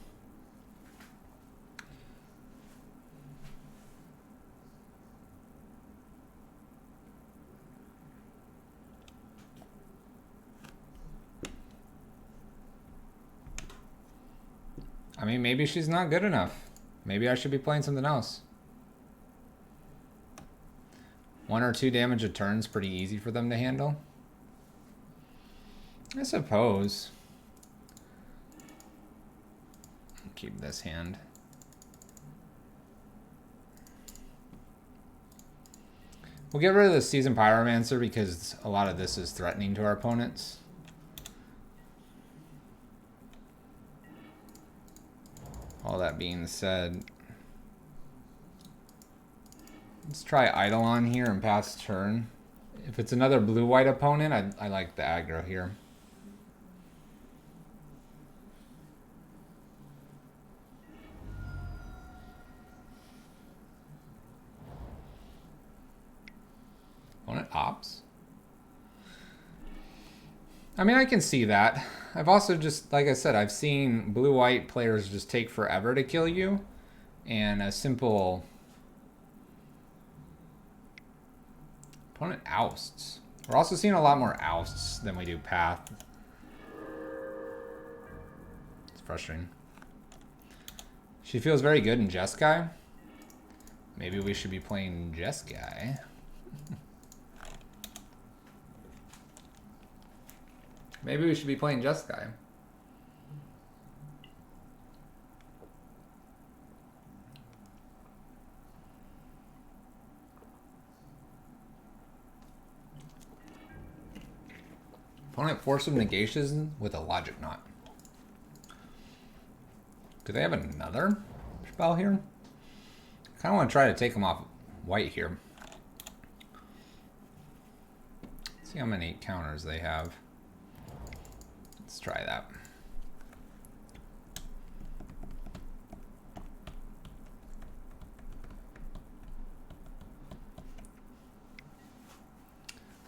I mean, maybe she's not good enough. Maybe I should be playing something else. 1 or 2 damage a turn is pretty easy for them to handle, I suppose. Keep this hand. We'll get rid of the Seasoned Pyromancer because a lot of this is threatening to our opponents. All that being said, let's try Eidolon here and pass turn. If it's another blue-white opponent, I like the aggro here. Opponent ops. I mean, I can see that. I've also just, like I said, I've seen blue-white players just take forever to kill you. And a simple... Opponent ousts. We're also seeing a lot more ousts than we do path. It's frustrating. She feels very good in Jeskai. Maybe we should be playing Jeskai. Maybe we should be playing Jeskai. Opponent Force of Negation with a Logic Knot. Do they have another spell here? I kind of want to try to take them off white here. Let's see how many counters they have. Let's try that.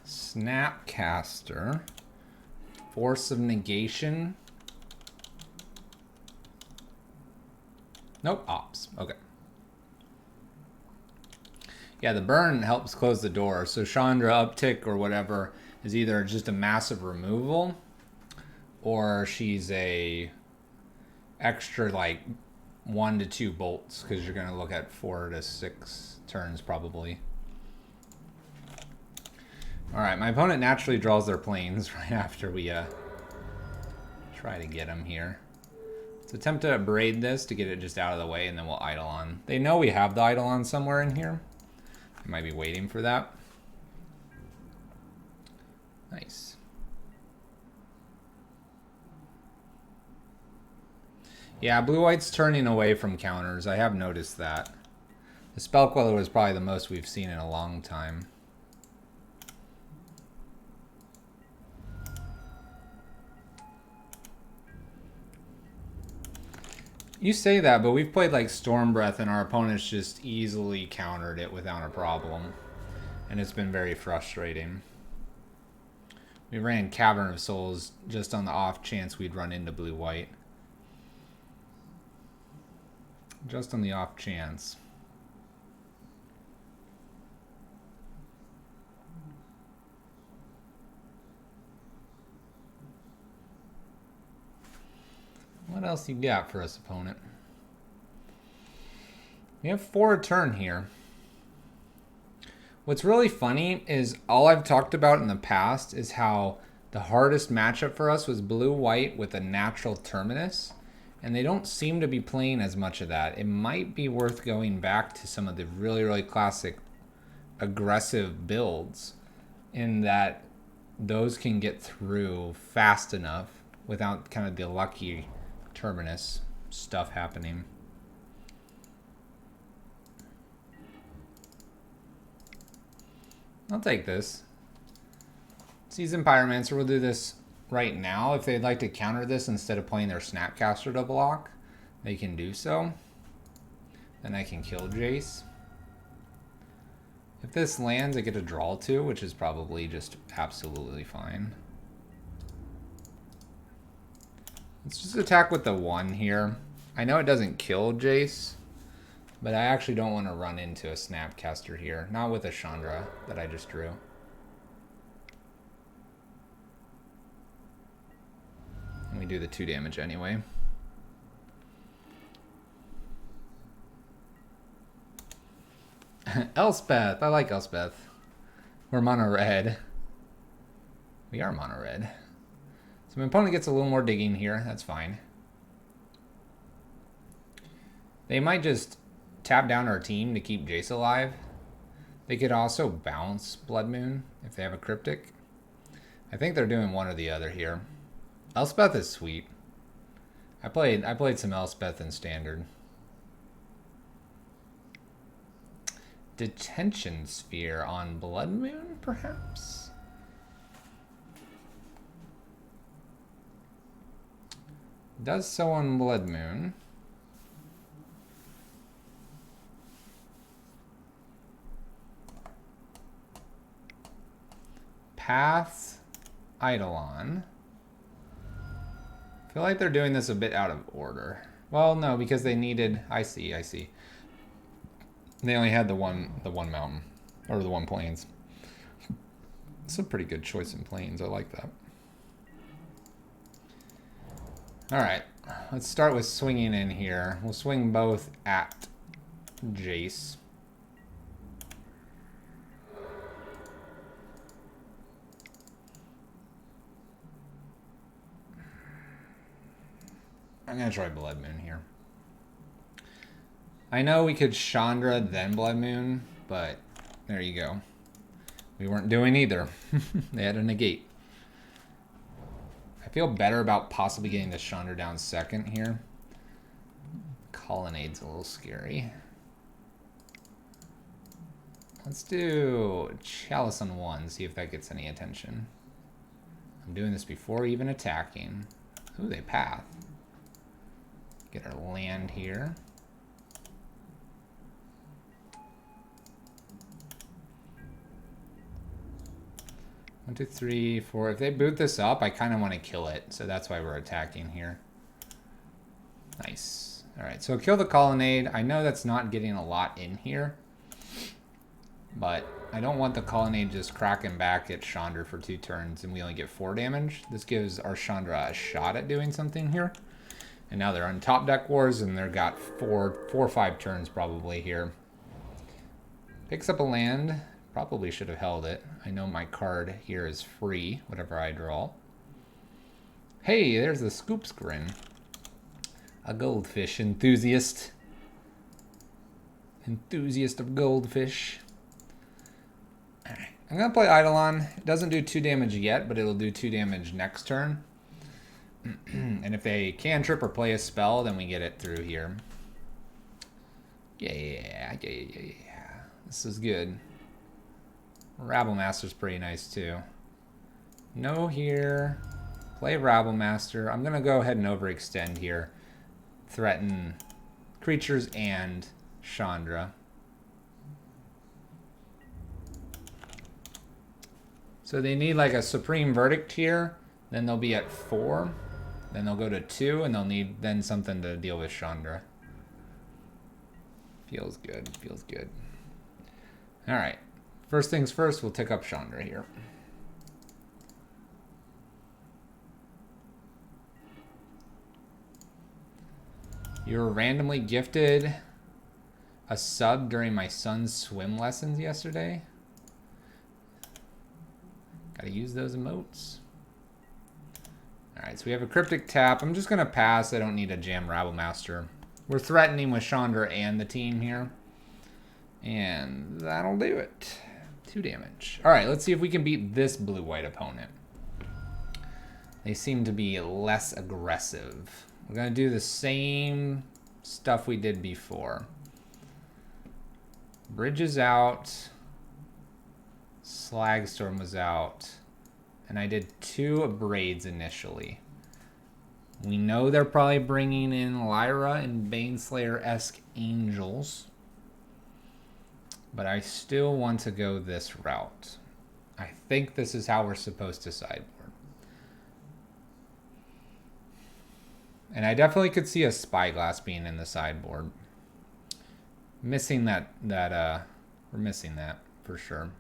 Snapcaster. Force of Negation. Nope, ops. Okay. Yeah, the burn helps close the door. So Chandra uptick or whatever is either just a massive removal or she's a extra like 1 to 2 bolts because you're going to look at 4 to 6 turns probably. All right, my opponent naturally draws their planes right after we try to get them here. Let's attempt to braid this to get it just out of the way, and then we'll Eidolon. They know we have the Eidolon somewhere in here. I might be waiting for that. Nice. Yeah, blue-white's turning away from counters. I have noticed that. The Spell Queller was probably the most we've seen in a long time. You say that, but we've played like Storm Breath and our opponents just easily countered it without a problem. And it's been very frustrating. We ran Cavern of Souls just on the off chance we'd run into blue-white. Just on the off chance. What else you got for us, opponent? We have 4 a turn here. What's really funny is all I've talked about in the past is how the hardest matchup for us was blue-white with a natural terminus. And they don't seem to be playing as much of that. It might be worth going back to some of the really, really classic aggressive builds in that those can get through fast enough without kind of the lucky terminus stuff happening. I'll take this. Seasoned Pyromancer will do this right now. If they'd like to counter this instead of playing their Snapcaster to block, they can do so. Then I can kill Jace. If this lands, I get a draw 2, which is probably just absolutely fine. Let's just attack with the 1 here. I know it doesn't kill Jace, but I actually don't want to run into a Snapcaster here. Not with a Chandra that I just drew. And we do the 2 damage anyway. Elspeth. I like Elspeth. We're mono red. We are mono red. So my opponent gets a little more digging here. That's fine. They might just tap down our team to keep Jace alive. They could also bounce Blood Moon if they have a Cryptic. I think they're doing one or the other here. Elspeth is sweet. I played some Elspeth in Standard. Detention Sphere on Blood Moon, perhaps? Does so on Blood Moon. Path Eidolon. I feel like they're doing this a bit out of order. Well, no, because they needed... I see. They only had the one mountain. Or the 1 plains. It's a pretty good choice in plains. I like that. Alright. Let's start with swinging in here. We'll swing both at Jace. I'm going to try Blood Moon here. I know we could Chandra then Blood Moon, but there you go. We weren't doing either. They had a negate. I feel better about possibly getting the Chandra down second here. Colonnade's a little scary. Let's do Chalice on 1, see if that gets any attention. I'm doing this before even attacking. Ooh, they path. Get our land here. One, two, three, four. If they boot this up, I kind of want to kill it. So that's why we're attacking here. Nice. All right, so kill the Colonnade. I know that's not getting a lot in here. But I don't want the Colonnade just cracking back at Chandra for 2 turns and we only get 4 damage. This gives our Chandra a shot at doing something here. And now they're on top deck wars and they've got 4 or 5 turns probably here. Picks up a land. Probably should have held it. I know my card here is free, whatever I draw. Hey, there's the Scoops Grin. A goldfish enthusiast. Enthusiast of goldfish. Alright, I'm going to play Eidolon. It doesn't do 2 damage yet, but it'll do 2 damage next turn. And if they cantrip or play a spell, then we get it through here. Yeah. This is good. Rabblemaster's pretty nice too. No here. Play Rabblemaster. I'm going to go ahead and overextend here. Threaten creatures and Chandra. So they need like a Supreme Verdict here. Then they'll be at 4. Then they'll go to 2 and they'll need then something to deal with Chandra. Feels good. Feels good. Alright. First things first, we'll tick up Chandra here. You were randomly gifted a sub during my son's swim lessons yesterday. Gotta use those emotes. Alright, so we have a Cryptic tap. I'm just gonna pass. I don't need a Jam Rabblemaster. We're threatening with Chandra and the team here. And that'll do it. 2 damage. Alright, let's see if we can beat this blue-white opponent. They seem to be less aggressive. We're going to do the same stuff we did before. Bridges out. Slagstorm was out. And I did 2 Braids initially. We know they're probably bringing in Lyra and Baneslayer-esque Angels. But I still want to go this route. I think this is how we're supposed to sideboard. And I definitely could see a Spyglass being in the sideboard. Missing we're missing that for sure.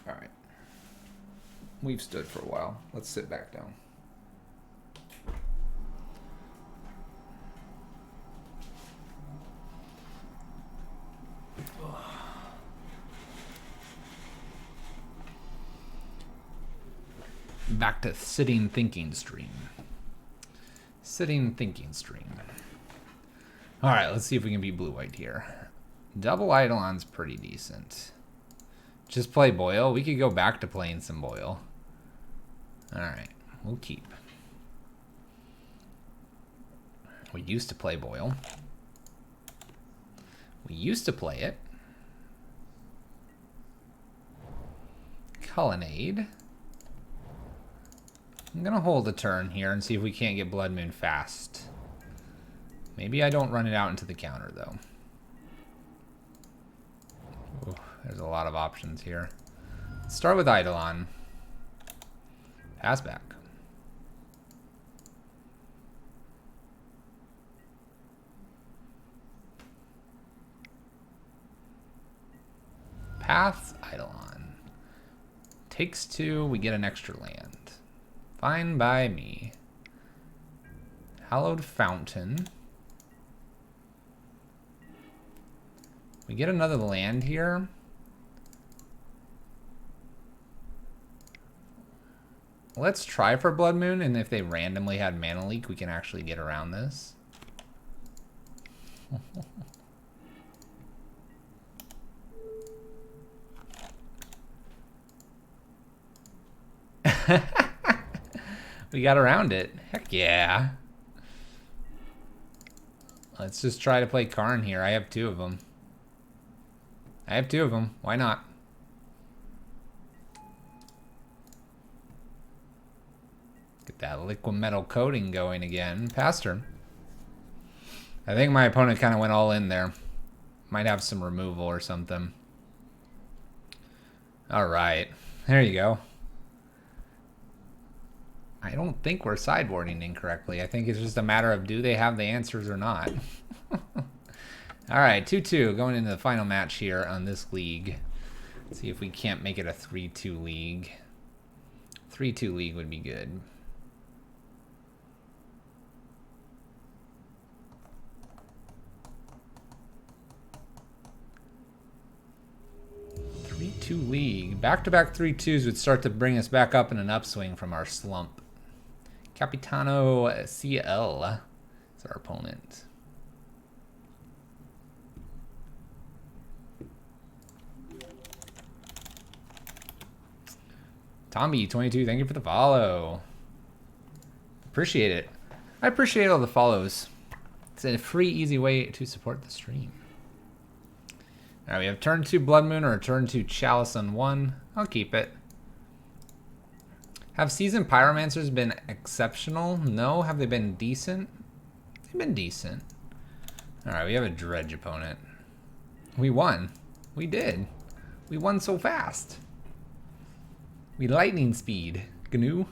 All right. We've stood for a while. Let's sit back down. Back to sitting thinking stream. Sitting thinking stream. All right, let's see if we can beat blue-white here. Double Eidolon's pretty decent. Just play Boil. We could go back to playing some Boil. All right, we'll keep. We used to play Boil. We used to play it. Colonnade. I'm going to hold a turn here and see if we can't get Blood Moon fast. Maybe I don't run it out into the counter, though. Ooh, there's a lot of options here. Let's start with Eidolon. Pass back. Path, Eidolon. Takes 2, we get an extra land. Fine by me. Hallowed Fountain. We get another land here. Let's try for Blood Moon, and if they randomly had Mana Leak, we can actually get around this. We got around it. Heck yeah. Let's just try to play Karn here. I have 2 of them. Why not? Get that liquid metal coating going again. Pass turn. I think my opponent kind of went all in there. Might have some removal or something. All right. There you go. I don't think we're sideboarding incorrectly. I think it's just a matter of do they have the answers or not. All right, 2-2 going into the final match here on this league. Let's see if we can't make it a 3-2 league. 3-2 league would be good. League. Back-to-back 3-2s would start to bring us back up in an upswing from our slump. Capitano CL is our opponent. Tommy22, thank you for the follow. Appreciate it. I appreciate all the follows. It's a free, easy way to support the stream. All right, we have turn 2 Blood Moon or turn 2 Chalice on 1. I'll keep it. Have Seasoned Pyromancers been exceptional? No. Have they been decent? They've been decent. All right, we have a Dredge opponent. We won. We did. We won so fast. We lightning speed. GNU.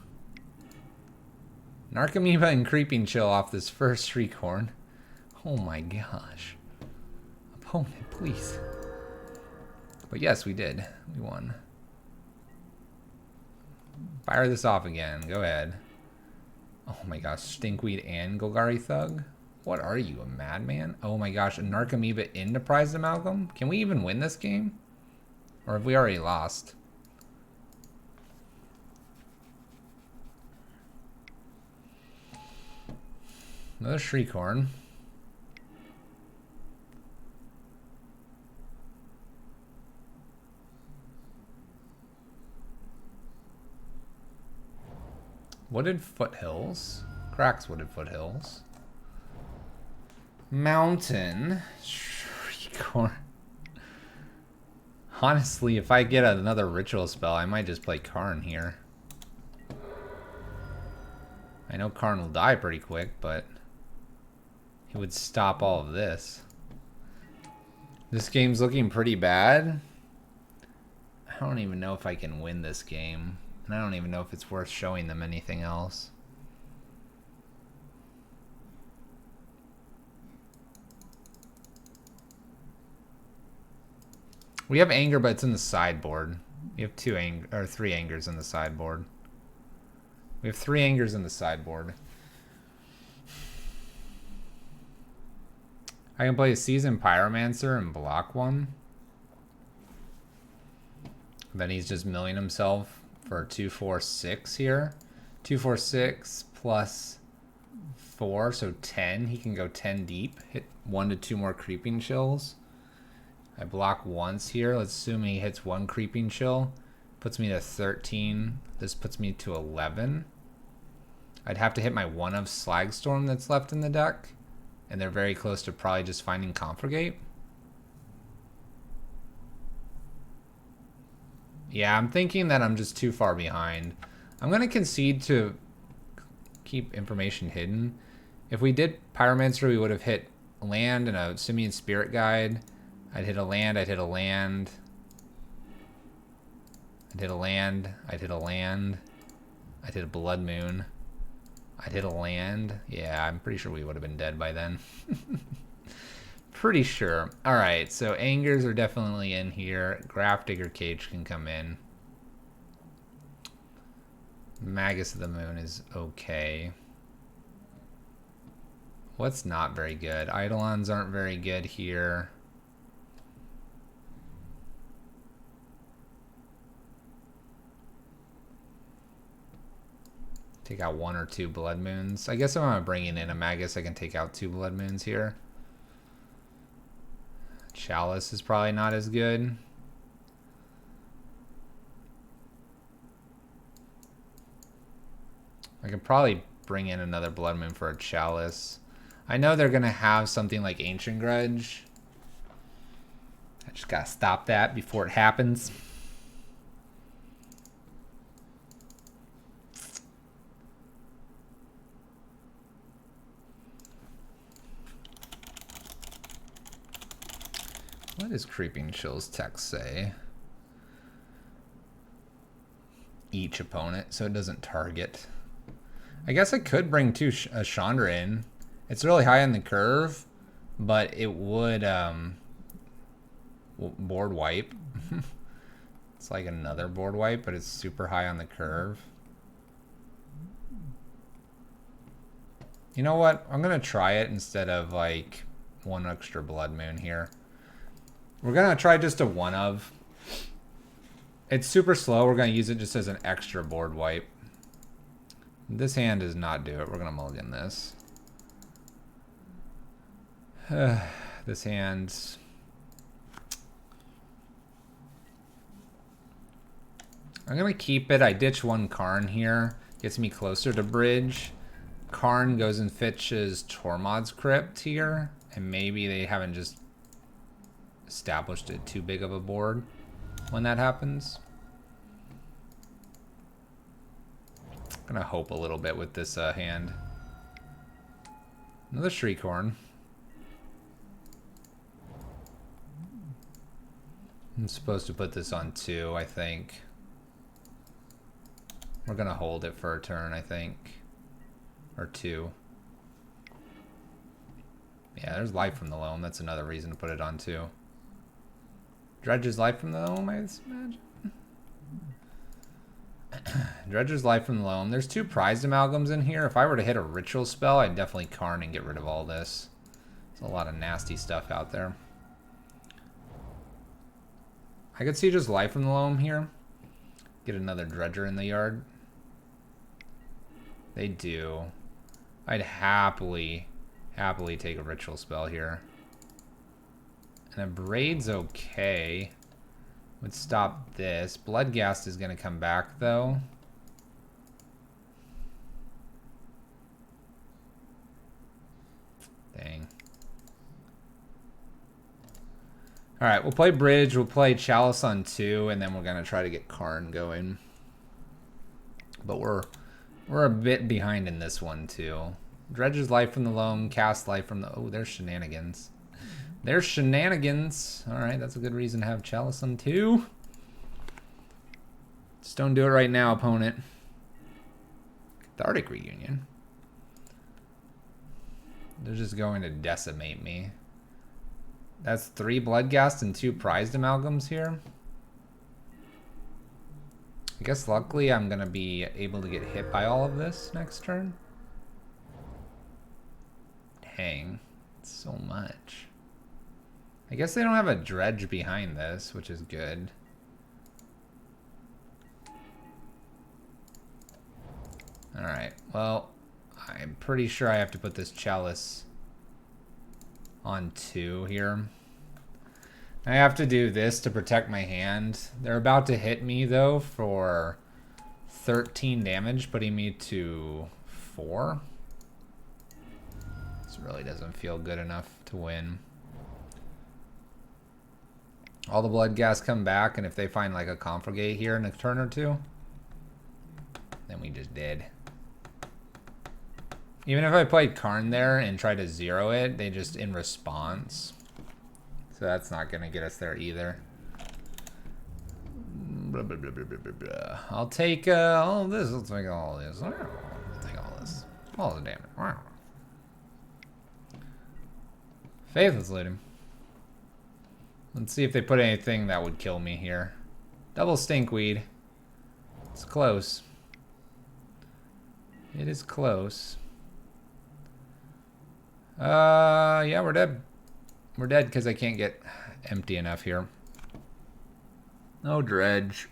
Narcomoeba and Creeping Chill off this first Shriekhorn. Oh my gosh. Opponent, please. But yes, we did. We won. Fire this off again. Go ahead. Oh my gosh. Stinkweed and Golgari Thug? What are you, a madman? Oh my gosh. A Narcomoeba into Prized Amalgam? Can we even win this game? Or have we already lost? Another Shriekhorn. Wooded Foothills. Cracks Wooded Foothills. Mountain. Shriekhorn. Honestly, if I get another ritual spell, I might just play Karn here. I know Karn will die pretty quick, but he would stop all of this. This game's looking pretty bad. I don't even know if I can win this game. And I don't even know if it's worth showing them anything else. We have anger, but it's in the sideboard. We have 3 angers in the sideboard. We have 3 angers in the sideboard. I can play a Seasoned Pyromancer and block one. Then he's just milling himself for 2/4/6 here. 2/4/6 plus 4, so 10. He can go 10 deep. Hit 1 to 2 more creeping chills. I block once here. Let's assume he hits 1 creeping chill. Puts me to 13. This puts me to 11. I'd have to hit my 1 of Slagstorm that's left in the deck. And they're very close to probably just finding Confligate. Yeah, I'm thinking that I'm just too far behind. I'm going to concede to keep information hidden. If we did Pyromancer, we would have hit land and a Simian Spirit Guide. I'd hit a land, I'd hit a land. I'd hit a land, I'd hit a land. I'd hit a Blood Moon. I'd hit a land. Yeah, I'm pretty sure we would have been dead by then. Pretty sure. Alright, so Angers are definitely in here. Grafdigger Cage can come in. Magus of the Moon is okay. What's not very good? Eidolons aren't very good here. Take out 1 or 2 Blood Moons. I guess if I'm bringing in a Magus, I can take out 2 Blood Moons here. Chalice is probably not as good. I could probably bring in another Blood Moon for a Chalice. I know they're going to have something like Ancient Grudge. I just got to stop that before it happens. What does Creeping Chill's text say? Each opponent, so it doesn't target. I guess I could bring a Chandra in. It's really high on the curve, but it would board wipe. It's like another board wipe, but it's super high on the curve. You know what? I'm going to try it instead of like 1 extra Blood Moon here. We're going to try just a 1 of. It's super slow. We're going to use it just as an extra board wipe. This hand does not do it. We're going to mulligan this. This hand... I'm going to keep it. I ditch 1 Karn here. Gets me closer to bridge. Karn goes and fetches Tormod's Crypt here. And maybe they haven't just established it too big of a board when that happens. I'm gonna hope a little bit with this hand. Another Shriekhorn. I'm supposed to put this on 2, I think. We're gonna hold it for a turn, I think. Or 2. Yeah, there's Life from the Loam. That's another reason to put it on 2. Dredge's Life from the Loam, I imagine. Dredge's Life from the Loam. There's 2 prized amalgams in here. If I were to hit a ritual spell, I'd definitely Karn and get rid of all this. There's a lot of nasty stuff out there. I could see just Life from the Loam here. Get another Dredger in the yard. They do. I'd happily take a ritual spell here. And a Braid's okay. Would stop this. Bloodghast is going to come back, though. Dang. Alright, we'll play Bridge, we'll play Chalice on 2, and then we're going to try to get Karn going. But we're a bit behind in this one, too. Dredge's Life from the Loam, cast Life from the... Oh, there's Shenanigans. There's Shenanigans. Alright, that's a good reason to have Chalice on 2. Just don't do it right now, opponent. Cathartic Reunion. They're just going to decimate me. That's 3 Bloodghast and 2 Prized Amalgams here. I guess luckily I'm going to be able to get hit by all of this next turn. Dang. So much. I guess they don't have a Dredge behind this, which is good. Alright, well, I'm pretty sure I have to put this Chalice on 2 here. I have to do this to protect my hand. They're about to hit me, though, for 13 damage, putting me to 4. This really doesn't feel good enough to win. All the Bloodghast come back, and if they find, like, a Conflagate here in a turn or 2, then we just did. Even if I played Karn there and tried to 0 it, they just in response. So that's not going to get us there either. Blah, blah, blah, blah, blah, blah. I'll take all of this. I'll take all of this. I'll take all this. All the damage. Faithless Looting. Let's see if they put anything that would kill me here. Double Stinkweed. It's close. It is close. Yeah, we're dead. We're dead because I can't get empty enough here. No Dredge.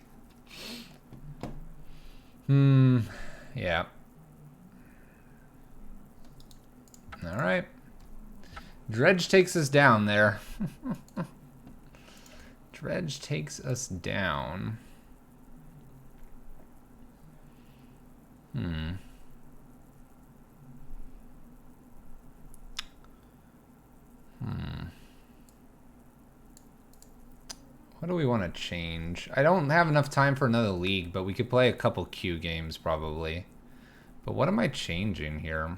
Yeah. Alright. Dredge takes us down there. Dredge takes us down. What do we want to change? I don't have enough time for another league, but we could play a couple Q games probably. But what am I changing here?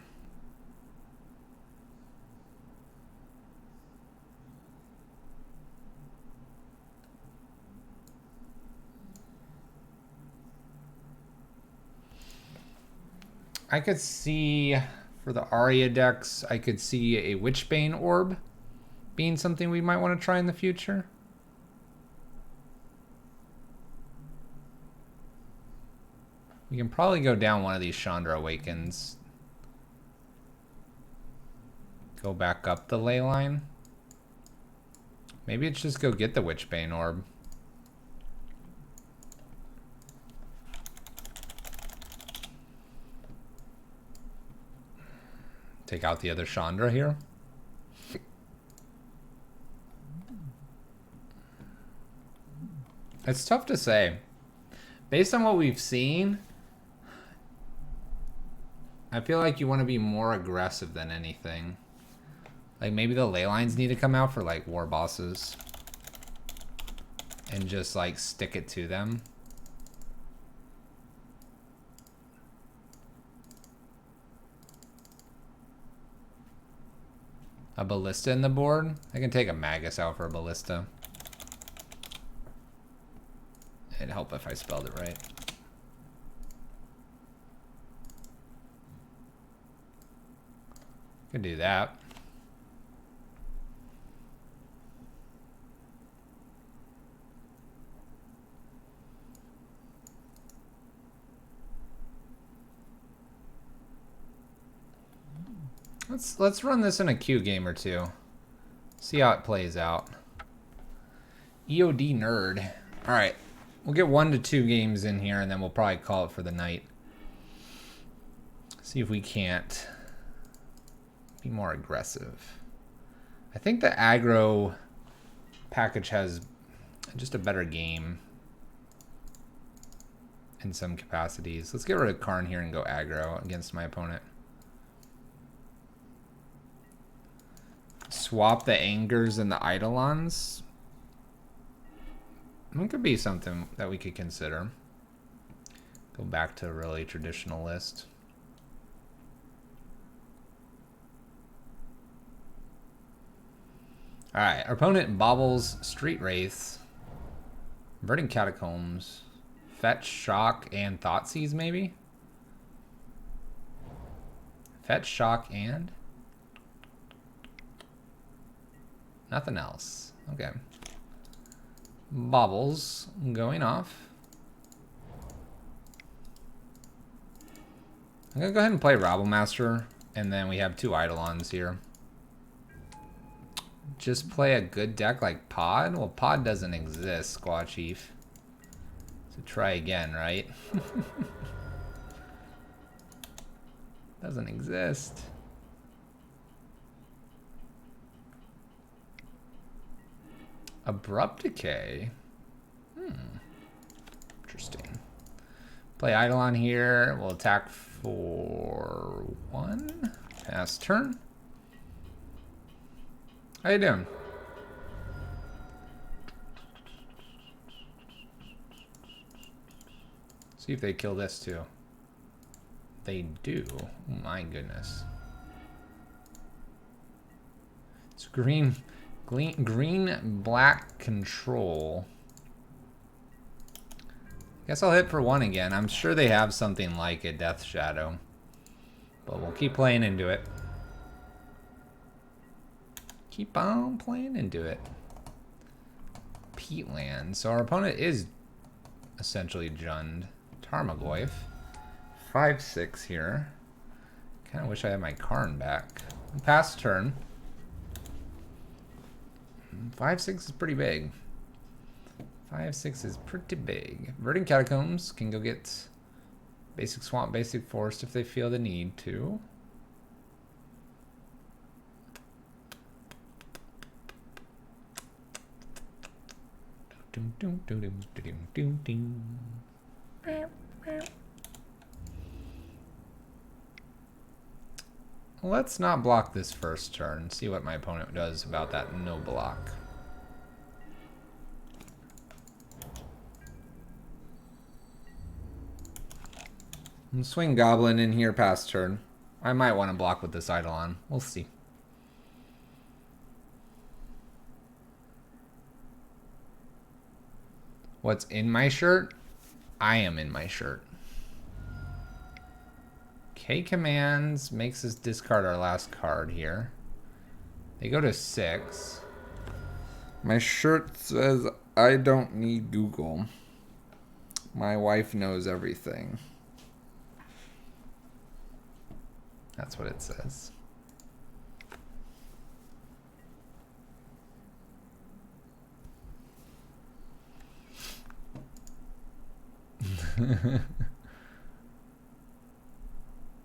I could see, for the Aria decks, I could see a Witchbane Orb being something we might want to try in the future. We can probably go down one of these Chandra Awakens. Go back up the ley line. Maybe it's just go get the Witchbane Orb. Take out the other Chandra here. It's tough to say. Based on what we've seen, I feel like you want to be more aggressive than anything. Like maybe the ley lines need to come out for like war bosses. And just like stick it to them. A Ballista in the board? I can take a Magus out for a Ballista. It'd help if I spelled it right. Could do that. Let's run this in a Q game or two. See how it plays out. EOD nerd. All right. We'll get 1 to 2 games in here, and then we'll probably call it for the night. See if we can't be more aggressive. I think the aggro package has just a better game in some capacities. Let's get rid of Karn here and go aggro against my opponent. swap the Angers and the Eidolons. It could be something that we could consider. Go back to a really traditional list. Alright, our opponent bobbles Street Wraiths, Verdant Catacombs, Fetch, Shock, and Thoughtseize maybe? Fetch, Shock, and? Nothing else. Okay. Bobbles going off. I'm gonna go ahead and play Rabblemaster, and then we have 2 Eidolons here. Just play a good deck like Pod? Well, Pod doesn't exist, Squaw Chief. So try again, right? Doesn't exist. Abrupt Decay. Interesting. Play Eidolon here. We'll attack for 1. Pass turn. How you doing? See if they kill this too. They do. Oh my goodness. It's green, black control. Guess I'll hit for 1 again. I'm sure they have something like a Death Shadow, but we'll keep playing into it. Keep on playing into it. Peatland. So our opponent is essentially Jund. Tarmogoyf. 5/6 here. Kind of wish I had my Karn back. Pass turn. 5/6 is pretty big. 5/6 is pretty big. Verdant Catacombs can go get basic Swamp, basic Forest if they feel the need to. Let's not block this first turn. See what my opponent does about that no block. Swing Goblin in here past turn. I might want to block with this Eidolon. We'll see. What's in my shirt? I am in my shirt. K commands makes us discard our last card here. They go to 6. My shirt says I don't need Google. My wife knows everything. That's what it says.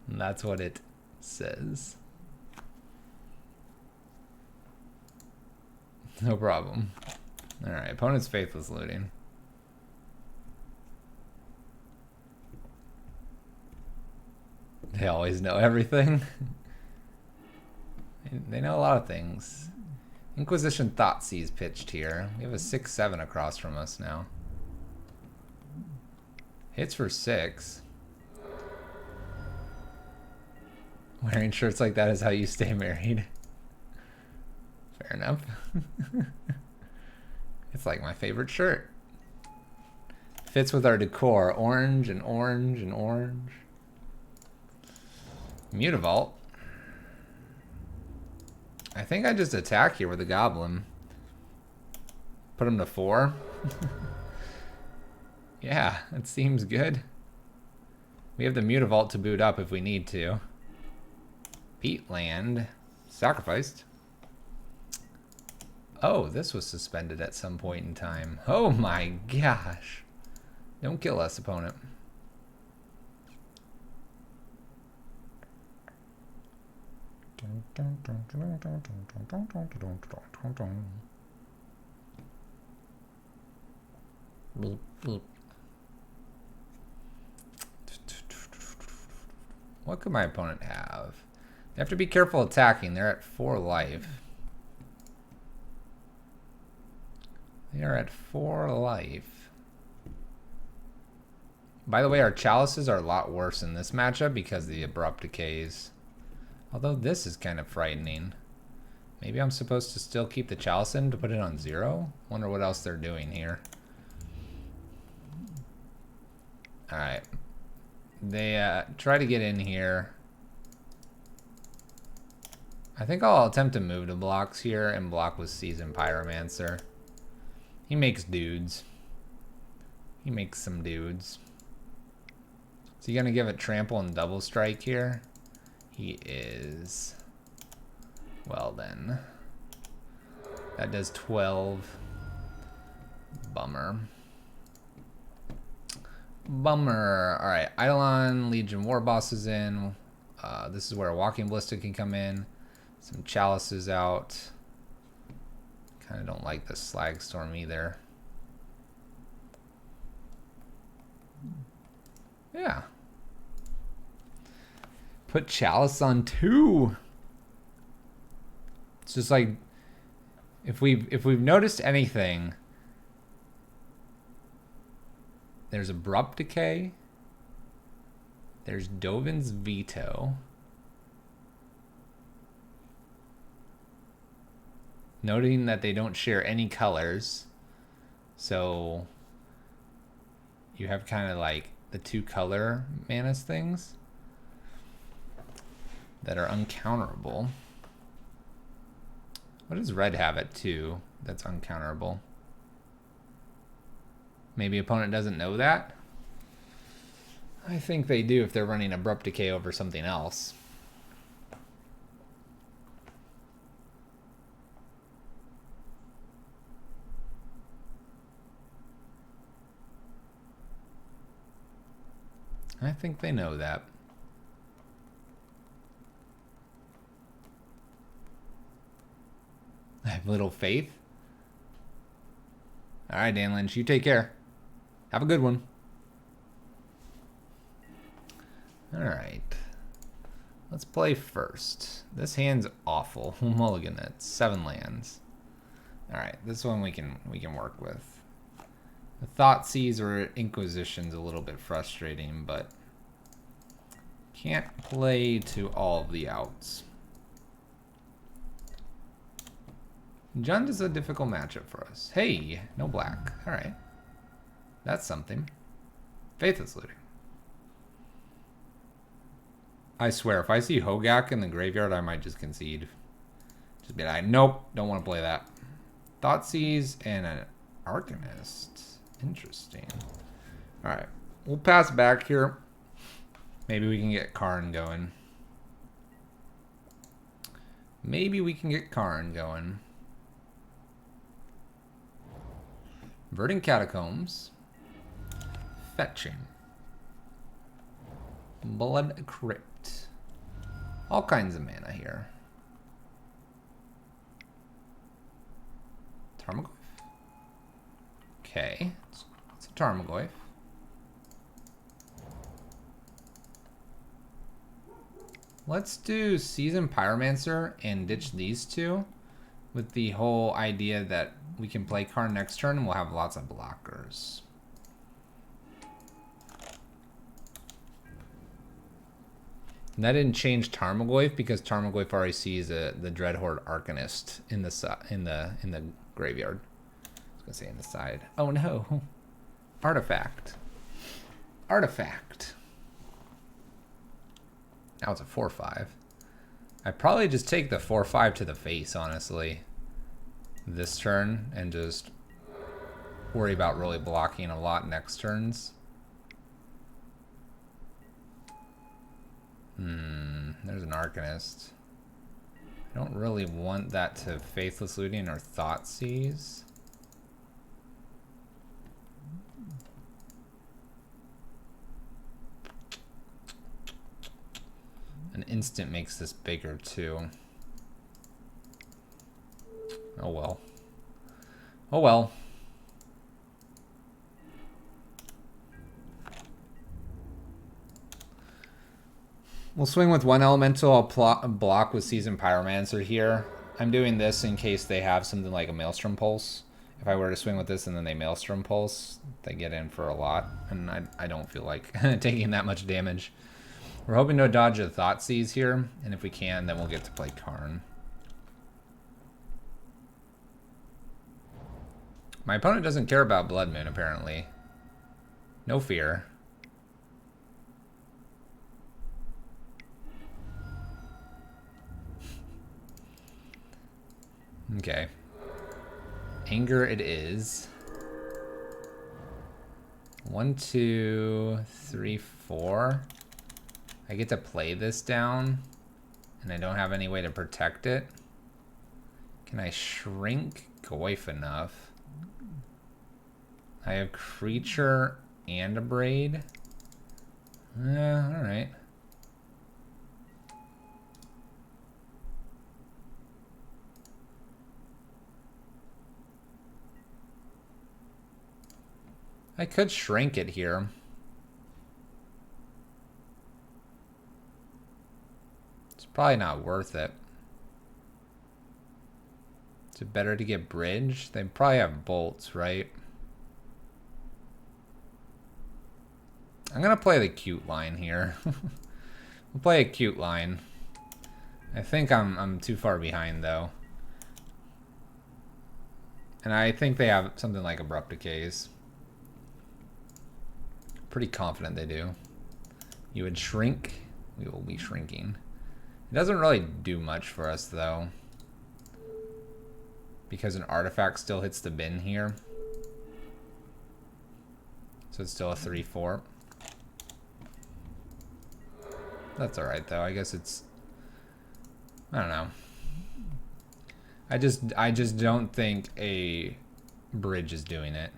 That's what it says. No problem. Alright, opponent's Faithless Looting. They always know everything. They know a lot of things. Inquisition Thoughtseize pitched here. We have a 6/7 across from us now. Hits for 6. Wearing shirts like that is how you stay married. Fair enough. It's like my favorite shirt. Fits with our decor. Orange and orange and orange. Mutavault. I think I just attack here with a Goblin. Put him to 4. Yeah, it seems good. We have the Mutavault to boot up if we need to. Peatland. Sacrificed. Oh, this was suspended at some point in time. Oh my gosh. Don't kill us, opponent. Beep, beep. What could my opponent have? They have to be careful attacking. They're at 4 life. They are at 4 life. By the way, our chalices are a lot worse in this matchup because of the abrupt decays. Although this is kind of frightening. Maybe I'm supposed to still keep the chalice in to put it on 0? Wonder what else they're doing here. Alright. They try to get in here. I think I'll attempt to move to blocks here and block with Seasoned Pyromancer. He makes dudes. He makes some dudes. Is he gonna give it trample and double strike here? He is. Well then. That does 12. Bummer. Bummer. Alright, Eidolon, Legion War Boss is in. This is where a Walking Ballista can come in. Some chalices out. Kind of don't like this Slag Storm either. Yeah. Put chalice on 2. It's just like if we've noticed anything, there's abrupt decay. There's Dovin's Veto. Noting that they don't share any colors. So you have kind of like the 2 color Manus things that are uncounterable. What does red have at 2 that's uncounterable? Maybe opponent doesn't know that? I think they do if they're running abrupt decay over something else. I think they know that. I have little faith. All right, Dan Lynch, you take care. Have a good one. All right. Let's play first. This hand's awful. We'll mulligan it. 7 lands. All right, this one we can work with. The Thoughtseize or Inquisition's a little bit frustrating, but can't play to all of the outs. Jund is a difficult matchup for us. Hey, no black. All right. That's something. Faithless Looting. I swear, if I see Hogaak in the graveyard, I might just concede. Just be like, nope, don't want to play that. Thoughtseize and an Arcanist. Interesting. All right, we'll pass back here. Maybe we can get Karn going. Maybe we can get Karn going. Verdant Catacombs. Fetching. Blood Crypt. All kinds of mana here. Tarmogoyf. Okay, it's a Tarmogoyf. Let's do Seasoned Pyromancer and ditch these 2 with the whole idea that we can play Karn next turn and we'll have lots of blockers. And that didn't change Tarmogoyf because Tarmogoyf already sees the Dreadhorde Arcanist in the graveyard. I was gonna say in the side. Oh no. Artifact. Artifact. Now it's a 4/5. I'd probably just take the 4/5 to the face, honestly. This turn and just worry about really blocking a lot next turns. There's an Arcanist. I don't really want that to Faithless Looting or Thoughtseize. An instant makes this bigger too. Oh well. Oh well. We'll swing with 1 elemental. I'll block with Seasoned Pyromancer here. I'm doing this in case they have something like a Maelstrom Pulse. If I were to swing with this and then they Maelstrom Pulse, they get in for a lot. And I don't feel like taking that much damage. We're hoping to dodge a Thoughtseize here. And if we can, then we'll get to play Karn. My opponent doesn't care about Blood Moon, apparently. No fear. Okay. Anger it is. 1, 2, 3, 4. I get to play this down, and I don't have any way to protect it. Can I shrink Goyf enough? I have creature and a braid. Alright. I could shrink it here. It's probably not worth it. Is it better to get bridge? They probably have bolts, right? I'm gonna play the cute line here. We'll play a cute line. I think I'm too far behind though. And I think they have something like Abrupt Decays. Pretty confident they do. You would shrink. We will be shrinking. It doesn't really do much for us though, because an artifact still hits the bin here. So it's still a 3/4. That's alright though. I guess it's, I don't know. I just don't think a bridge is doing it.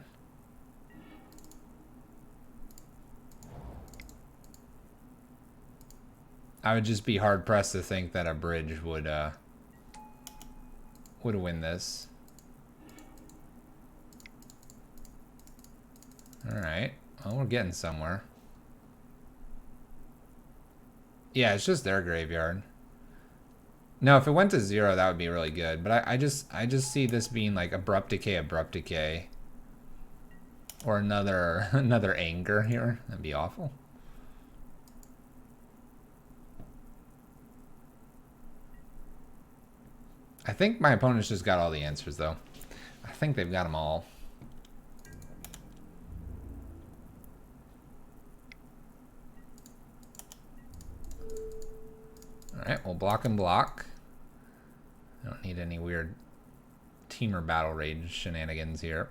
I would just be hard pressed to think that a bridge would win this. Alright. Well, we're getting somewhere. Yeah, it's just their graveyard. No, if it went to 0, that would be really good. But I just see this being like Abrupt Decay. Or another Anger here. That'd be awful. I think my opponent's just got all the answers though. I think they've got them all. Alright, we'll block and block. I don't need any weird Temur Battle Rage shenanigans here.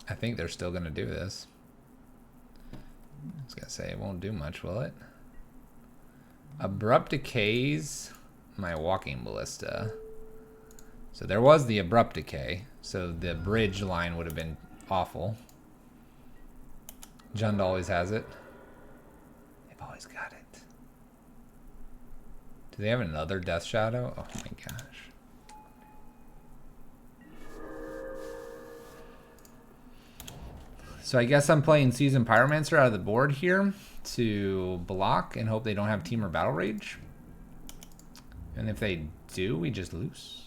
I think they're still going to do this. I was going to say, it won't do much, will it? Abrupt Decays my Walking Ballista. So there was the Abrupt Decay. So the bridge line would have been awful. Jund always has it. They've always got it. Do they have another Death Shadow? Oh my gosh. So I guess I'm playing Seasoned Pyromancer out of the board here to block and hope they don't have Temur Battle Rage. And if they do, we just lose.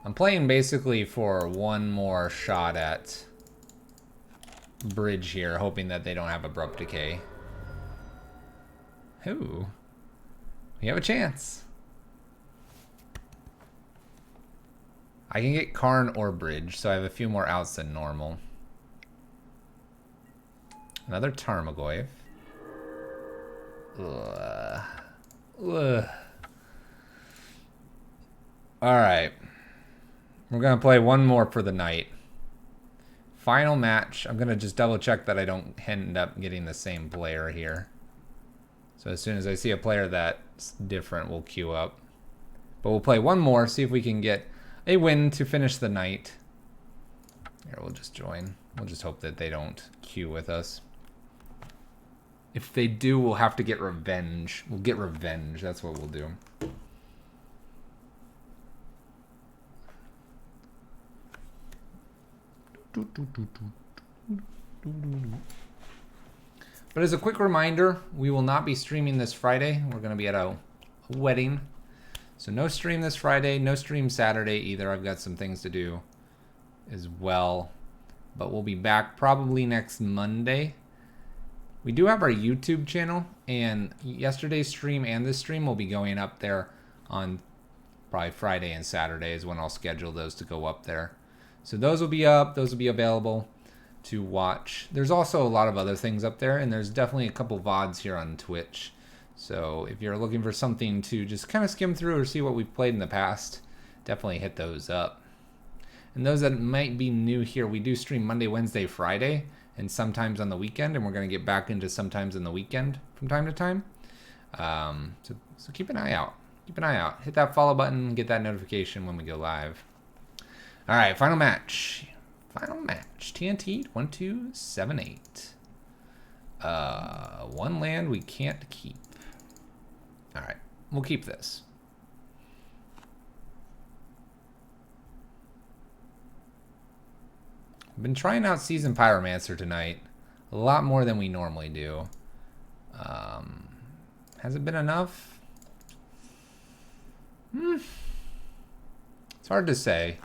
I'm playing basically for one more shot at bridge here, hoping that they don't have Abrupt Decay. Ooh. We have a chance. I can get Karn or bridge, so I have a few more outs than normal. Another Tarmogoyf. Ugh. Ugh. Alright. We're going to play one more for the night. Final match. I'm going to just double check that I don't end up getting the same player here. So as soon as I see a player that's different, we'll queue up. But we'll play one more, see if we can get a win to finish the night. Here, we'll just join. We'll just hope that they don't queue with us. If they do, we'll have to get revenge. We'll get revenge. That's what we'll do. But as a quick reminder, we will not be streaming this Friday. We're going to be at a wedding. So no stream this Friday, no stream Saturday either. I've got some things to do as well. But we'll be back probably next Monday. We do have our YouTube channel, and yesterday's stream and this stream will be going up there on probably Friday and Saturday is when I'll schedule those to go up there. So those will be up, those will be available to watch. There's also a lot of other things up there, and there's definitely a couple VODs here on Twitch. So if you're looking for something to just kind of skim through or see what we've played in the past, definitely hit those up. And those that might be new here, we do stream Monday, Wednesday, Friday, and sometimes on the weekend, and we're going to get back into sometimes in the weekend from time to time. So keep an eye out. Keep an eye out. Hit that follow button, get that notification when we go live. All right, final match. Final match. TNT 1278. One land we can't keep. All right, we'll keep this. I've been trying out Seasoned Pyromancer tonight. A lot more than we normally do. Has it been enough? It's hard to say.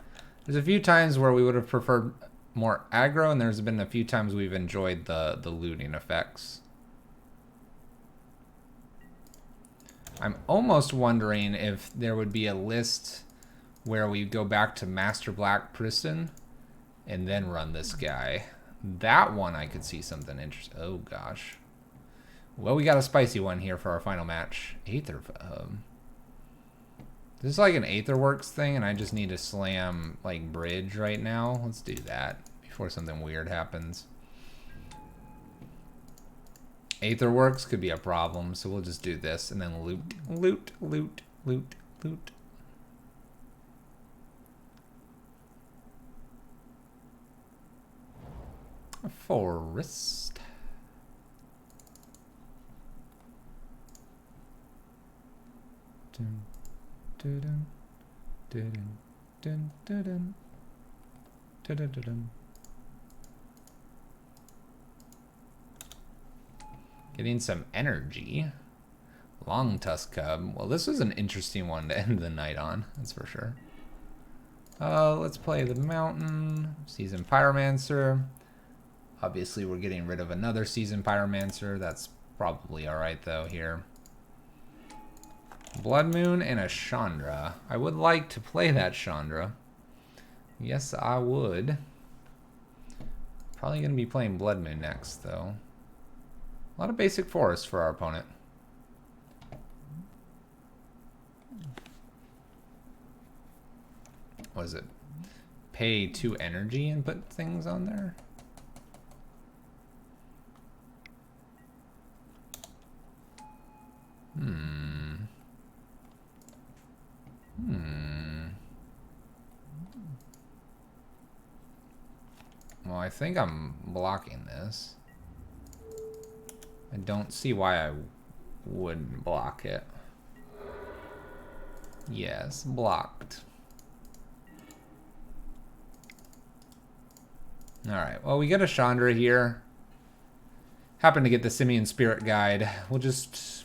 There's a few times where we would have preferred more aggro, and there's been a few times we've enjoyed the looting effects. I'm almost wondering if there would be a list where we go back to Master Black Prison and then run this guy. That one I could see something interesting. Oh gosh. Well, we got a spicy one here for our final match. Aether. This is like an Aetherworks thing, and I just need to slam like bridge right now. Let's do that before something weird happens. Aetherworks could be a problem, so we'll just do this and then loot, loot, loot, loot, loot. A forest. Dun, dun, dun, dun, dun, dun, dun, dun, dun, dun. Getting some energy. Long Tusk Cub. Well, this was an interesting one to end the night on, that's for sure. Let's play the Mountain. Seasoned Pyromancer. Obviously, we're getting rid of another Seasoned Pyromancer. That's probably alright, though, here. Blood Moon and a Chandra. I would like to play that Chandra. Yes, I would. Probably going to be playing Blood Moon next, though. A lot of basic forests for our opponent. What is it? Pay 2 energy and put things on there? Well, I think I'm blocking this. I don't see why I would block it. Yes, blocked. Alright, well, we get a Chandra here. Happen to get the Simian Spirit Guide. We'll just...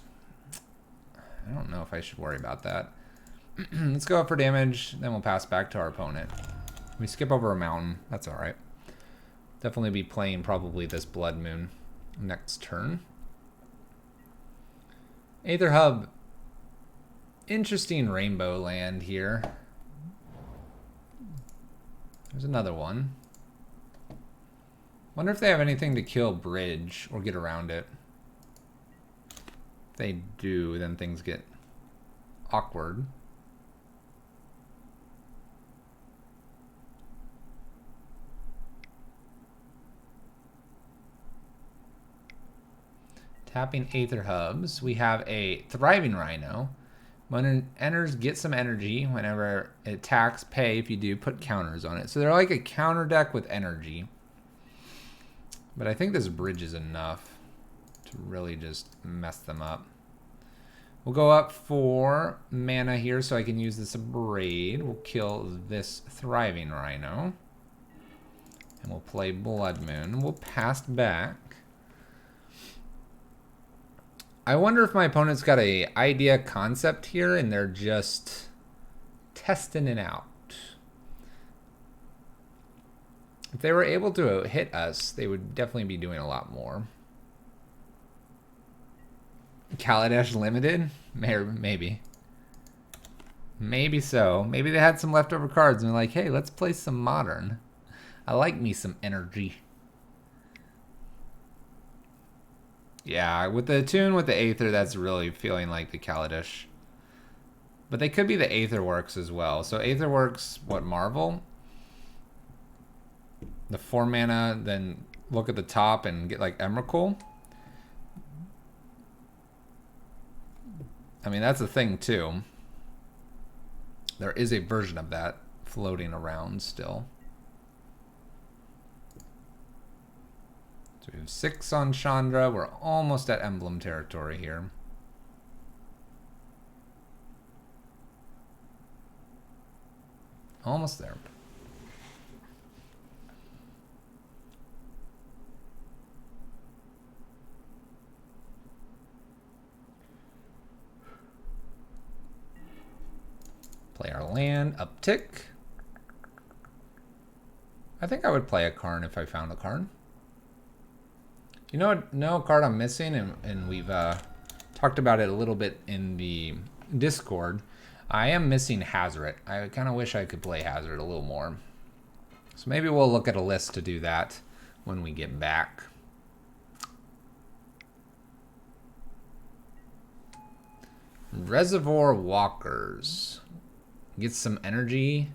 I don't know if I should worry about that. Let's go up for damage, then we'll pass back to our opponent. We skip over a mountain. That's alright. Definitely be playing probably this Blood Moon next turn. Aether Hub. Interesting rainbow land here. There's another one. Wonder if they have anything to kill bridge or get around it. If they do, then things get awkward. Tapping Aether Hubs. We have a Thriving Rhino. When it enters, get some energy. Whenever it attacks, pay. If you do, put counters on it. So they're like a counter deck with energy. But I think this bridge is enough to really just mess them up. We'll go up for mana here so I can use this Abrade. We'll kill this Thriving Rhino. And we'll play Blood Moon. We'll pass back. I wonder if my opponent's got a idea concept here and they're just testing it out. If they were able to hit us, they would definitely be doing a lot more. Kaladesh limited? Maybe. Maybe so. Maybe they had some leftover cards and they're like, hey, let's play some modern. I like me some energy. Yeah, with the tune with the Aether, that's really feeling like the Kaladesh. But they could be the Aetherworks as well. So Aetherworks, what, Marvel? The 4 mana, then look at the top and get like Emrakul. I mean, that's a thing too. There is a version of that floating around still. So we have 6 on Chandra. We're almost at emblem territory here. Almost there. Play our land, uptick. I think I would play a Karn if I found a Karn. You know what? No card I'm missing, and we've talked about it a little bit in the Discord. I am missing Hazoret. I kind of wish I could play Hazoret a little more. So maybe we'll look at a list to do that when we get back. Reservoir Walkers. Get some energy.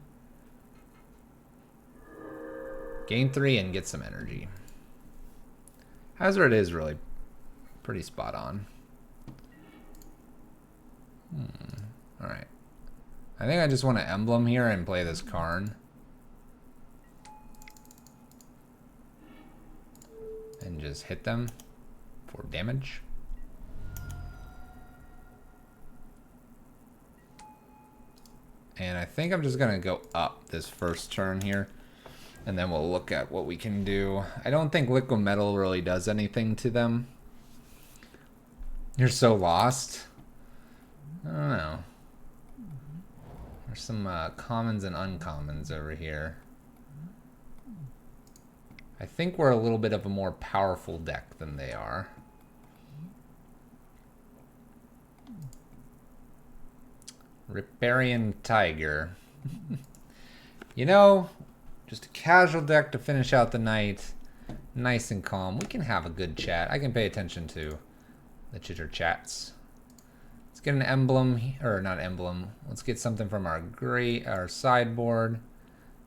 Gain 3 and get some energy. Hazoret is really pretty spot on. Alright. I think I just want to emblem here and play this Karn. And just hit them for damage. And I think I'm just going to go up this first turn here. And then we'll look at what we can do. I don't think liquid metal really does anything to them. You're so lost. I don't know. There's some commons and uncommons over here. I think we're a little bit of a more powerful deck than they are. Riparian Tiger. You know, just a casual deck to finish out the night. Nice and calm. We can have a good chat. I can pay attention to the chitter chats. Let's get an emblem, or not emblem. Let's get something from our sideboard.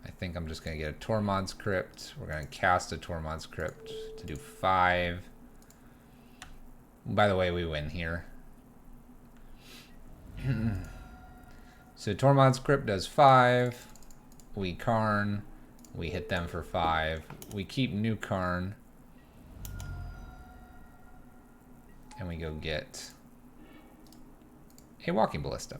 I think I'm just going to get a Tormod's Crypt. We're going to cast a Tormod's Crypt to do 5. By the way, we win here. So Tormod's Crypt does 5. We Karn. We hit them for 5. We keep new Karn. And we go get a Walking Ballista.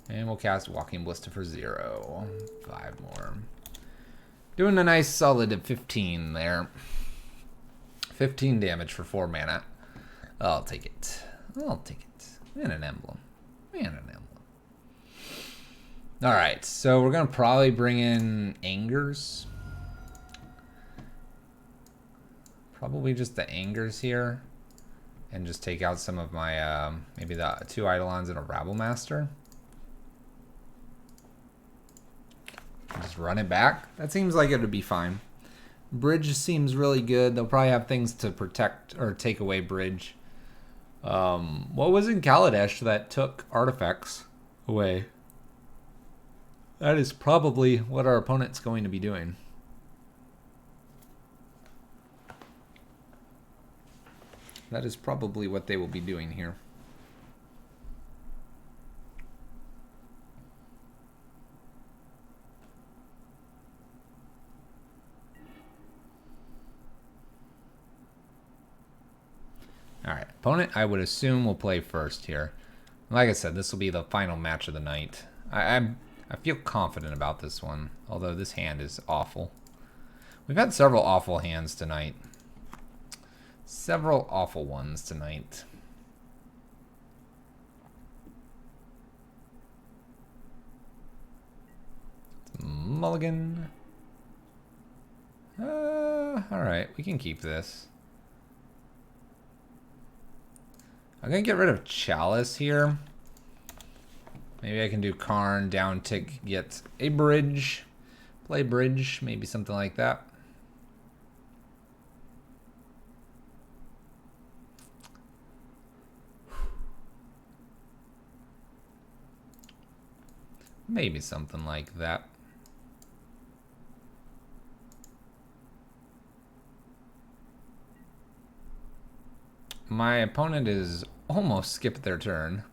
And we'll cast Walking Ballista for 0. 5 more. Doing a nice solid 15 there. 15 damage for 4 mana. I'll take it. I'll take it. And an emblem. And an emblem. Alright, so we're going to probably bring in Angers. Probably just the Angers here. And just take out some of my, maybe the 2 Eidolons and a Rabblemaster. Just run it back. That seems like it would be fine. Bridge seems really good. They'll probably have things to protect or take away Bridge. What was in Kaladesh that took artifacts away? That is probably what our opponent's going to be doing. That is probably what they will be doing here. Alright, opponent I would assume will play first here. Like I said, this will be the final match of the night. I feel confident about this one, although this hand is awful. We've had several awful hands tonight. Several awful ones tonight. Mulligan. Alright, we can keep this. I'm gonna get rid of Chalice here. Maybe I can do Karn, down tick, get a bridge. Play bridge, maybe something like that. Maybe something like that. My opponent is almost skipped their turn.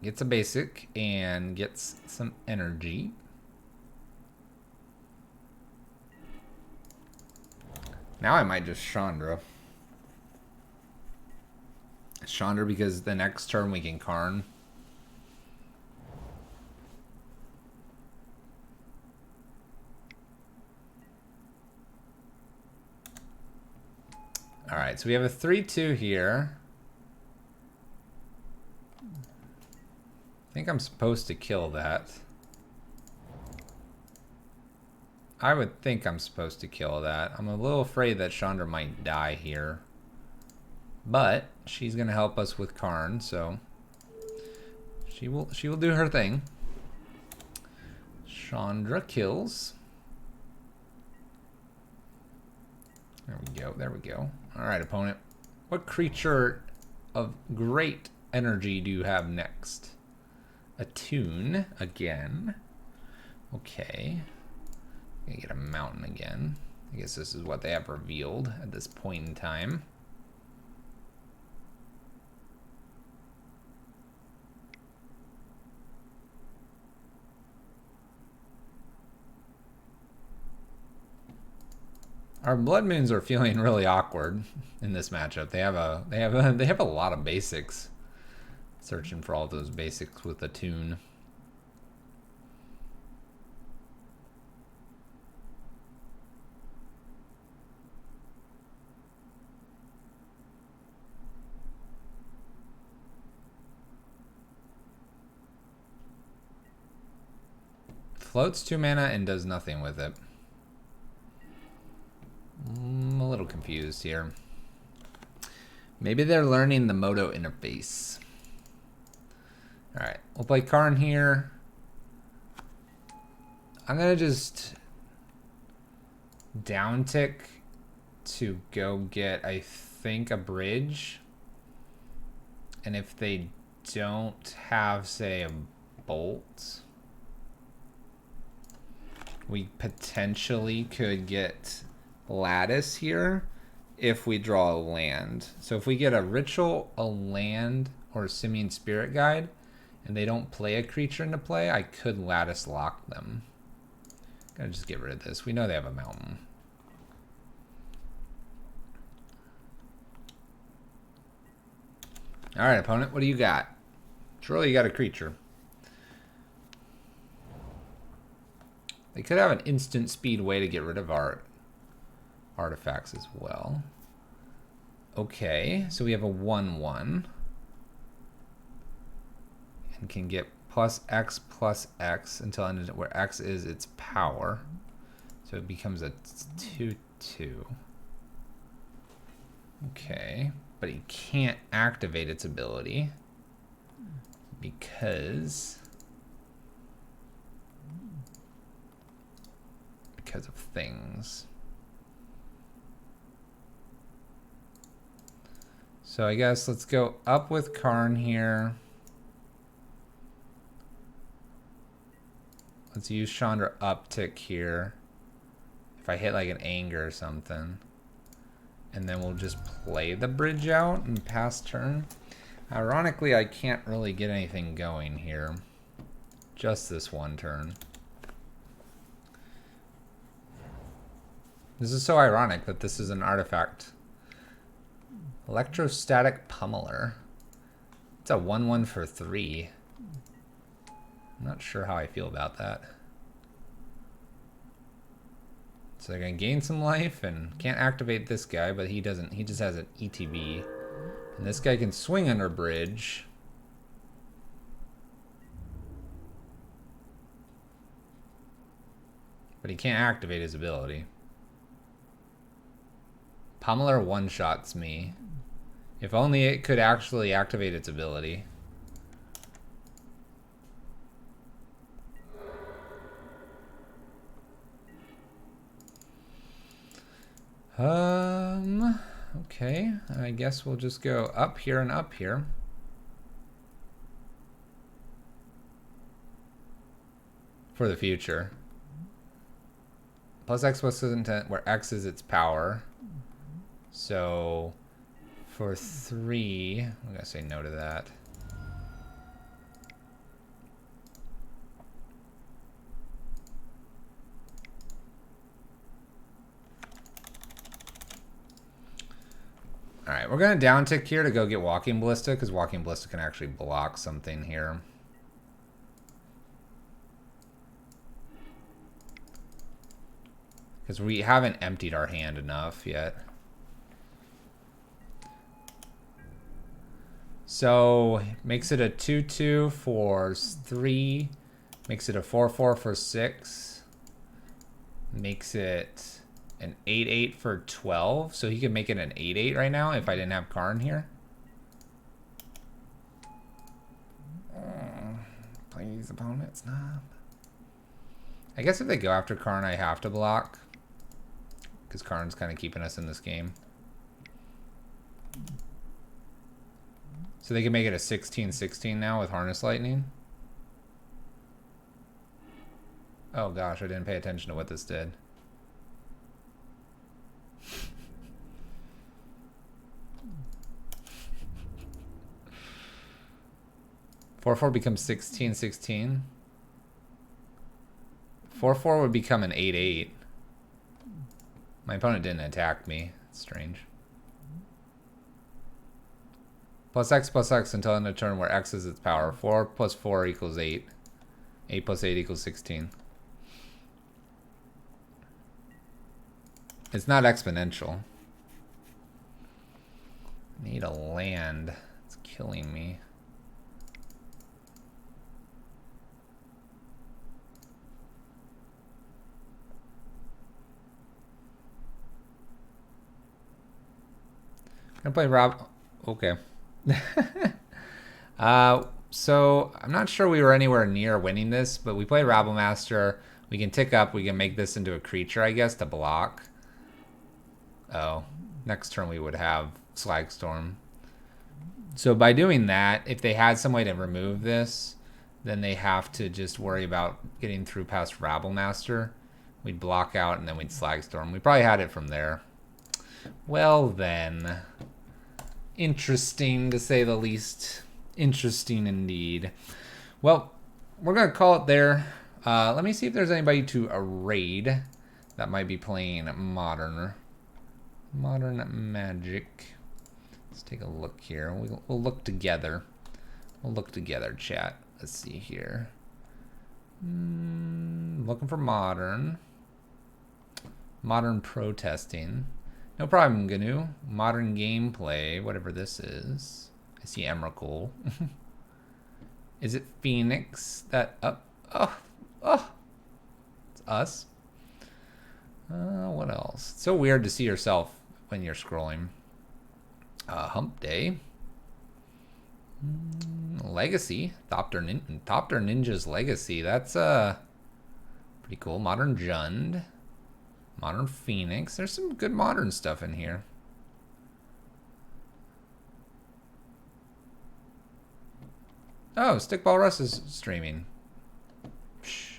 Gets a basic and gets some energy. Now I might just Chandra. Chandra because the next turn we can Karn. Alright, so we have a 3-2 here. I think I'm supposed to kill that. I would think I'm supposed to kill that. I'm a little afraid that Chandra might die here. But she's gonna help us with Karn, so she will do her thing. Chandra kills. There we go, there we go. Alright, opponent. What creature of great energy do you have next? Attune again. Okay. Gonna get a mountain again. I guess this is what they have revealed at this point in time. Our Blood Moons are feeling really awkward in this matchup. They have a lot of basics. Searching for all those basics with Attune. Floats 2 mana and does nothing with it. I'm a little confused here. Maybe they're learning the Moto interface. Alright, we'll play Karn here. I'm gonna just down tick to go get, I think, a bridge. And if they don't have, say, a bolt, we potentially could get Lattice here if we draw a land. So if we get a Ritual, a land, or a Simian Spirit Guide, and they don't play a creature into play, I could Lattice lock them. Gotta just get rid of this. We know they have a mountain. Alright, opponent, what do you got? Surely you got a creature. They could have an instant speed way to get rid of our artifacts as well. Okay, so we have a 1/1. And can get +X until ended where X is its power. So it becomes a 2/2. Okay, but he can't activate its ability because of things. So I guess let's go up with Karn here. Let's use Chandra uptick here. If I hit like an anger or something. And then we'll just play the bridge out and pass turn. Ironically, I can't really get anything going here. Just this one turn. This is so ironic that this is an artifact. Electrostatic Pummeler. It's a 1/1 for 3. I'm not sure how I feel about that. So they're gonna gain some life and can't activate this guy, but he doesn't. He just has an ETB. And this guy can swing under bridge. But he can't activate his ability. Pummeler one-shots me. If only it could actually activate its ability. Okay. I guess we'll just go up here and up here. For the future. Plus X was intent where X is its power. So for 3, I'm gonna say no to that. Alright, we're gonna down tick here to go get Walking Ballista, because Walking Ballista can actually block something here. Because we haven't emptied our hand enough yet. So, makes it a 2-2 for 3. Makes it a 4-4 for 6. Makes it an 8-8 for 12. So he could make it an 8-8 right now if I didn't have Karn here. Please, opponent, stop. I guess if they go after Karn, I have to block. Because Karn's kind of keeping us in this game. So they can make it a 16-16 now with Harness Lightning. Oh gosh, I didn't pay attention to what this did. Four becomes 16-16. 4-4 would become an 8-8. My opponent didn't attack me. It's strange. Plus X until end of turn where X is its power. 4 plus 4 equals 8. 8 plus 8 equals 16. It's not exponential. I need a land. It's killing me. Gonna play Rob. Okay. So I'm not sure we were anywhere near winning this, but we play Rabble Master. We can tick up. We can make this into a creature, I guess, to block. Oh, next turn we would have Slagstorm. So by doing that, if they had some way to remove this, then they have to just worry about getting through past Rabble Master. We'd block out and then we'd Slagstorm. We probably had it from there. Well then. Interesting to say the least. Interesting indeed. Well, we're going to call it there. Let me see if there's anybody to raid that might be playing Modern Magic. Let's take a look here. We'll look together. We'll look together, chat. Let's see here. Looking for Modern. Modern Protesting. No problem, Gnu. Modern Gameplay, whatever this is. I see Emrakul. Is it Phoenix that up? Oh, it's us. What else? It's so weird to see yourself when you're scrolling. Hump Day. Legacy. Thopter Ninja's Legacy. That's pretty cool. Modern Jund. Modern Phoenix. There's some good modern stuff in here. Oh, Stickball Russ is streaming. Psh.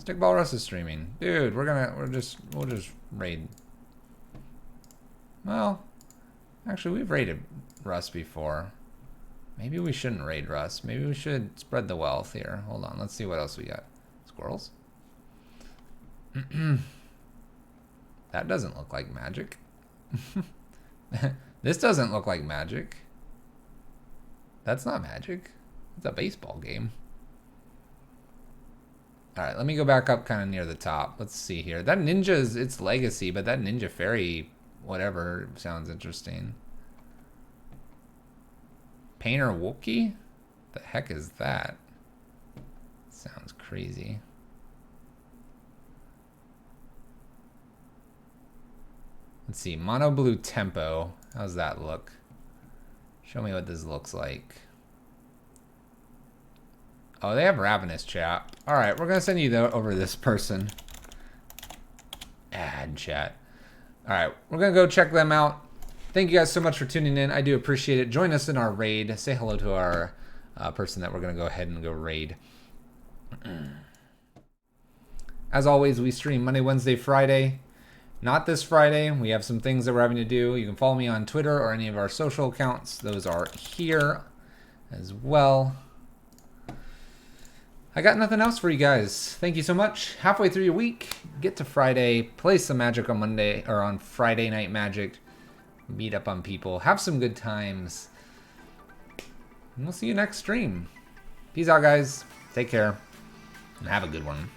Stickball Russ is streaming. Dude, we'll just raid. Well, actually we've raided Russ before. Maybe we shouldn't raid Russ. Maybe we should spread the wealth here. Hold on, let's see what else we got. Squirrels? That doesn't look like magic. This doesn't look like magic. That's not magic. It's a baseball game. Alright, let me go back up kind of near the top. Let's see here. That ninja is its legacy, but that ninja fairy, whatever, sounds interesting. Painter Wookie? The heck is that? Sounds crazy. Let's see, mono blue tempo. How's that look? Show me what this looks like. Oh, they have Ravenous chat. Alright, we're gonna send you over this person. Add chat. Alright, we're gonna go check them out. Thank you guys so much for tuning in. I do appreciate it. Join us in our raid. Say hello to our person that we're gonna go ahead and go raid. As always, we stream Monday, Wednesday, Friday. Not this Friday. We have some things that we're having to do. You can follow me on Twitter or any of our social accounts. Those are here as well. I got nothing else for you guys. Thank you so much. Halfway through your week, get to Friday, play some Magic on Monday or on Friday Night Magic. Meet up on people. Have some good times. And we'll see you next stream. Peace out, guys. Take care. And have a good one.